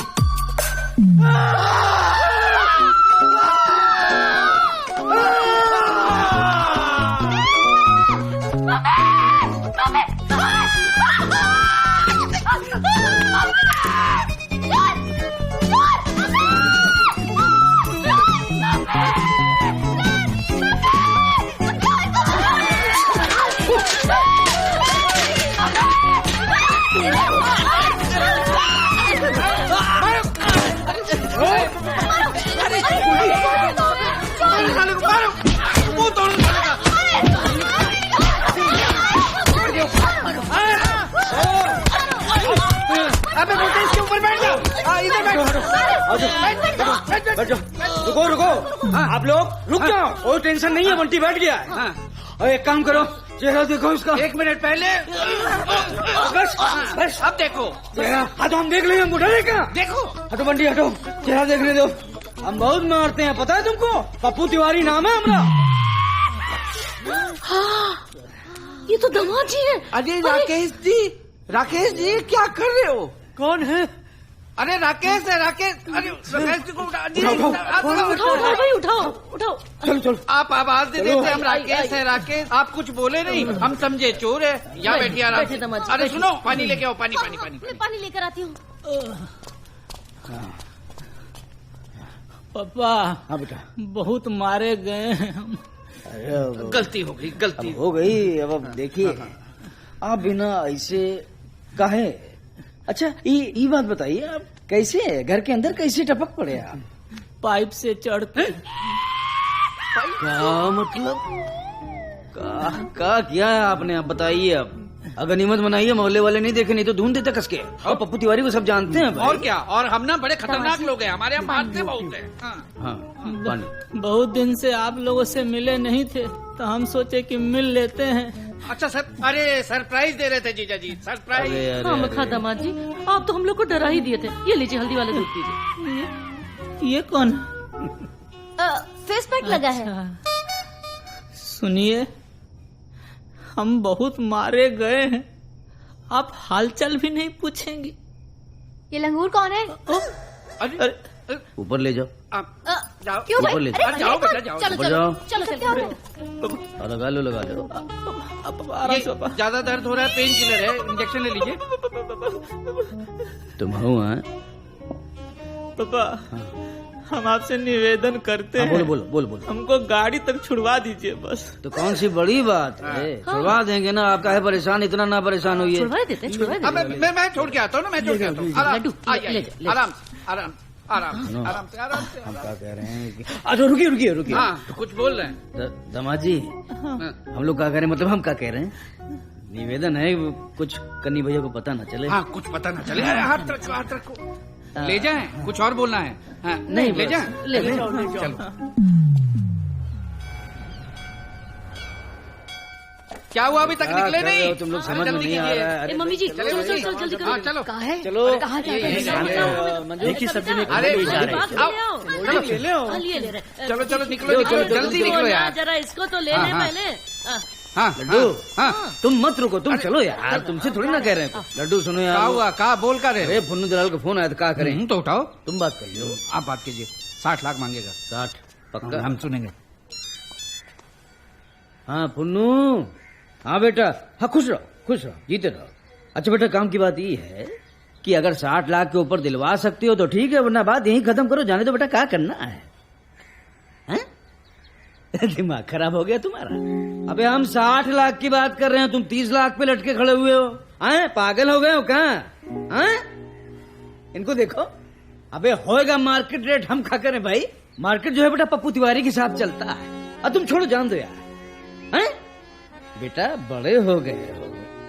[SPEAKER 11] रुको रुको, आप लोग रुक जाओ। कोई टेंशन नहीं है, बंटी बैठ गया है। और एक काम करो, चेहरा देखो उसका।
[SPEAKER 6] एक मिनट पहले
[SPEAKER 11] बस बस,
[SPEAKER 6] अब देखो
[SPEAKER 11] चेहरा। हाँ तो हम देख लेंगे, हमको डर है क्या?
[SPEAKER 6] देखो।
[SPEAKER 11] हटो बंटी हटो, चेहरा देखने दो। हम बहुत मारते हैं, पता है तुमको? पप्पू तिवारी नाम है हमारा।
[SPEAKER 7] हाँ, ये तो दामाद जी है।
[SPEAKER 6] अरे राकेश जी, राकेश जी क्या कर रहे हो?
[SPEAKER 8] कौन है?
[SPEAKER 6] अरे राकेश है, राकेश। अरे राकेश जी को
[SPEAKER 7] उठाओ भाई, उठाओ उठाओ।
[SPEAKER 11] चलो चलो,
[SPEAKER 6] आप आवाज दे देते हम राकेश है, राकेश। आप कुछ बोले नहीं, हम समझे चोर है। यहाँ बैठिए आराम से। अरे सुनो, पानी लेके आओ, पानी पानी पानी।
[SPEAKER 7] मैं पानी लेकर आती हूँ।
[SPEAKER 14] पापा।
[SPEAKER 11] हाँ बेटा।
[SPEAKER 14] बहुत मारे गए हम।
[SPEAKER 6] गलती हो गई, गलती
[SPEAKER 11] हो गई। अब देखिए, आप बिना ऐसे काहे। अच्छा ये बात बताइए, आप कैसे घर के अंदर कैसे टपक पड़े आप?
[SPEAKER 14] पाइप से चढ़ के।
[SPEAKER 11] क्या मतलब? का किया है आपने? आप बताइए। अब अगर निमत बनाइए, मोहल्ले वाले नहीं देखे, नहीं तो ढूंढ देते कसके। और पप्पू तिवारी को सब जानते हैं भाई।
[SPEAKER 6] और क्या, और हम ना बड़े खतरनाक लोग हैं, हमारे यहाँ मारते बहुत हैं।
[SPEAKER 11] हाँ,
[SPEAKER 14] बहुत दिन से आप लोगों से मिले नहीं थे तो हम सोचे कि मिल लेते हैं।
[SPEAKER 6] अच्छा सर, अरे सरप्राइज दे रहे थे जीजा जी, सरप्राइज।
[SPEAKER 7] हाँ मखा दामाद जी, आप तो हम लोग को डरा ही दिए थे। ये लीजिए हल्दी वाला दूध पीजिए।
[SPEAKER 14] ये कौन?
[SPEAKER 15] फेस पैक लगा है।
[SPEAKER 14] सुनिए, हम बहुत मारे गए हैं, आप हालचाल भी नहीं पूछेंगी।
[SPEAKER 15] ये लंगूर कौन है?
[SPEAKER 6] अरे
[SPEAKER 11] ऊपर ले जाओ।
[SPEAKER 15] क्यों भाई?
[SPEAKER 11] ऊपर ले
[SPEAKER 15] अरे
[SPEAKER 6] जाओ बेटा, जाओ।
[SPEAKER 15] चलो
[SPEAKER 11] ऊपर
[SPEAKER 15] चलो
[SPEAKER 11] जाओ।
[SPEAKER 15] चलो चलो।
[SPEAKER 11] लगा लो, लगा लो।
[SPEAKER 6] ये ज्यादा दर्द हो रहा है, पेन किलर है, इंजेक्शन ले लीजिए।
[SPEAKER 11] तुम हो?
[SPEAKER 14] पापा, हम आपसे निवेदन करते हैं।
[SPEAKER 11] बोलो बोलो बोलो बोलो।
[SPEAKER 14] हमको गाड़ी तक छुड़वा दीजिए बस।
[SPEAKER 11] तो कौन सी बड़ी बात है, छुड़वा देंगे ना। आपका है परेशान, इतना ना परेशान होइए।
[SPEAKER 7] छुड़वा देते, छुड़वा देते।
[SPEAKER 6] मैं छोड़ के आता हूँ ना, मैं छोड़ के आता हूँ। आराम आराम आराम आराम से, आराम से।
[SPEAKER 11] हम क्या कह रहे हैं कि... अच्छा रुकिए रुकिए रुकिए।
[SPEAKER 6] हाँ, कुछ बोल रहे हैं
[SPEAKER 11] दामाद जी। हम लोग क्या कह रहे हैं, मतलब हम क्या कह रहे हैं, निवेदन है कुछ कन्नी भैया को पता ना चले।
[SPEAKER 6] हाँ, कुछ पता ना चले। हाथ रखो, हाथ रखो। ले जाएं, कुछ और बोलना है? हाँ,
[SPEAKER 11] नहीं
[SPEAKER 6] ले जाएं।
[SPEAKER 11] चलो।
[SPEAKER 6] क्या हुआ, अभी तक निकले नहीं?
[SPEAKER 11] तुम लोग समझ में नहीं आ रहा है।
[SPEAKER 7] मम्मी जी चलो चलो चलो जल्दी करो।
[SPEAKER 6] चलो
[SPEAKER 9] कहाँ है?
[SPEAKER 11] चलो
[SPEAKER 9] कहाँ जा रहे हैं?
[SPEAKER 8] एक ही सब्जी में
[SPEAKER 6] अरे
[SPEAKER 7] ले
[SPEAKER 6] चलो चलो निकलो, जल्दी निकलो यार।
[SPEAKER 7] जरा इसको तो ले ले पहले।
[SPEAKER 6] हाँ
[SPEAKER 11] लड्डू, तुम मत रुको, तुम चलो यार। तुमसे थोड़ी ना कह रहे हैं। लड्डू सुनो यार।
[SPEAKER 6] क्या हुआ, क्या बोल कर रहे?
[SPEAKER 11] अरे फुन्नू दलाल का फोन आया था, क्या करें?
[SPEAKER 6] तो उठाओ,
[SPEAKER 11] तुम बात कर लो।
[SPEAKER 6] आप बात कीजिए। 60 लाख मांगेगा।
[SPEAKER 11] 60 पक्का?
[SPEAKER 6] हम सुनेंगे।
[SPEAKER 11] हाँ फुन्नू, हाँ बेटा, हाँ खुश रहो, जीते रहो। अच्छा बेटा, काम की बात ये है कि अगर 60 लाख के ऊपर दिलवा सकती हो तो ठीक है, वरना बात यही खत्म करो। जाने दो बेटा, क्या करना है? दिमाग खराब हो गया तुम्हारा? अबे हम 60 लाख की बात कर रहे हैं, तुम 30 लाख पे लटके खड़े हुए हो। पागल हो गए हो कहाँ? इनको देखो। अबे होएगा मार्केट रेट, हम क्या करें भाई? मार्केट जो है बेटा पप्पू तिवारी के साथ चलता है। अब तुम छोड़ो, जान दो यार। बेटा बड़े हो गए हो,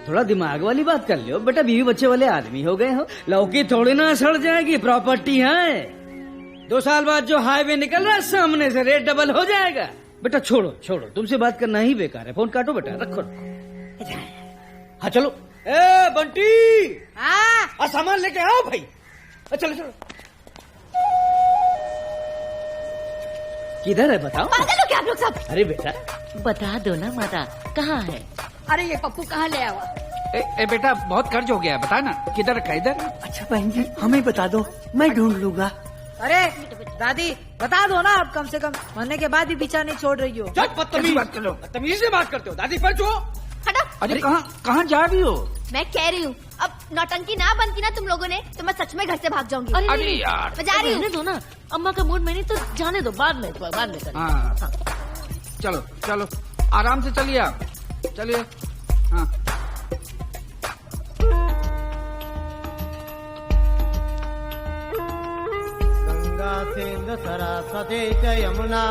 [SPEAKER 11] थोड़ा दिमाग वाली बात कर लो बेटा। बीवी बच्चे वाले आदमी हो गए हो, लौकी थोड़ी ना सड़ जाएगी, प्रॉपर्टी है। 2 साल बाद जो हाईवे निकल रहा है सामने से, रेट डबल हो जाएगा। बेटा छोड़ो, तुमसे बात करना ही बेकार है। फोन काटो बेटा, रखो। हाँ चलो। ए बंटी, हाँ सामान लेके आओ भाई। चलो चलो। किधर है बताओ?
[SPEAKER 9] पागल हो क्या आप लोग सब?
[SPEAKER 11] अरे बेटा
[SPEAKER 7] बता दो ना माता, कहाँ है?
[SPEAKER 9] अरे ये पप्पू कहाँ ले आवा?
[SPEAKER 6] ए बेटा, बहुत कर्ज हो गया, बता ना किधर रखा? इधर।
[SPEAKER 3] अच्छा बहन जी, हमें बता दो, मैं ढूंढ लूंगा।
[SPEAKER 2] अरे दादी, बता दो ना, आप कम से कम मरने के बाद भी पीछा नहीं छोड़ रही हो।
[SPEAKER 11] बदतमीज से बात करते हो। दादी पर छो।
[SPEAKER 6] अरे कहाँ जा रही हो?
[SPEAKER 15] मैं कह रही हूँ, अब नौटंकी ना बंद की ना तुम लोगों ने, तो मैं सच में घर से भाग जाऊंगी।
[SPEAKER 7] अरे
[SPEAKER 6] यार,
[SPEAKER 7] मैं जा रही हूँ। दो ना, अम्मा का मूड में नहीं तो जाने दो, बाद में करें।
[SPEAKER 6] हाँ। चलो चलो, आराम से चलिए आप, चलिए। हाँ
[SPEAKER 13] गंगा सिंधु सरस्वती च यमुना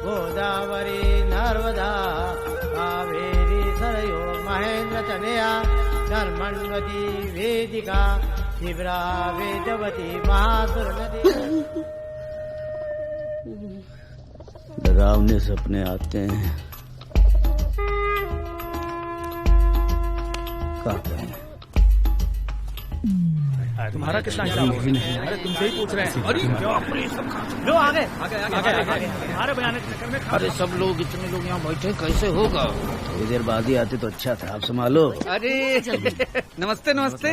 [SPEAKER 13] गोदावरी नर्मदा कावेरी सरयो महेंद्र तनया नर्मण्वती वेदिका शिवरा वेदवती महासुर नदी।
[SPEAKER 11] डरावने सपने आते हैं, क्या करें?
[SPEAKER 20] तुम्हारा कितना हिसाब हो? अरे तुमसे ही पूछ रहे हैं। लो आगे तुम्हारे बयान के चक्कर में।
[SPEAKER 6] अरे सब लोग, इतने लोग यहाँ बैठे, कैसे होगा?
[SPEAKER 11] थोड़ी देर बाद ही आते तो अच्छा था। आप संभालो।
[SPEAKER 6] अरे नमस्ते नमस्ते।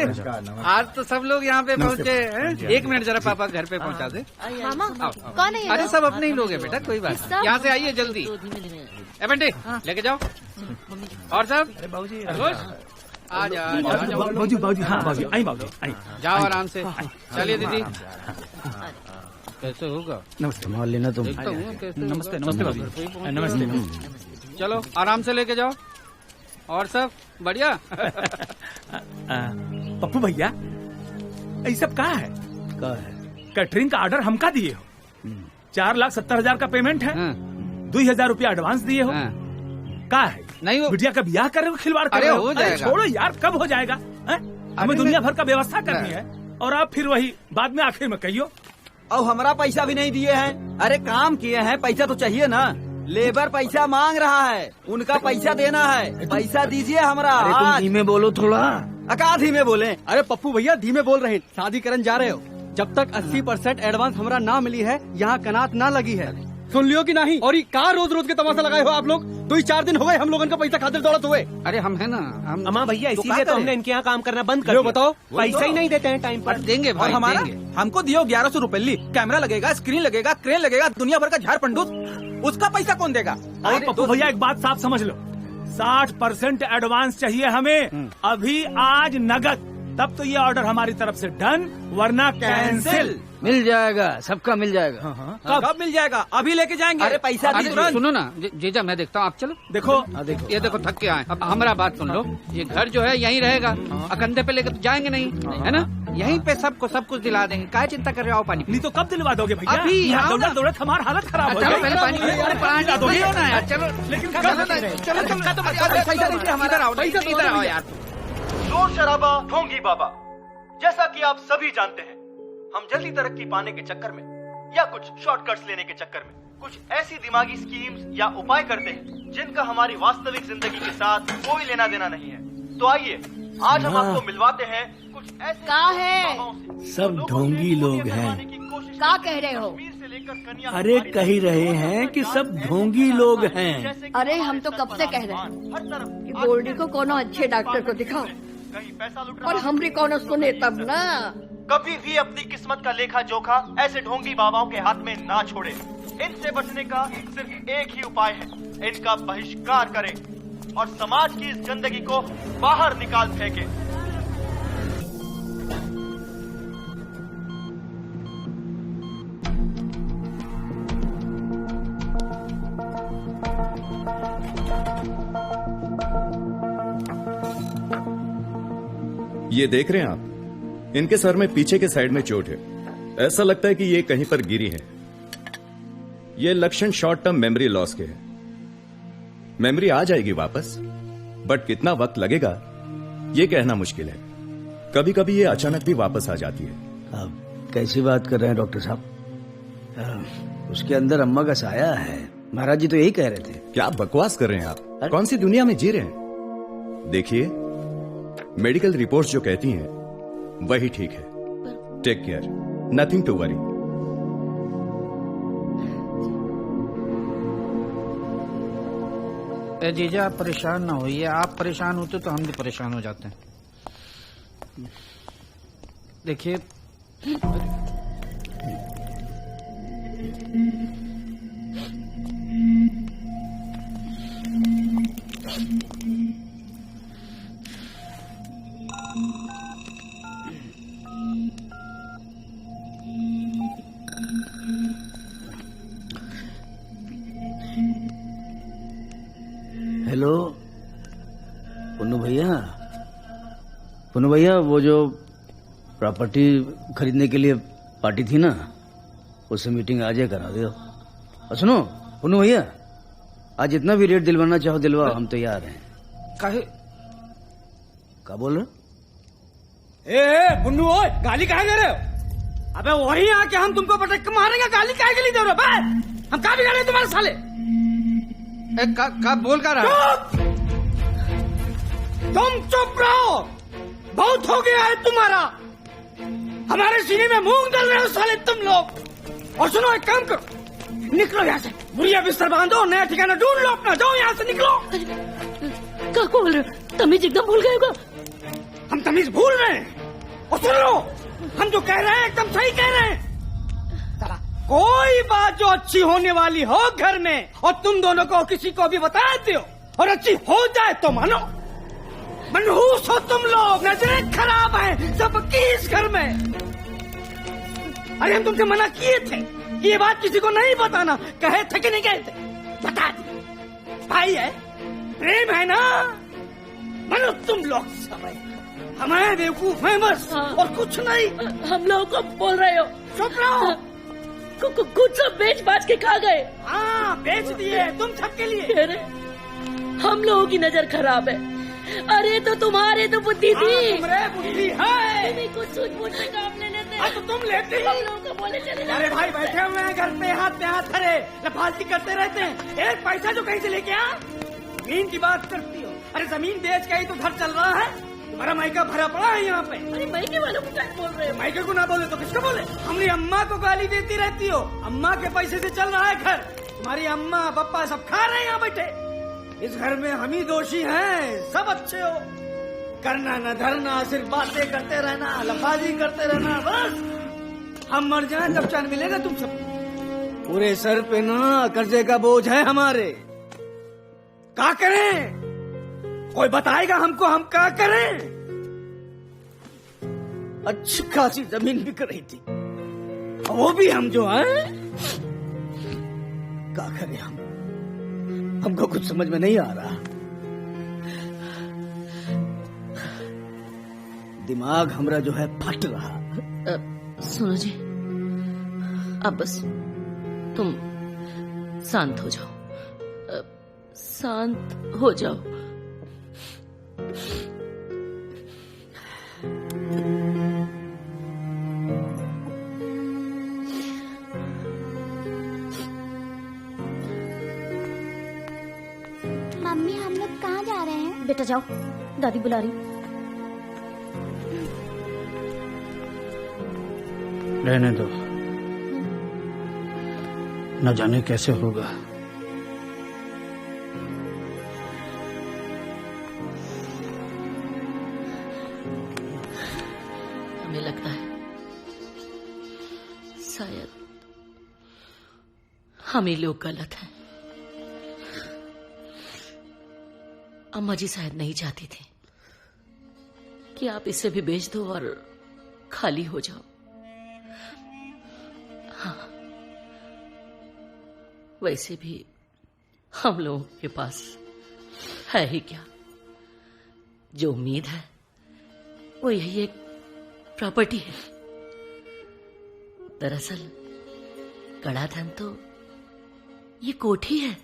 [SPEAKER 6] आज तो सब लोग यहाँ पे पहुँचे हैं। 1 मिनट जरा पापा घर पे पहुँचा दे।
[SPEAKER 15] मामा कौन है?
[SPEAKER 6] अरे सब अपने ही लोग हैं बेटा, कोई बात नहीं। यहाँ से आइए जल्दी। बेटे लेके जाओ। और सब आ जाओ।
[SPEAKER 20] बाबूजी, हाँ बाबूजी, आई बाबूजी, आई।
[SPEAKER 6] जाओ आराम से। चलिए दीदी। कैसे होगा?
[SPEAKER 11] नमस्ते। संभाल लेना तुम।
[SPEAKER 20] नमस्ते नमस्ते बाबूजी, नमस्ते।
[SPEAKER 6] चलो आराम से लेके जाओ। और सब बढ़िया?
[SPEAKER 20] पप्पू भैया, ये सब कहाँ है? कैटरिंग का ऑर्डर हमका दिए हो। 4,70,000 का पेमेंट है। 2000 रुपया एडवांस दिए हो। का है नहीं वो बिटिया का ब्याह कर रहे हो, खिलवाड़ कर रहे हो। अरे छोड़ो यार, कब हो जाएगा? हमें दुनिया भर का व्यवस्था करनी है और आप फिर वही बाद में आखिर में कहियो।
[SPEAKER 11] और हमारा पैसा भी नहीं दिए हैं। अरे काम किए हैं, पैसा तो चाहिए ना। लेबर पैसा मांग रहा है, उनका पैसा देना है। पैसा दीजिए हमारा।
[SPEAKER 3] अरे तुम धीमे बोलो थोड़ा।
[SPEAKER 11] अका धीमे बोले?
[SPEAKER 3] अरे पप्पू भैया धीमे बोल रहे हैं, शादी करने जा रहे हो। जब तक 80% एडवांस हमारा ना मिली है, यहाँ कनात ना लगी है। सुन लियो कि नहीं? और ये कहाँ रोज रोज के तमाशा लगाए हो आप लोग? 2-4 दिन हो गए हम लोगों का पैसा खातिर दौड़त हुए।
[SPEAKER 16] अरे हम है ना, हम
[SPEAKER 3] अम्मा भैया
[SPEAKER 16] इसीलिए तो हमने इनके यहाँ काम करना बंद कर दिया।
[SPEAKER 3] बताओ,
[SPEAKER 16] पैसा ही नहीं देते हैं टाइम पर।
[SPEAKER 23] देंगे भाई,
[SPEAKER 3] हमारा
[SPEAKER 16] हमको दियो 1100 रुपए ली। कैमरा लगेगा, स्क्रीन लगेगा, क्रेन लगेगा, दुनिया भर का झाड़ पंडूस, उसका पैसा कौन देगा?
[SPEAKER 20] और पप्पू भैया एक बात साफ समझ लो, 60% एडवांस चाहिए हमें अभी, आज नगद। तब तो ये ऑर्डर हमारी तरफ से डन, वरना कैंसिल।
[SPEAKER 11] मिल जाएगा, सबका मिल जाएगा।
[SPEAKER 16] कब मिल जाएगा? अभी लेके जाएंगे।
[SPEAKER 11] अरे पैसा
[SPEAKER 23] सुनो ना जीजा, मैं देखता हूँ, आप चलो।
[SPEAKER 20] देखो
[SPEAKER 23] ये देखो थक के आए। अब हमारा बात सुन लो, ये घर जो है यहीं रहेगा, कंधे पे लेकर तो जाएंगे नहीं, है ना? यहीं पे सबको सब कुछ दिला देंगे। क्या चिंता कर रहे हो? पानी
[SPEAKER 20] नहीं तो कब दिलवा दोगे भैया?
[SPEAKER 23] अभी
[SPEAKER 20] दौड़त दौड़त हमारी हालत खराब हो
[SPEAKER 23] चलो
[SPEAKER 20] जाएगी।
[SPEAKER 23] पहले पानी पियो ना यार। चलो
[SPEAKER 20] लेकिन
[SPEAKER 23] इधर आओ यार।
[SPEAKER 17] शोर शराबा ढोंगी बाबा। जैसा कि आप सभी जानते हैं, हम जल्दी तरक्की पाने के चक्कर में या कुछ शॉर्टकट्स लेने के चक्कर में कुछ ऐसी दिमागी स्कीम्स या उपाय करते हैं जिनका हमारी वास्तविक जिंदगी के साथ कोई लेना देना नहीं है। तो आइए आज हम आपको मिलवाते हैं कुछ ऐसे
[SPEAKER 9] का है।
[SPEAKER 8] सब ढोंगी लोग हैं।
[SPEAKER 9] का कह रहे हो?
[SPEAKER 8] अरे कह रहे हैं कि सब ढोंगी लोग हैं।
[SPEAKER 9] अरे हम तो कब से कह रहे हैं कि गोल्डी को कोनो अच्छे डॉक्टर को दिखाओ, और हमरी कोनो सुने तब ना।
[SPEAKER 17] कभी भी अपनी किस्मत का लेखा जोखा ऐसे ढोंगी बाबाओं के हाथ में ना छोड़े। इनसे बचने का सिर्फ एक ही उपाय है, इनका बहिष्कार करें और समाज की इस गंदगी को बाहर निकाल फेंकें।
[SPEAKER 19] ये देख रहे हैं आप, इनके सर में पीछे के साइड में चोट है। ऐसा लगता है कि ये कहीं पर गिरी है। ये लक्षण शॉर्ट टर्म मेमोरी लॉस के हैं। मेमोरी आ जाएगी वापस, बट कितना वक्त लगेगा ये कहना मुश्किल है। कभी कभी ये अचानक भी वापस आ जाती है।
[SPEAKER 11] अब कैसी बात कर रहे हैं डॉक्टर साहब? उसके अंदर अम्मा का साया है। महाराज जी तो यही कह रहे थे।
[SPEAKER 19] क्या बकवास कर रहे हैं आप? कौन सी दुनिया में जी रहे हैं? देखिए, मेडिकल रिपोर्ट्स जो कहती हैं वही ठीक है। Take care, nothing to worry.
[SPEAKER 23] जीजा आप परेशान ना होइए, आप परेशान होते तो हम भी परेशान हो जाते हैं। देखिए
[SPEAKER 11] हेलो पुन्नू भैया, पुन्नू भैया वो जो प्रॉपर्टी खरीदने के लिए पार्टी थी ना, उससे मीटिंग आज ही करा दो। और सुनो पुन्नू भैया, आज जितना भी रेट दिलवाना चाहो दिलवाओ, हम तैयार हैं।
[SPEAKER 23] काहे
[SPEAKER 11] क्या बोल रहे हो?
[SPEAKER 3] ए पुन्नू, ओए गाली काहे दे रहे हो? अबे वही आके हम तुमको पटक के मारेंगे, गाली काहे के लिए दे रहे हो? बे हम क्या बिगाड़े तुम्हारे साले?
[SPEAKER 23] का बोल का रहा?
[SPEAKER 3] तुम चुप रहो, बहुत हो गया है तुम्हारा। हमारे सीने में मूंग डाल रहे हो साले तुम लोग। और सुनो, एक काम करो, निकलो यहाँ से। बुढ़िया बिस्तर बांधो, नया ठिकाना ढूंढ लो अपना, जाओ यहाँ से, निकलो।
[SPEAKER 7] क्या बोल रहे हो? तमीज एकदम भूल गए हो।
[SPEAKER 3] हम तमीज भूल रहे हैं? और सुन लो, हम जो कह रहे हैं एकदम सही कह रहे हैं। कोई बात जो अच्छी होने वाली हो घर में, और तुम दोनों को किसी को भी बताते हो, और अच्छी हो जाए तो मानो। मनहूस हो तुम लोग, नजरें खराब हैं सबकी इस घर में। अरे हम तुमसे मना किए थे कि ये बात किसी को नहीं बताना, कहे थे कि नहीं कहे थे? बता दी। भाई है, प्रेम है ना। मनो तुम लोग समय हमारे बेवकूफ हैं बस, और कुछ नहीं।
[SPEAKER 7] हम लोगों को बोल रहे हो?
[SPEAKER 3] चुप रहो,
[SPEAKER 7] कुछ सब बेच बाच के खा गए।
[SPEAKER 3] हाँ बेच दिए तुम सबके लिए।
[SPEAKER 7] अरे हम लोगों की नजर खराब है। अरे तो तुम्हारे तो बुद्धि थी।
[SPEAKER 3] तुम्हारे बुद्धि है।
[SPEAKER 7] तुम्हें कुछ सूझबूझ से काम ले लेते।
[SPEAKER 3] तो तुम लेते
[SPEAKER 7] हम लोगों को बोले चले जाते।
[SPEAKER 3] अरे भाई बैठे हुए हैं घर पे हाथ धरे लफाजी करते रहते हैं। एक पैसा जो कहीं से लेके आ। जमीन की बात करती हो। अरे जमीन बेच के ही तो घर चल रहा है। तुम्हारा मायका भरा पड़ा है यहाँ पे।
[SPEAKER 7] अरे मायके वालों को क्या बोल रहे हो?
[SPEAKER 3] मायके को ना बोले तो किसको बोले? हमारी अम्मा को गाली देती रहती हो। अम्मा के पैसे से चल रहा है घर। तुम्हारी अम्मा पापा सब खा रहे हैं यहाँ बैठे। इस घर में हम ही दोषी हैं। सब अच्छे हो, करना न धरना, सिर्फ बातें करते रहना, लफाजी करते रहना। बस हम मर जाएं तब चैन मिलेगा तुम सब। पूरे सर पे ना कर्जे का बोझ है हमारे। क्या करें? कोई बताएगा हमको हम क्या करें? अच्छी खासी जमीन बिक रही थी, वो भी हम जो हैं क्या करें? हमको कुछ समझ में नहीं आ रहा। दिमाग हमरा जो है फट रहा।
[SPEAKER 7] सुनो जी, अब बस तुम शांत हो जाओ। शांत हो जाओ।
[SPEAKER 15] मम्मी हम लोग कहाँ जा रहे हैं? बेटा जाओ, दादी बुला रही।
[SPEAKER 20] रहने दो, न जाने कैसे होगा।
[SPEAKER 7] हमें लगता है शायद हम ही लोग गलत हैं। अम्मा जी शायद नहीं चाहती थी कि आप इसे भी बेच दो और खाली हो जाओ। हाँ, वैसे भी हम लोगों के पास है ही क्या? जो उम्मीद है वो यही एक प्रॉपर्टी है। दरअसल कड़ा धन तो ये कोठी है,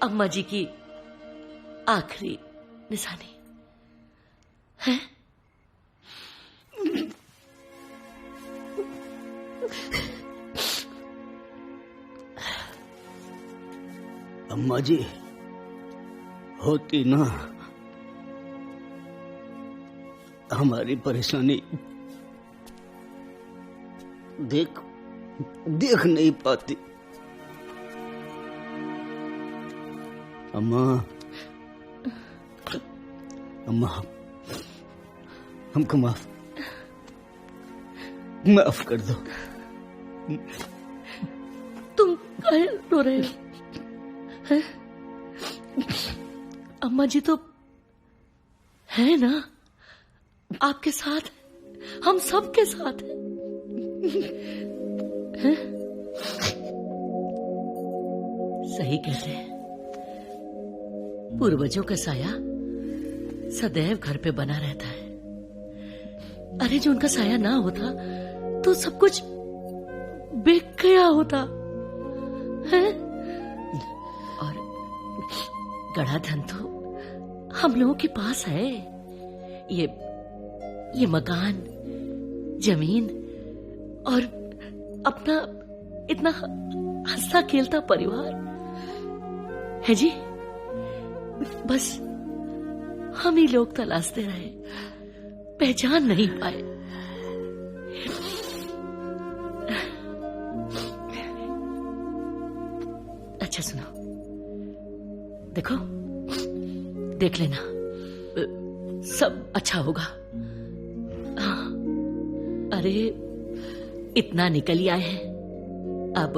[SPEAKER 7] अम्मा जी की आखिरी निशानी है।
[SPEAKER 3] अम्मा जी होती ना हमारी परेशानी देख नहीं पाती। अम्मा हमको माफ कर दो।
[SPEAKER 7] तुम काहे रो रहे हो? हैं? अम्मा जी तो है ना आपके साथ, हम सब के साथ हैं। सही कहते हैं, पूर्वजों का साया सदैव घर पे बना रहता है। अरे जो उनका साया ना होता तो सब कुछ बिक गया होता है। और गड़ा धन तो हम लोगों के पास है। ये मकान, जमीन और अपना इतना हंसता खेलता परिवार है जी। बस हम ही लोग तलाशते रहे, पहचान नहीं पाए। अच्छा सुनो, देखो, देख लेना, सब अच्छा होगा। हाँ, अरे इतना निकल ही आए हैं, अब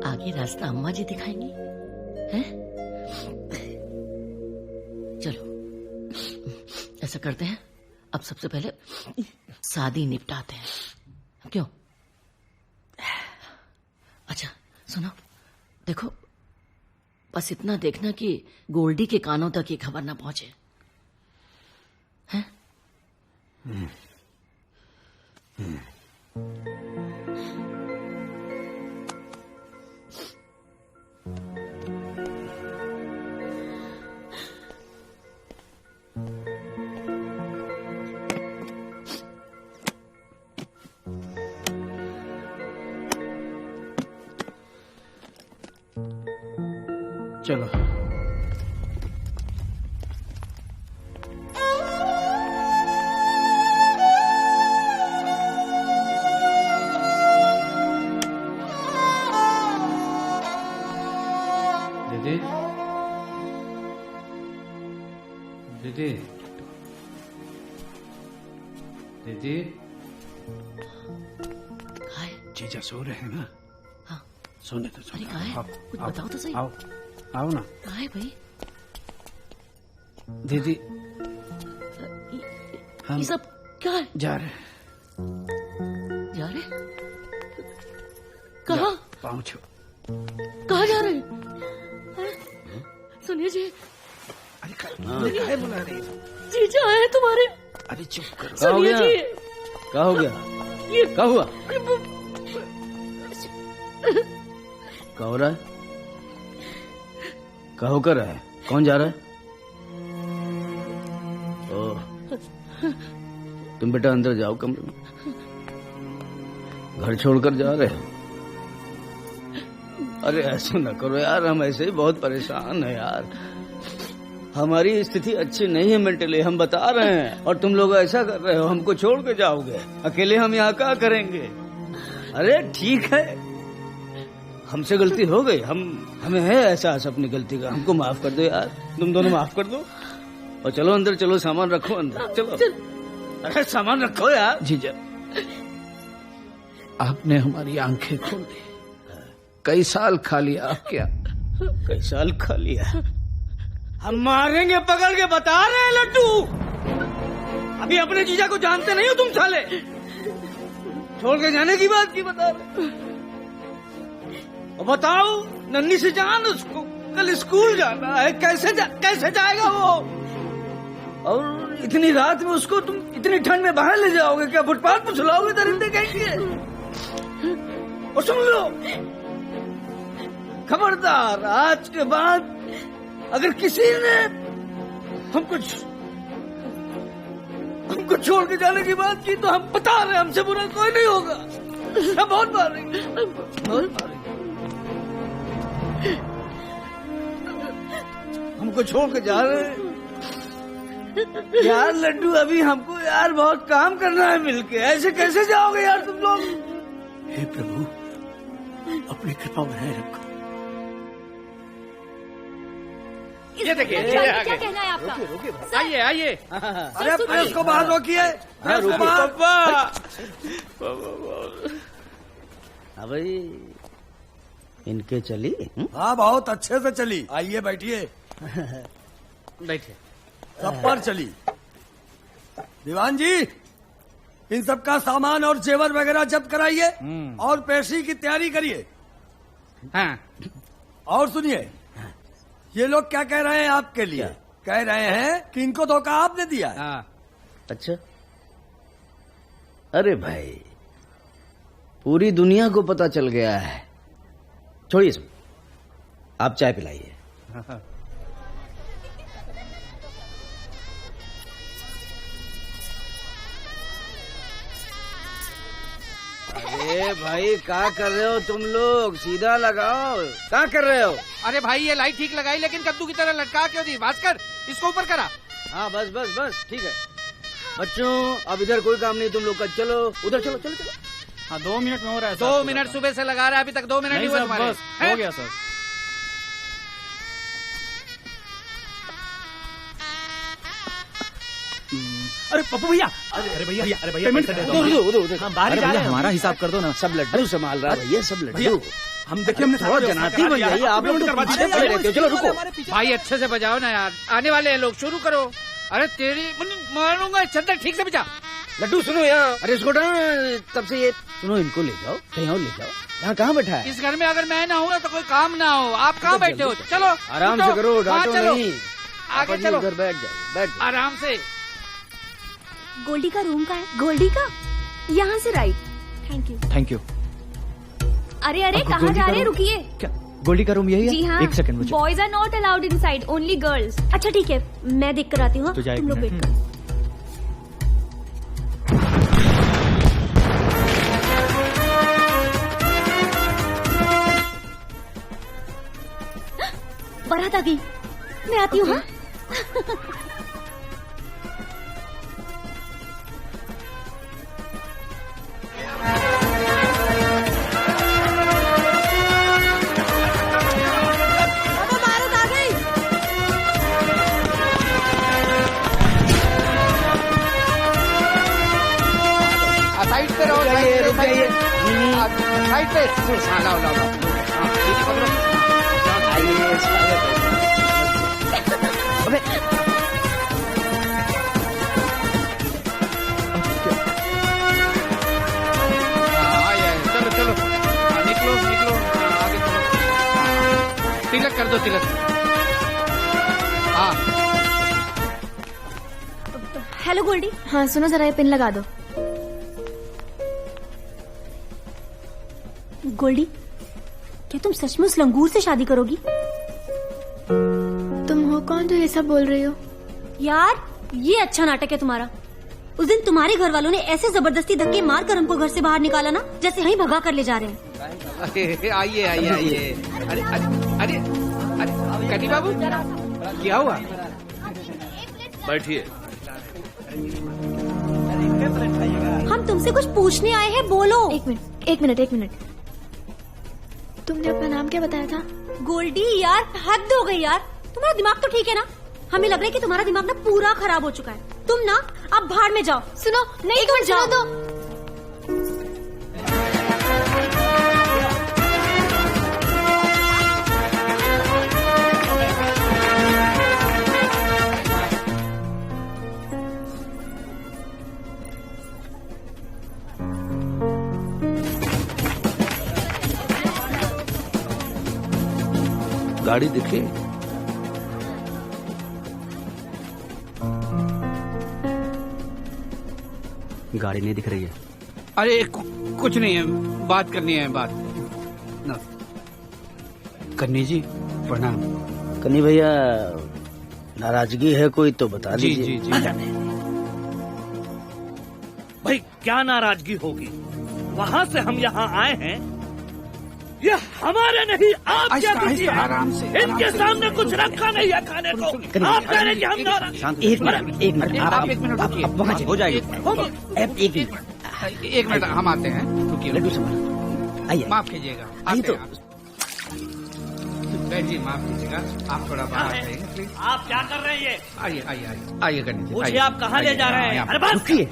[SPEAKER 7] आगे रास्ता अम्मा जी दिखाएंगी, हैं? चलो ऐसा करते हैं, अब सबसे पहले शादी निपटाते हैं, क्यों? अच्छा सुनो, देखो, बस इतना देखना कि गोल्डी के कानों तक ये खबर ना पहुंचे, हैं?
[SPEAKER 23] चलो। दीदी, दीदी, दीदी, जीजा सो रहे हैं ना?
[SPEAKER 7] हाँ।
[SPEAKER 23] सोने तो सोने।
[SPEAKER 7] अरे कहाँ है? कुछ बताओ तो सही।
[SPEAKER 23] आओ, आओ ना।
[SPEAKER 7] कहाँ है भाई?
[SPEAKER 23] दीदी,
[SPEAKER 7] ये सब क्या है?
[SPEAKER 23] जा रहे हैं।
[SPEAKER 7] जा रहे? कहाँ?
[SPEAKER 23] पाँव छू।
[SPEAKER 7] कहाँ जा रहे हैं? सुनिए जी।
[SPEAKER 23] अरे काहे बुला रही है?
[SPEAKER 7] जीजा है तुम्हारे।
[SPEAKER 23] अरे चुप करो।
[SPEAKER 7] सुनिए जी।
[SPEAKER 11] क्या हो गया?
[SPEAKER 7] ये
[SPEAKER 11] क्या हुआ? क्या हो रहा है? क्या होकर रहा है? कौन जा रहा है? ओह, तुम बेटा अंदर जाओ कमरे में। घर छोड़कर जा रहे हो? अरे ऐसा न करो यार, हम ऐसे ही बहुत परेशान हैं यार। हमारी स्थिति अच्छी नहीं है मेंटली, हम बता रहे हैं, और तुम लोग ऐसा कर रहे हो, हमको छोड़ के जाओगे। अकेले हम यहाँ क्या करेंगे? अरे ठीक है, हमसे गलती हो गई, हमें है एहसास अपनी गलती का, हमको माफ कर दो यार, तुम दोनों माफ कर दो। और चलो अंदर, चलो सामान रखो अंदर, चलो। अरे सामान रखो यार।
[SPEAKER 23] जीजा, आपने हमारी आंखें खोल दी। कई साल खा लिया, आप क्या?
[SPEAKER 11] कई साल खा लिया?
[SPEAKER 3] हम मारेंगे पकड़ के, बता रहे हैं लड्डू। अभी अपने जीजा को जानते नहीं हो तुम साले। छोड़ के जाने की बात की बता रहे। और बताओ, नन्ही से जान उसको कल स्कूल जाना है, कैसे जाएगा वो? और इतनी रात में उसको तुम इतनी ठंड में बाहर ले जाओगे क्या? फुटपाथ पर सुलाओगे दरिंदे कहेंगे? और सुन लो, खबरदार, आज के बाद अगर किसी ने हमको छोड़ के जाने की बात की तो हम बता रहे, हमसे बुरा कोई नहीं होगा। हम बहुत मारेंगे, बहुत मारेंगे। हमको छोड़ के जा रहे हैं यार लड्डू। अभी हमको यार बहुत काम करना है मिलके, ऐसे कैसे जाओगे यार तुम लोग?
[SPEAKER 23] हे प्रभु, अपनी कृपा बनाए रखो। ये देखिए,
[SPEAKER 15] क्या कहना है आपका?
[SPEAKER 23] आइए आइए।
[SPEAKER 3] अरे प्रेस को बाहर रोकिए।
[SPEAKER 11] हाँ भाई, इनके चली?
[SPEAKER 3] हाँ बहुत अच्छे से चली। आइए बैठिए।
[SPEAKER 23] बैठिए।
[SPEAKER 3] सब पर चली। दीवान जी, इन सब का सामान और जेवर वगैरह जब्त कराइए और पेशी की तैयारी करिए।
[SPEAKER 23] हाँ।
[SPEAKER 3] और सुनिए, ये लोग क्या कह रहे हैं आपके लिए? कह रहे हैं कि इनको धोखा आपने दिया है।
[SPEAKER 11] अच्छा, अरे भाई, पूरी दुनिया को पता चल गया है। छोड़िए सब, आप चाय पिलाइए। अरे भाई, क्या कर रहे हो तुम लोग? सीधा लगाओ, क्या कर रहे हो?
[SPEAKER 23] अरे भाई, ये लाइट ठीक लगाई, लेकिन कद्दू की तरह लटका क्यों दी? भास्कर, इसको ऊपर करा।
[SPEAKER 11] हाँ बस बस बस, ठीक है। बच्चों, अब इधर कोई काम नहीं तुम लोग का, चलो उधर चलो चलो चलो।
[SPEAKER 14] हाँ 2 मिनट में हो रहा है।
[SPEAKER 23] 2 मिनट सुबह से लगा रहा है, अभी तक 2 मिनट नहीं हुए तुम्हारे।
[SPEAKER 14] हो गया सर। अरे पप्पू भैया, अरे भैया, पेमेंट कर दो।
[SPEAKER 11] उधर
[SPEAKER 14] हाँ, बाहर ही जा रहे हैं, हमारा हिसाब कर दो ना।
[SPEAKER 11] सब लड्डू संभाल रहा है भैया, सब लड्डू।
[SPEAKER 14] हम देखिए, हमने
[SPEAKER 11] थोड़ा जनाती बन जाइए, आप लोग तो पीछे पड़े रहते हो। चलो रुको
[SPEAKER 23] भाई, अच्छे से बजाओ ना यार, आने वाले हैं लोग, शुरू करो। अरे तेरी मारूंगा, चंदर ठीक से बजा।
[SPEAKER 11] लड्डू सुनो यार, अरे इसको तब से ये सुनो, इनको ले जाओ कहीं और ले जाओ। यहाँ कहाँ बैठा है?
[SPEAKER 23] इस घर में अगर मैं ना हूँ ना तो कोई काम ना हो। आप कहाँ बैठे हो? चलो
[SPEAKER 11] आराम से करो, डांटो नहीं।
[SPEAKER 23] आगे चलो,
[SPEAKER 11] उधर बैठ जाओ, बैठ जाओ
[SPEAKER 23] आराम से।
[SPEAKER 15] गोल्डी का रूम का है? गोल्डी का? यहाँ से right. Thank you.
[SPEAKER 14] Thank you.
[SPEAKER 15] अरे अरे, कहाँ जा रहे हैं? रुकिए।
[SPEAKER 14] क्या गोल्डी का रूम यही है?
[SPEAKER 15] जी हाँ,
[SPEAKER 14] एक सेकंड मुझे।
[SPEAKER 15] Boys are not allowed inside, only girls. अच्छा ठीक है, मैं देख कर आती हूँ।
[SPEAKER 14] तो
[SPEAKER 15] तुम लोग वेट करो। बारात आ गई, मैं आती हूँ। हाँ?
[SPEAKER 2] बारात आ गई।
[SPEAKER 23] साइड पे रहो, रुक जाइए। साइड पे लाओ लाओ लाओ। दीदी पकड़ो।
[SPEAKER 11] अबे
[SPEAKER 23] चलो चलो, निकलो निकलो, आगे चलो। तिलक कर दो, तिलक। हाँ
[SPEAKER 15] हेलो गोल्डी। हाँ सुनो जरा, ये पिन लगा दो। गोल्डी, क्या तुम सचमुच लंगूर से शादी करोगी? तुम हो कौन जो ये सब बोल रही हो? यार ये अच्छा नाटक है तुम्हारा। उस दिन तुम्हारे घर वालों ने ऐसे जबरदस्ती धक्के मार कर हमको घर से बाहर निकाला ना, जैसे यहीं भगा कर ले जा रहे हैं।
[SPEAKER 23] आइए आइए आइए। अरे अरे अरे अरे कनी बाबू, क्या हुआ?
[SPEAKER 20] बैठिए।
[SPEAKER 15] हम तुमसे कुछ पूछने आए हैं, बोलो। एक मिनट। तुमने अपना नाम क्या बताया था? गोल्डी। यार हद हो गई यार, तुम्हारा दिमाग तो ठीक है ना? हमें लग रहा है कि तुम्हारा दिमाग ना पूरा खराब हो चुका है। तुम ना अब भाड़ में जाओ। सुनो, नहीं तुम जाओ तो।
[SPEAKER 20] गाड़ी दिखी?
[SPEAKER 8] गाड़ी नहीं दिख रही है।
[SPEAKER 23] अरे कुछ नहीं है, बात करनी है। बात ना। कन्नी जी प्रणाम।
[SPEAKER 8] कन्नी भैया, नाराजगी है कोई तो बता
[SPEAKER 23] जी
[SPEAKER 8] दीजिए।
[SPEAKER 23] जी जी।
[SPEAKER 20] भाई क्या नाराजगी होगी? वहाँ से हम यहाँ आए हैं, ये हमारे नहीं, आप क्या कीजिए?
[SPEAKER 23] आराम से,
[SPEAKER 20] इनके सामने कुछ रखा नहीं है खाने को। आप कह रहे हैं कि हम नाराज?
[SPEAKER 8] एक मिनट
[SPEAKER 23] आप एक मिनट रुकिए।
[SPEAKER 8] वहाँ हो जाएगी।
[SPEAKER 23] एक मिनट, हम आते हैं। रुकिए,
[SPEAKER 8] लड्डू संभाल। आइए,
[SPEAKER 23] माफ कीजिएगा।
[SPEAKER 8] आइए तो।
[SPEAKER 23] बहन जी माफ कीजिएगा, आप थोड़ा बाहर आइए प्लीज।
[SPEAKER 20] आप क्या कर रहे हैं? ये
[SPEAKER 23] आइए आइए आइए आइए कन्नी जी।
[SPEAKER 20] मुझे आप कहाँ ले जा रहे हैं? अरे बस
[SPEAKER 8] रुकिए।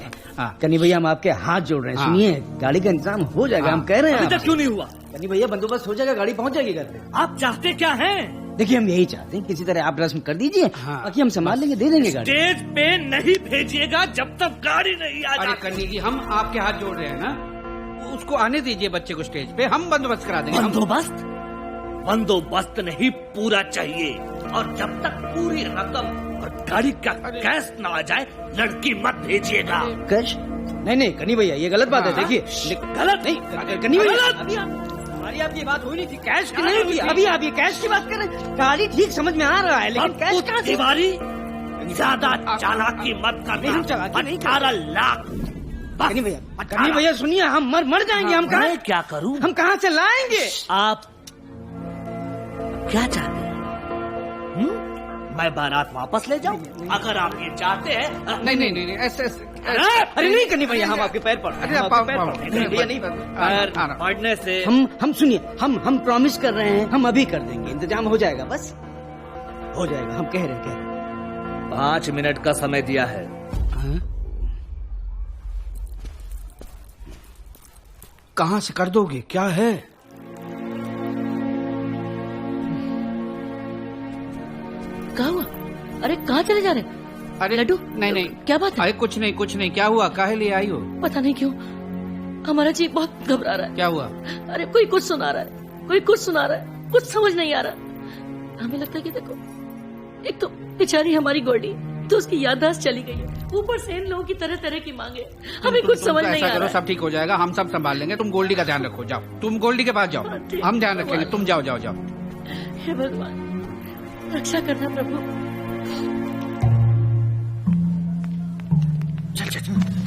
[SPEAKER 8] कन्नी भैया, हम आपके हाथ जोड़ रहे हैं। सुनिए, गाड़ी का इंतजाम हो जाएगा। हम कह रहे हैं
[SPEAKER 20] अभी तक क्यों नहीं हुआ?
[SPEAKER 8] कन्नी भैया, बंदोबस्त हो जाएगा, गाड़ी पहुंच जाएगी घर पे।
[SPEAKER 20] आप चाहते क्या हैं?
[SPEAKER 8] देखिए, हम यही चाहते हैं, किसी तरह आप रस्म कर दीजिए, बाकी हम संभाल लेंगे, दे देंगे गाड़ी।
[SPEAKER 20] स्टेज पे नहीं भेजिएगा जब तक गाड़ी नहीं आ
[SPEAKER 23] अरे
[SPEAKER 20] जाती।
[SPEAKER 23] कन्नी जी, हम आपके हाथ जोड़ रहे हैं ना, उसको आने दीजिए बच्चे को स्टेज पे, हम बंदोबस्त करा देंगे।
[SPEAKER 20] बंदोबस्त? बंदोबस्त नहीं, पूरा चाहिए। और जब तक पूरी रकम और गाड़ी का कैश न आ जाए, लड़की मत भेजिएगा।
[SPEAKER 8] कैश? नहीं कन्नी भैया, ये गलत बात है। देखिए,
[SPEAKER 20] गलत
[SPEAKER 8] नहीं कन्नी भैया, अभी हमारी आपकी बात हुई नहीं थी, कैश की नहीं हुई। अभी आप ये कैश की बात कर रहे हैं। गाड़ी ठीक समझ में आ रहा है, लेकिन कैश कहाँ से?
[SPEAKER 20] तिवारी, ज्यादा चालाकी मत करना। 18 लाख।
[SPEAKER 8] कन्नी भैया सुनिए, हम मर जाएंगे। हम कहाँ
[SPEAKER 20] क्या करूं?
[SPEAKER 8] हम कहाँ से लाएंगे?
[SPEAKER 20] आप क्या चाहते हैं? मैं बारात वापस ले जाऊं? अगर आप ये चाहते हैं।
[SPEAKER 23] नहीं ऐसे
[SPEAKER 8] अरे नहीं कन्नी भैया, हम आपके पैर पड़ रहे हैं। भैया नहीं
[SPEAKER 20] पढ़ने से
[SPEAKER 8] हम सुनिए, हम प्रॉमिस कर रहे हैं, हम अभी कर देंगे, इंतजाम हो जाएगा, बस हो जाएगा। हम कह रहे हैं
[SPEAKER 20] 5 मिनट का समय दिया है।
[SPEAKER 23] कहाँ से कर दोगे? क्या है?
[SPEAKER 7] कहाँ हुआ? अरे कहाँ चले जा रहे?
[SPEAKER 23] अरे
[SPEAKER 7] लड्डू,
[SPEAKER 23] नहीं
[SPEAKER 7] क्या बात है?
[SPEAKER 23] अरे कुछ नहीं, क्या हुआ? काहे लिए आई हो?
[SPEAKER 7] पता नहीं क्यों हमारा जी बहुत घबरा रहा है।
[SPEAKER 23] क्या हुआ?
[SPEAKER 7] अरे कोई कुछ सुना रहा है, कुछ समझ नहीं आ रहा। हमें लगता है कि देखो, एक तो बेचारी हमारी गोल्डी, तो उसकी याददाश्त चली गई है, ऊपर से इन लोगों की तरह की मांगे। हमें कुछ समझ नहीं आ रहा।
[SPEAKER 23] सब ठीक हो जाएगा, हम सब संभाल लेंगे। तुम गोल्डी का ध्यान रखो, जाओ तुम गोल्डी के पास जाओ, हम ध्यान रखेंगे। तुम जाओ।
[SPEAKER 7] हे भगवान, रक्षा करना प्रभु।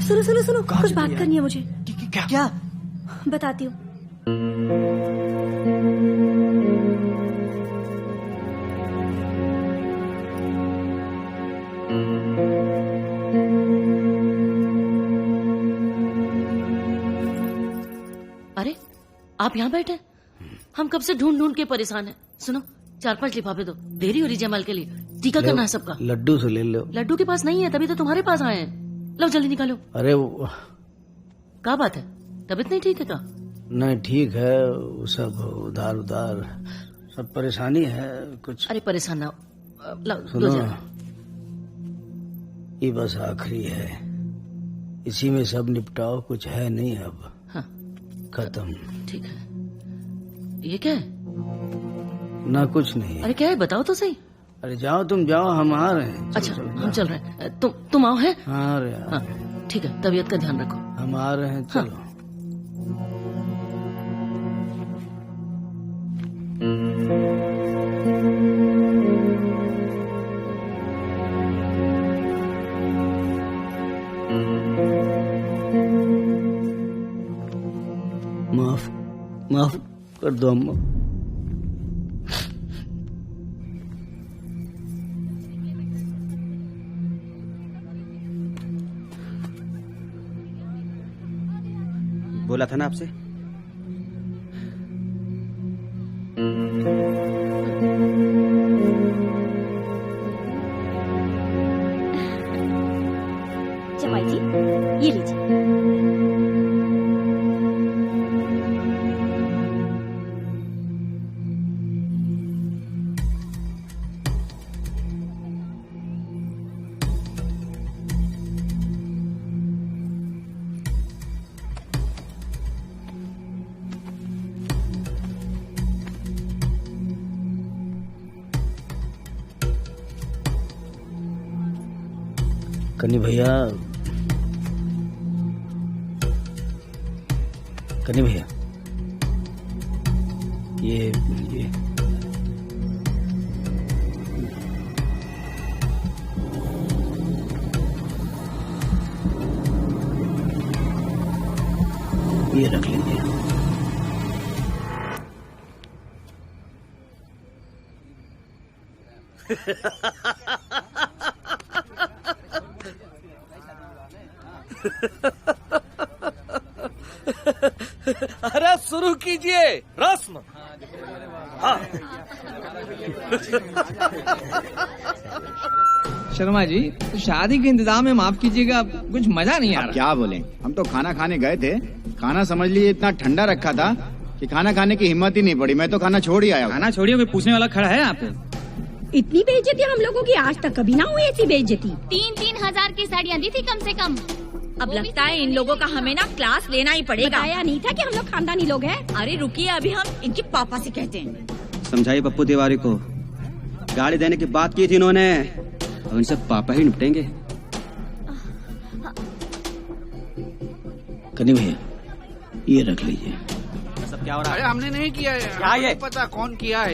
[SPEAKER 15] सुनो, कुछ बात करनी है मुझे।
[SPEAKER 8] क्या?
[SPEAKER 15] बताती हूँ।
[SPEAKER 7] आप यहाँ बैठे? हम कब से ढूंढ ढूंढ के परेशान हैं। सुनो 4-5 लिफाफे दो, देरी हो रही जमाल के लिए, टीका करना है सबका।
[SPEAKER 11] लड्डू से ले लो।
[SPEAKER 7] लड्डू के पास नहीं है, तभी तो तुम्हारे पास आए हैं। लो जल्दी निकालो।
[SPEAKER 11] अरे
[SPEAKER 7] क्या बात है, तबीयत नहीं ठीक है क्या?
[SPEAKER 11] नहीं ठीक है, वो सब उधार उधार सब परेशानी है कुछ।
[SPEAKER 7] अरे परेशान ना
[SPEAKER 11] सुनो, ये बस आखिरी है, इसी में सब निपटाओ, कुछ है नहीं अब।
[SPEAKER 7] हाँ।
[SPEAKER 11] खत्म।
[SPEAKER 7] ठीक है। ये क्या है?
[SPEAKER 11] ना कुछ नहीं।
[SPEAKER 7] अरे क्या है बताओ तो सही।
[SPEAKER 11] अरे जाओ तुम जाओ, हम आ रहे हैं।
[SPEAKER 7] अच्छा हम चल रहे हैं, तुम आओ है?
[SPEAKER 11] हाँ रे
[SPEAKER 7] हाँ ठीक है, तबीयत का ध्यान रखो।
[SPEAKER 11] हम आ रहे हैं, चलो। माफ कर दो अम्मा।
[SPEAKER 5] बोला था ना आपसे।
[SPEAKER 15] जमाई जी ये लीजिए।
[SPEAKER 11] कन्नी भैया, कन्नी भैया, ये रख लीजिए।
[SPEAKER 4] अरे शुरू कीजिए रस्म। हाँ।
[SPEAKER 18] शर्मा जी, तो शादी के इंतजाम में माफ कीजिएगा, कुछ मजा नहीं आ रहा।
[SPEAKER 21] क्या बोले, हम तो खाना खाने गए थे, खाना समझ लीजिए इतना ठंडा रखा था कि खाना खाने की हिम्मत ही नहीं पड़ी। मैं तो खाना छोड़ ही आया।
[SPEAKER 18] खाना छोड़िए, कोई पूछने वाला खड़ा है यहाँ पे?
[SPEAKER 24] इतनी बेइज्जती हम लोगों की आज तक कभी ना हुई ऐसी बेइज्जती।
[SPEAKER 15] 3-3 हजार की साड़ियाँ दी थी कम से कम।
[SPEAKER 24] अब लगता है इन लोगों का हमें ना क्लास लेना ही पड़ेगा। बताया नहीं था कि हम लोग खानदानी लोग हैं। अरे रुकिए, अभी हम इनके पापा से कहते हैं।
[SPEAKER 5] समझाइए पप्पू तिवारी को, गाड़ी देने की बात की थी इन्होंने, अब इनसे पापा ही निपटेंगे।
[SPEAKER 11] कन्नी भैया ये रख लीजिए।
[SPEAKER 5] सब क्या हो रहा है?
[SPEAKER 23] अरे हमने नहीं किया है।
[SPEAKER 4] क्या ये?
[SPEAKER 23] पता कौन किया है।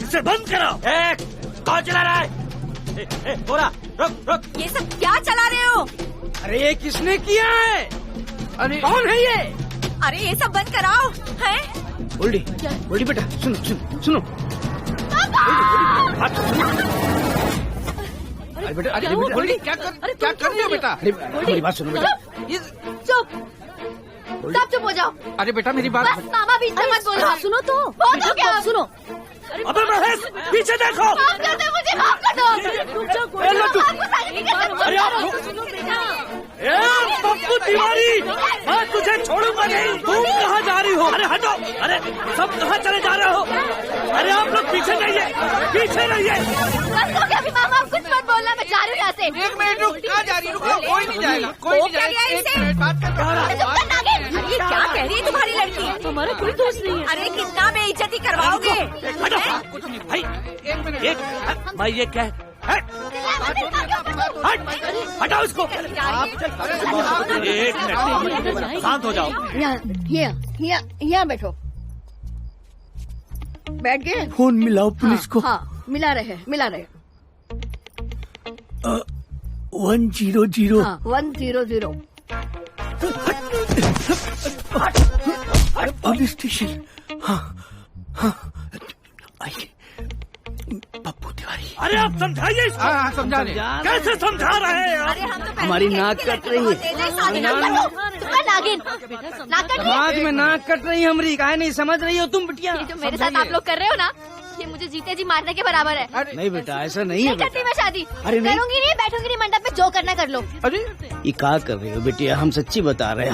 [SPEAKER 4] इसे बंद कराओ। कौन चला रहा है? बोरा रुक।
[SPEAKER 24] ये सब क्या चला रहे हो?
[SPEAKER 3] अरे ये किसने किया है?
[SPEAKER 23] अरे
[SPEAKER 3] कौन है ये?
[SPEAKER 24] अरे ये सब बंद कराओ। है
[SPEAKER 3] गोल्डी बेटा सुनो।
[SPEAKER 23] अरे बेटा, अरे गोल्डी क्या कर रहे हो बेटा?
[SPEAKER 3] मेरी बात सुनो बेटा।
[SPEAKER 15] चुप, सब चुप हो जाओ।
[SPEAKER 23] अरे बेटा मेरी बात।
[SPEAKER 15] बस मामा बीच में मत बोलो। सुनो तो, बहुत हो गया। सुनो।
[SPEAKER 4] अबे महेश पीछे देखो।
[SPEAKER 15] माफ कर दो मुझे, माफ कर दो।
[SPEAKER 4] पप्पू तिवारी, मैं तुझे छोड़ूंगा नहीं। तुम कहाँ जा रही हो? अरे हटो। अरे सब कहाँ चले जा रहे हो? अरे आप लोग पीछे रहिए।
[SPEAKER 15] बस हो गया अभी मामा, आप कुछ मत बोलना, मैं जा रही हूँ यहाँ से।
[SPEAKER 23] 1 मिनट रुक, कहाँ जा रही? रुको, कोई नहीं जाएगा, कोई नहीं जाएगा। 1 मिनट बात कर।
[SPEAKER 24] अरे क्या कह रही है तुम्हारी लड़की?
[SPEAKER 7] हमारा कोई दोस्त नहीं है।
[SPEAKER 24] अरे कितना बेइज्जती करवाओगे?
[SPEAKER 23] कुछ नहीं
[SPEAKER 4] भाई।
[SPEAKER 23] 1 मिनट।
[SPEAKER 4] भाई ये क्या है? हटाओ इसको। एक मिनट शांत हो जाओ।
[SPEAKER 9] यहाँ बैठो। बैठ गए?
[SPEAKER 8] फोन मिलाओ पुलिस को।
[SPEAKER 9] हाँ मिला रहे।
[SPEAKER 8] 100।
[SPEAKER 9] हाँ 100।
[SPEAKER 8] Police station. हाँ आइए पप्पू तिवारी।
[SPEAKER 4] अरे आप समझाइए इसको।
[SPEAKER 23] हाँ समझा रहे।
[SPEAKER 4] कैसे समझा रहे हैं आप?
[SPEAKER 9] अरे हम तो
[SPEAKER 11] हमारी नाक कट रही है।
[SPEAKER 9] तुम्हारा
[SPEAKER 15] नागिन नाक कट
[SPEAKER 3] समाज में नाक कट रही हमारी, काहे नहीं समझ रही हो तुम बिटिया?
[SPEAKER 15] ये जो मेरे साथ आप लोग कर रहे हो ना, ये मुझे जीते जी मारने के बराबर है।
[SPEAKER 3] नहीं बेटा ऐसा नहीं है।
[SPEAKER 15] करती मैं शादी,
[SPEAKER 3] अरे नहीं।
[SPEAKER 15] करूंगी नहीं, बैठूंगी नहीं मंडप में, जो करना कर लो।
[SPEAKER 3] अरे ये क्या कर रहे हो बेटिया? हम सच्ची बता रहे हैं,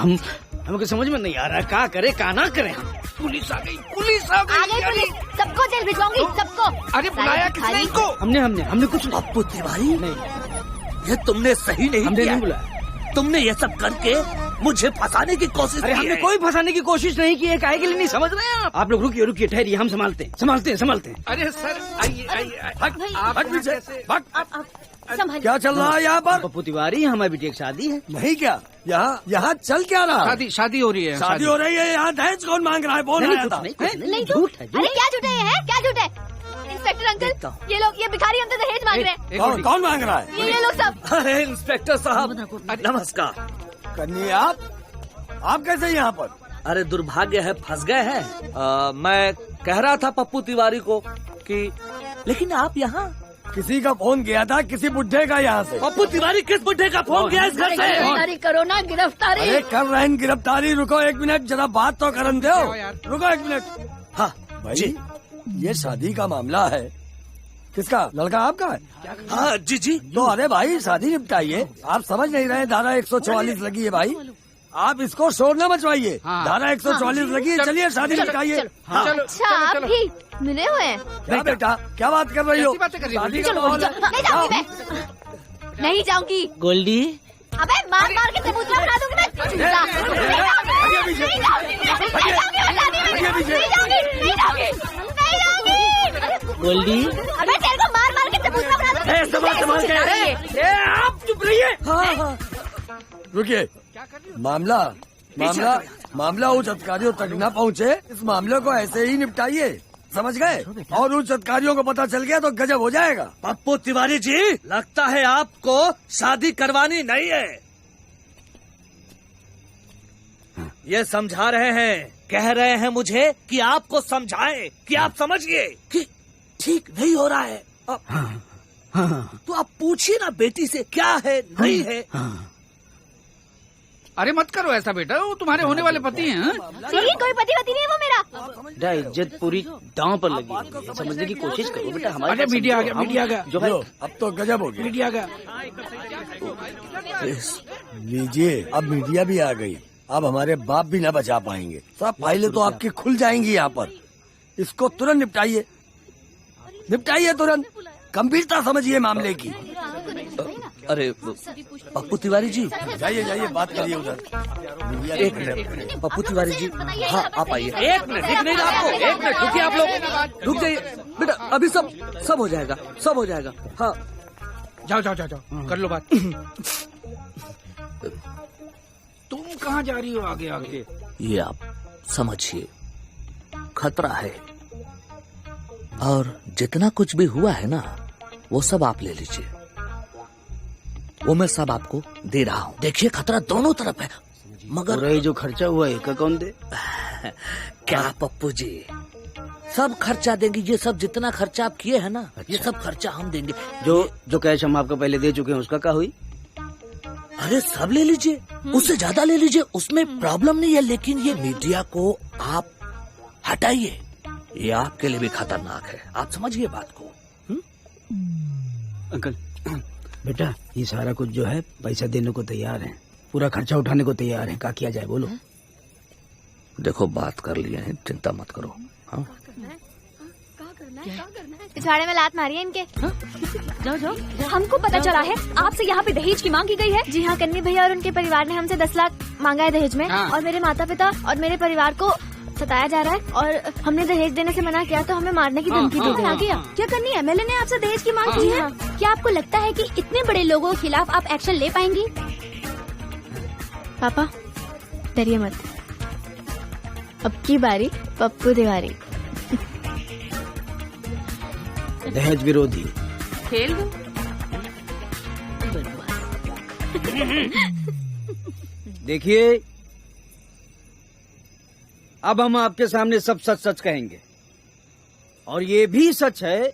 [SPEAKER 3] हमको समझ में नहीं आ रहा क्या करे क्या ना करे। हम पुलिस आ गई, पुलिस आ गई,
[SPEAKER 15] पुलिस, सबको जेल भिजवाऊंगी, सबको।
[SPEAKER 3] अरे बुलाया किसने इनको? हमने कुछ
[SPEAKER 1] पप्पू तिवारी नहीं, ये तुमने सही नहीं
[SPEAKER 3] हमने
[SPEAKER 1] किया।
[SPEAKER 3] नहीं बुलाया।
[SPEAKER 1] तुमने ये सब करके मुझे फंसाने की कोशिश
[SPEAKER 3] अरे
[SPEAKER 1] की
[SPEAKER 3] हमने
[SPEAKER 1] है।
[SPEAKER 3] कोई फंसाने की कोशिश नहीं की है, काहे के लिए नहीं समझ रहे हैं आप लोग? रुकिए ठहरिए, हम संभालते हैं।
[SPEAKER 23] अरे सर आइए
[SPEAKER 3] क्या चल रहा है यहाँ पर? पप्पू तिवारी, हमारी बेटी की शादी है।
[SPEAKER 10] नहीं क्या? यहाँ चल क्या रहा?
[SPEAKER 23] शादी हो रही है।
[SPEAKER 10] शादी हो रही है। यहाँ दहेज कौन मांग रहा है? बोल रहा था।
[SPEAKER 15] नहीं झूठ है। अरे क्या झूठ है? क्या झूठ है? इंस्पेक्टर अंकल, ये भिखारी हमसे दहेज मांग रहे हैं।
[SPEAKER 10] कौन मांग रहा है?
[SPEAKER 15] ये लोग सब।
[SPEAKER 1] अरे इंस्पेक्टर साहब नमस्कार।
[SPEAKER 10] कन्नी आप कैसे यहाँ पर?
[SPEAKER 1] अरे दुर्भाग्य है, फंस गए हैं। मैं कह रहा था पप्पू तिवारी को कि लेकिन आप यहाँ।
[SPEAKER 10] किसी का फोन गया था, किसी बुढ़े का यहाँ से।
[SPEAKER 1] पप्पू तिवारी किस बुढ़े का फोन गया इस घर से?
[SPEAKER 9] गिरफ्तारी करो ना, गिरफ्तारी।
[SPEAKER 10] अरे कर रहे हैं गिरफ्तारी। रुको 1 मिनट, जरा बात तो करन दो। रुको 1 मिनट।
[SPEAKER 1] हाँ
[SPEAKER 10] भाई ये शादी का मामला है। किसका? लड़का आपका है?
[SPEAKER 1] हाँ जी।
[SPEAKER 10] तो अरे भाई शादी निपटाइए। आप समझ नहीं रहे? धारा 144 लगी है भाई, आप इसको शोर न मचवाइए। धारा 144 लगी है, चलिए शादी निपटाइए।
[SPEAKER 15] अच्छा आप भी मिले हुए हैं?
[SPEAKER 10] क्या बेटा, क्या बात कर रही हो?
[SPEAKER 15] शादी का माहौल है। नहीं जाऊंगी मैं, नहीं जाऊंगी।
[SPEAKER 4] गोल्डी
[SPEAKER 15] अबे मार के चबूतरा बना दूंगी
[SPEAKER 4] गोल्डी।
[SPEAKER 15] अबे तेरे को मार के चबूतरा बना दूंगी।
[SPEAKER 10] आप चुप रहिए। रुकिए, मामला उच्च अधिकारियों तक न पहुँचे, इस मामले को ऐसे ही निपटाइए, समझ गए? और उच्च अधिकारियों को पता चल गया तो गजब हो जाएगा।
[SPEAKER 1] पप्पू तिवारी जी, लगता है आपको शादी करवानी नहीं है। ये समझा रहे हैं, कह रहे हैं मुझे कि आपको समझाएं कि आप समझिए कि ठीक नहीं हो रहा है। तो आप पूछिए ना बेटी से क्या है नहीं है।
[SPEAKER 23] अरे मत करो ऐसा बेटा, वो तुम्हारे होने वाले पति हैं।
[SPEAKER 15] कोई पति नहीं है वो मेरा।
[SPEAKER 4] इज्जत पूरी दांव पर लगी है, समझने की कोशिश करो बेटा। हमारे
[SPEAKER 23] अरे मीडिया आ गया।
[SPEAKER 10] जो अब तो गजब हो गया।
[SPEAKER 23] मीडिया आ गया।
[SPEAKER 10] लीजिए, अब मीडिया भी आ गई। अब हमारे बाप भी न बचा पाएंगे। सब फाइलें तो आपकी खुल जाएंगी यहाँ पर। इसको तुरंत निपटाइए तुरंत। गंभीरता समझिए मामले की।
[SPEAKER 1] अरे पप्पू तिवारी जी,
[SPEAKER 10] जाइए बात करिए उधर।
[SPEAKER 1] एक मिनट पप्पू तिवारी जी, हाँ आप आइए। एक मिनट दिख नहीं रहा आपको? 1 मिनट रुकिए, आप लोग रुक जाइए बेटा, अभी सब हो जाएगा। हाँ
[SPEAKER 23] जाओ कर लो बात। तुम कहाँ जा रही हो? आगे
[SPEAKER 1] ये आप समझिए, खतरा है और जितना कुछ भी हुआ है ना वो सब आप ले लीजिए। वो मैं सब आपको दे रहा हूँ। देखिए खतरा दोनों तरफ है, मगर
[SPEAKER 3] जो खर्चा हुआ है कौन दे?
[SPEAKER 1] क्या पप्पू जी, सब खर्चा देंगे। ये सब जितना खर्चा आप किए हैं ना, ये सब खर्चा हम देंगे।
[SPEAKER 3] जो कैश हम आपको पहले दे चुके हैं उसका क्या हुई?
[SPEAKER 1] अरे सब ले लीजिए, उससे ज्यादा ले लीजिए, उसमें प्रॉब्लम नहीं है। लेकिन ये मीडिया को आप हटाइए, ये आपके लिए भी खतरनाक है। आप समझिए बात को।
[SPEAKER 3] अंकल बेटा, ये सारा कुछ जो है पैसा देने को तैयार है, पूरा खर्चा उठाने को तैयार है। क्या किया जाए बोलो?
[SPEAKER 1] देखो बात कर लिए हैं, चिंता मत करो। हाँ
[SPEAKER 15] पिछवाड़े में लात मारी है इनके। जाओ। हमको पता चला है आपसे यहाँ पे दहेज की मांग की गई है। जी हाँ, कन्नी भैया और उनके परिवार ने हमसे 10 लाख मांगा है दहेज में। और मेरे माता पिता और मेरे परिवार को सताया जा रहा है और हमने दहेज देने से मना किया तो हमें मारने की धमकी दी गई। क्या कन्नी एमएलए ने आपसे दहेज की मांग की है? क्या आपको लगता है कि इतने बड़े लोगों के खिलाफ आप एक्शन ले पाएंगी? पापा डरिए मत, अब की बारी पप्पू तिवारी।
[SPEAKER 3] दहेज विरोधी
[SPEAKER 7] खेल दो।
[SPEAKER 3] देखिए, अब हम आपके सामने सब सच कहेंगे। और ये भी सच है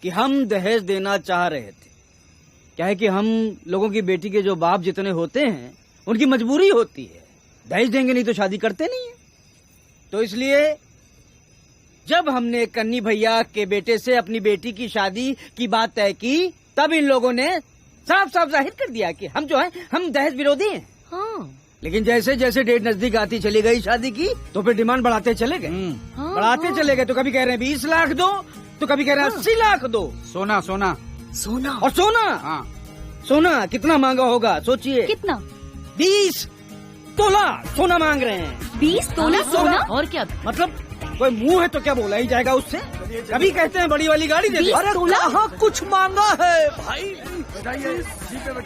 [SPEAKER 3] कि हम दहेज देना चाह रहे थे। क्या है कि हम लोगों की बेटी के जो बाप जितने होते हैं उनकी मजबूरी होती है
[SPEAKER 11] दहेज देंगे नहीं तो शादी करते नहीं है। तो इसलिए जब हमने कन्नी भैया के बेटे से अपनी बेटी की शादी की बात तय की, तब इन लोगों ने साफ साफ जाहिर कर दिया कि हम जो है हम दहेज विरोधी हैं।
[SPEAKER 7] हाँ।
[SPEAKER 11] लेकिन जैसे जैसे डेट नजदीक आती चली गई शादी की, तो फिर डिमांड बढ़ाते चले गए। बढ़ाते चले गए, तो कभी कह रहे हैं 20 लाख दो, तो कभी कह रहे हैं 80 लाख दो।
[SPEAKER 23] सोना सोना
[SPEAKER 7] सोना
[SPEAKER 11] और सोना।
[SPEAKER 23] हाँ।
[SPEAKER 11] सोना कितना महंगा होगा सोचिए।
[SPEAKER 15] कितना?
[SPEAKER 11] 20 तोला सोना मांग रहे हैं।
[SPEAKER 15] 20 तोला सोना?
[SPEAKER 7] और क्या?
[SPEAKER 11] मतलब कोई मुंह है तो क्या बोला ही जाएगा उससे। कभी कहते हैं बड़ी वाली गाड़ी दे दो। अरे कहाँ कुछ मांगा है भाई।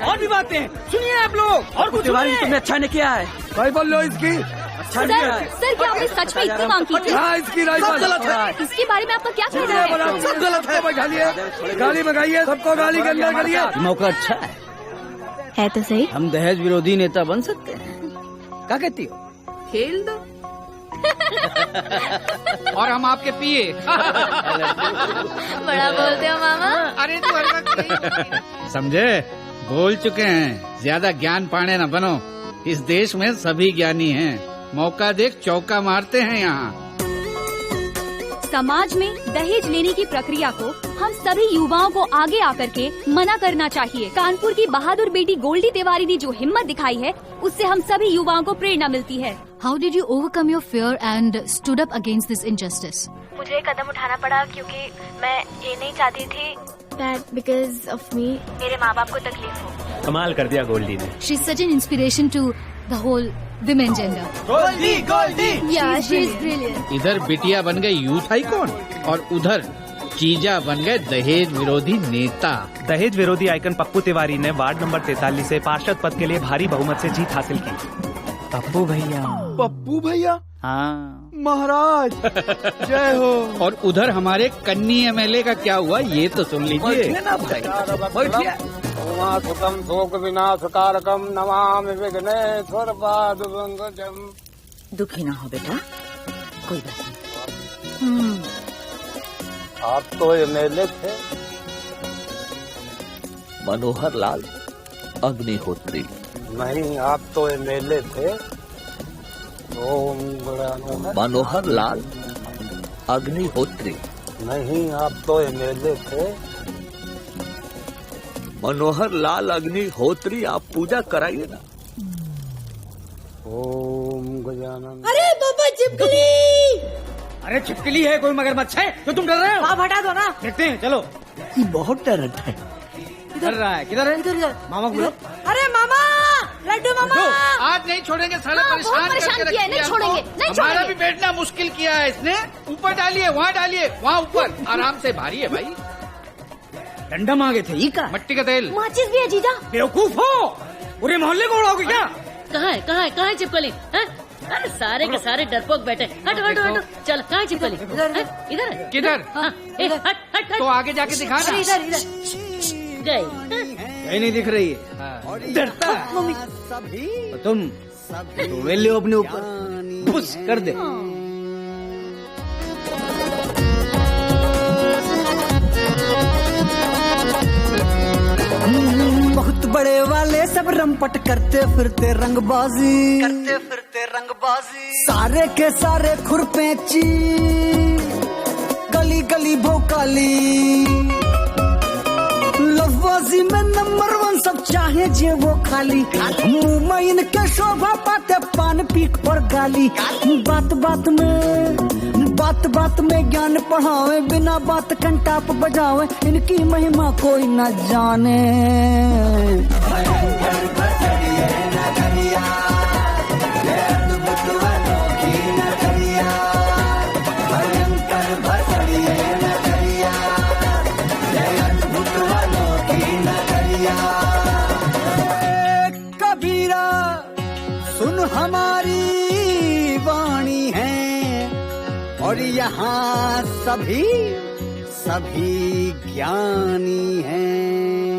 [SPEAKER 11] और भी बातें हैं, सुनिए आप लोग। और कुछ
[SPEAKER 10] तुमने अच्छा नहीं किया है भाई, बोल लो इसकी अच्छा नहीं किया है।
[SPEAKER 15] सर क्या आपने सच में इतनी मांग की थी?
[SPEAKER 10] हाँ, इसकी राय गलत है।
[SPEAKER 15] इसके बारे में आपका क्या कहना है?
[SPEAKER 10] सब गलत है। गाली मंगाइए, सबको गाली के अंदर करिए।
[SPEAKER 11] मौका अच्छा
[SPEAKER 15] है तो सही।
[SPEAKER 11] हम दहेज विरोधी नेता बन सकते हैं। क्या कहती हो?
[SPEAKER 24] खेल दो।
[SPEAKER 23] और हम आपके पिए।
[SPEAKER 15] बड़ा बोलते हो मामा।
[SPEAKER 23] अरे समझे, बोल चुके हैं, ज्यादा ज्ञान पाने न बनो। इस देश में सभी ज्ञानी हैं, मौका देख चौका मारते हैं यहाँ।
[SPEAKER 15] समाज में दहेज लेने की प्रक्रिया को हम सभी युवाओं को आगे आकर के मना करना चाहिए। कानपुर की बहादुर बेटी गोल्डी तिवारी ने जो हिम्मत दिखाई है, उससे हम सभी युवाओं को प्रेरणा मिलती है।
[SPEAKER 6] How did you overcome your fear and stood up against this injustice?
[SPEAKER 15] मुझे कदम उठाना पड़ा क्योंकि मैं ये नहीं चाहती थी that because of me मेरे माँ बाप को तकलीफ हो।
[SPEAKER 20] कमाल कर दिया गोल्डी ने।
[SPEAKER 6] She's such an inspiration to the whole women gender.
[SPEAKER 3] Goldy Goldy.
[SPEAKER 15] Yeah, she's brilliant.
[SPEAKER 23] इधर बिटिया बन गए यूथ आइकॉन और उधर जीजा बन गए दहेज विरोधी नेता।
[SPEAKER 20] दहेज विरोधी आइकन पप्पू तिवारी ने वार्ड नंबर 43 से पार्षद पद के लिए भारी बहुमत से जीत हासिल की।
[SPEAKER 11] पप्पू भैया।
[SPEAKER 21] पप्पू भैया।
[SPEAKER 11] हाँ
[SPEAKER 21] महाराज जय हो।
[SPEAKER 23] और उधर हमारे कन्नी एमएलए का क्या हुआ ये तो सुन लीजिए।
[SPEAKER 3] सुखम शोक विनाशकारकम नमामि विघ्नेश्वर पादुकंकजम।
[SPEAKER 24] दुखी ना हो बेटा, कोई बात नहीं।
[SPEAKER 3] आप तो एमएलए थे।
[SPEAKER 1] मनोहर लाल अग्निहोत्री।
[SPEAKER 3] नहीं, आप तो एमएलए थे।
[SPEAKER 1] मनोहर लाल अग्निहोत्री।
[SPEAKER 3] नहीं, आप तो एमएलए थे।
[SPEAKER 1] मनोहर लाल अग्निहोत्री, आप पूजा कराइए ना।
[SPEAKER 3] ओम गजानन।
[SPEAKER 2] अरे बाबा छिपकली।
[SPEAKER 11] अरे छिपकली है कोई मगरमच्छ है तो तुम डर रहे हो?
[SPEAKER 2] आप हटा दो ना।
[SPEAKER 11] देखते हैं चलो।
[SPEAKER 10] बहुत डरता है।
[SPEAKER 11] डर रहा है। किधर है?
[SPEAKER 2] इधर
[SPEAKER 11] मामा बोलो।
[SPEAKER 2] अरे मामा, लड्डू मामा।
[SPEAKER 23] आज नहीं छोड़ेंगे साला।
[SPEAKER 15] बहुत परेशान किया है, नहीं छोड़ेंगे, नहीं छोड़ेंगे।
[SPEAKER 23] हमारा भी बैठना मुश्किल किया है इसने। ऊपर डालिए, वहाँ डालिए, वहाँ ऊपर आराम से। भारी है भाई।
[SPEAKER 11] डंडा मांगे थे ई का?
[SPEAKER 23] मट्टी का तेल।
[SPEAKER 15] माचिस भी है जीजा।
[SPEAKER 11] बेवकूफ हो, पूरे मोहल्ले को उड़ाओगे क्या?
[SPEAKER 7] कहाँ है कहाँ है कहाँ है छिपकली? अरे सारे के सारे डरपोक बैठे। हटो हटो हटो। चल कहाँ है छिपकली? इधर है।
[SPEAKER 23] किधर?
[SPEAKER 7] हाँ, हट हट।
[SPEAKER 23] तो आगे जाके दिखाना।
[SPEAKER 2] इधर
[SPEAKER 7] गई।
[SPEAKER 11] कहीं नहीं दिख रही है। डरता है। तुम ले लो अपने ऊपर, पुश कर दे।
[SPEAKER 12] बहुत बड़े वाले सब रंपट करते फिरते रंगबाजी। सारे के सारे खुरपेची, गली गली भोकाली। लफबाजी में नंबर 1 सब चाहे जे वो खाली। मुंह में इनके शोभा पाते पान पीक और गाली। बात बात में ज्ञान पढ़ावे, बिना बात कंटाप बजावे। इनकी महिमा कोई न जाने। कबीरा सुन हमारी वाणी है, और यहाँ सभी ज्ञानी हैं।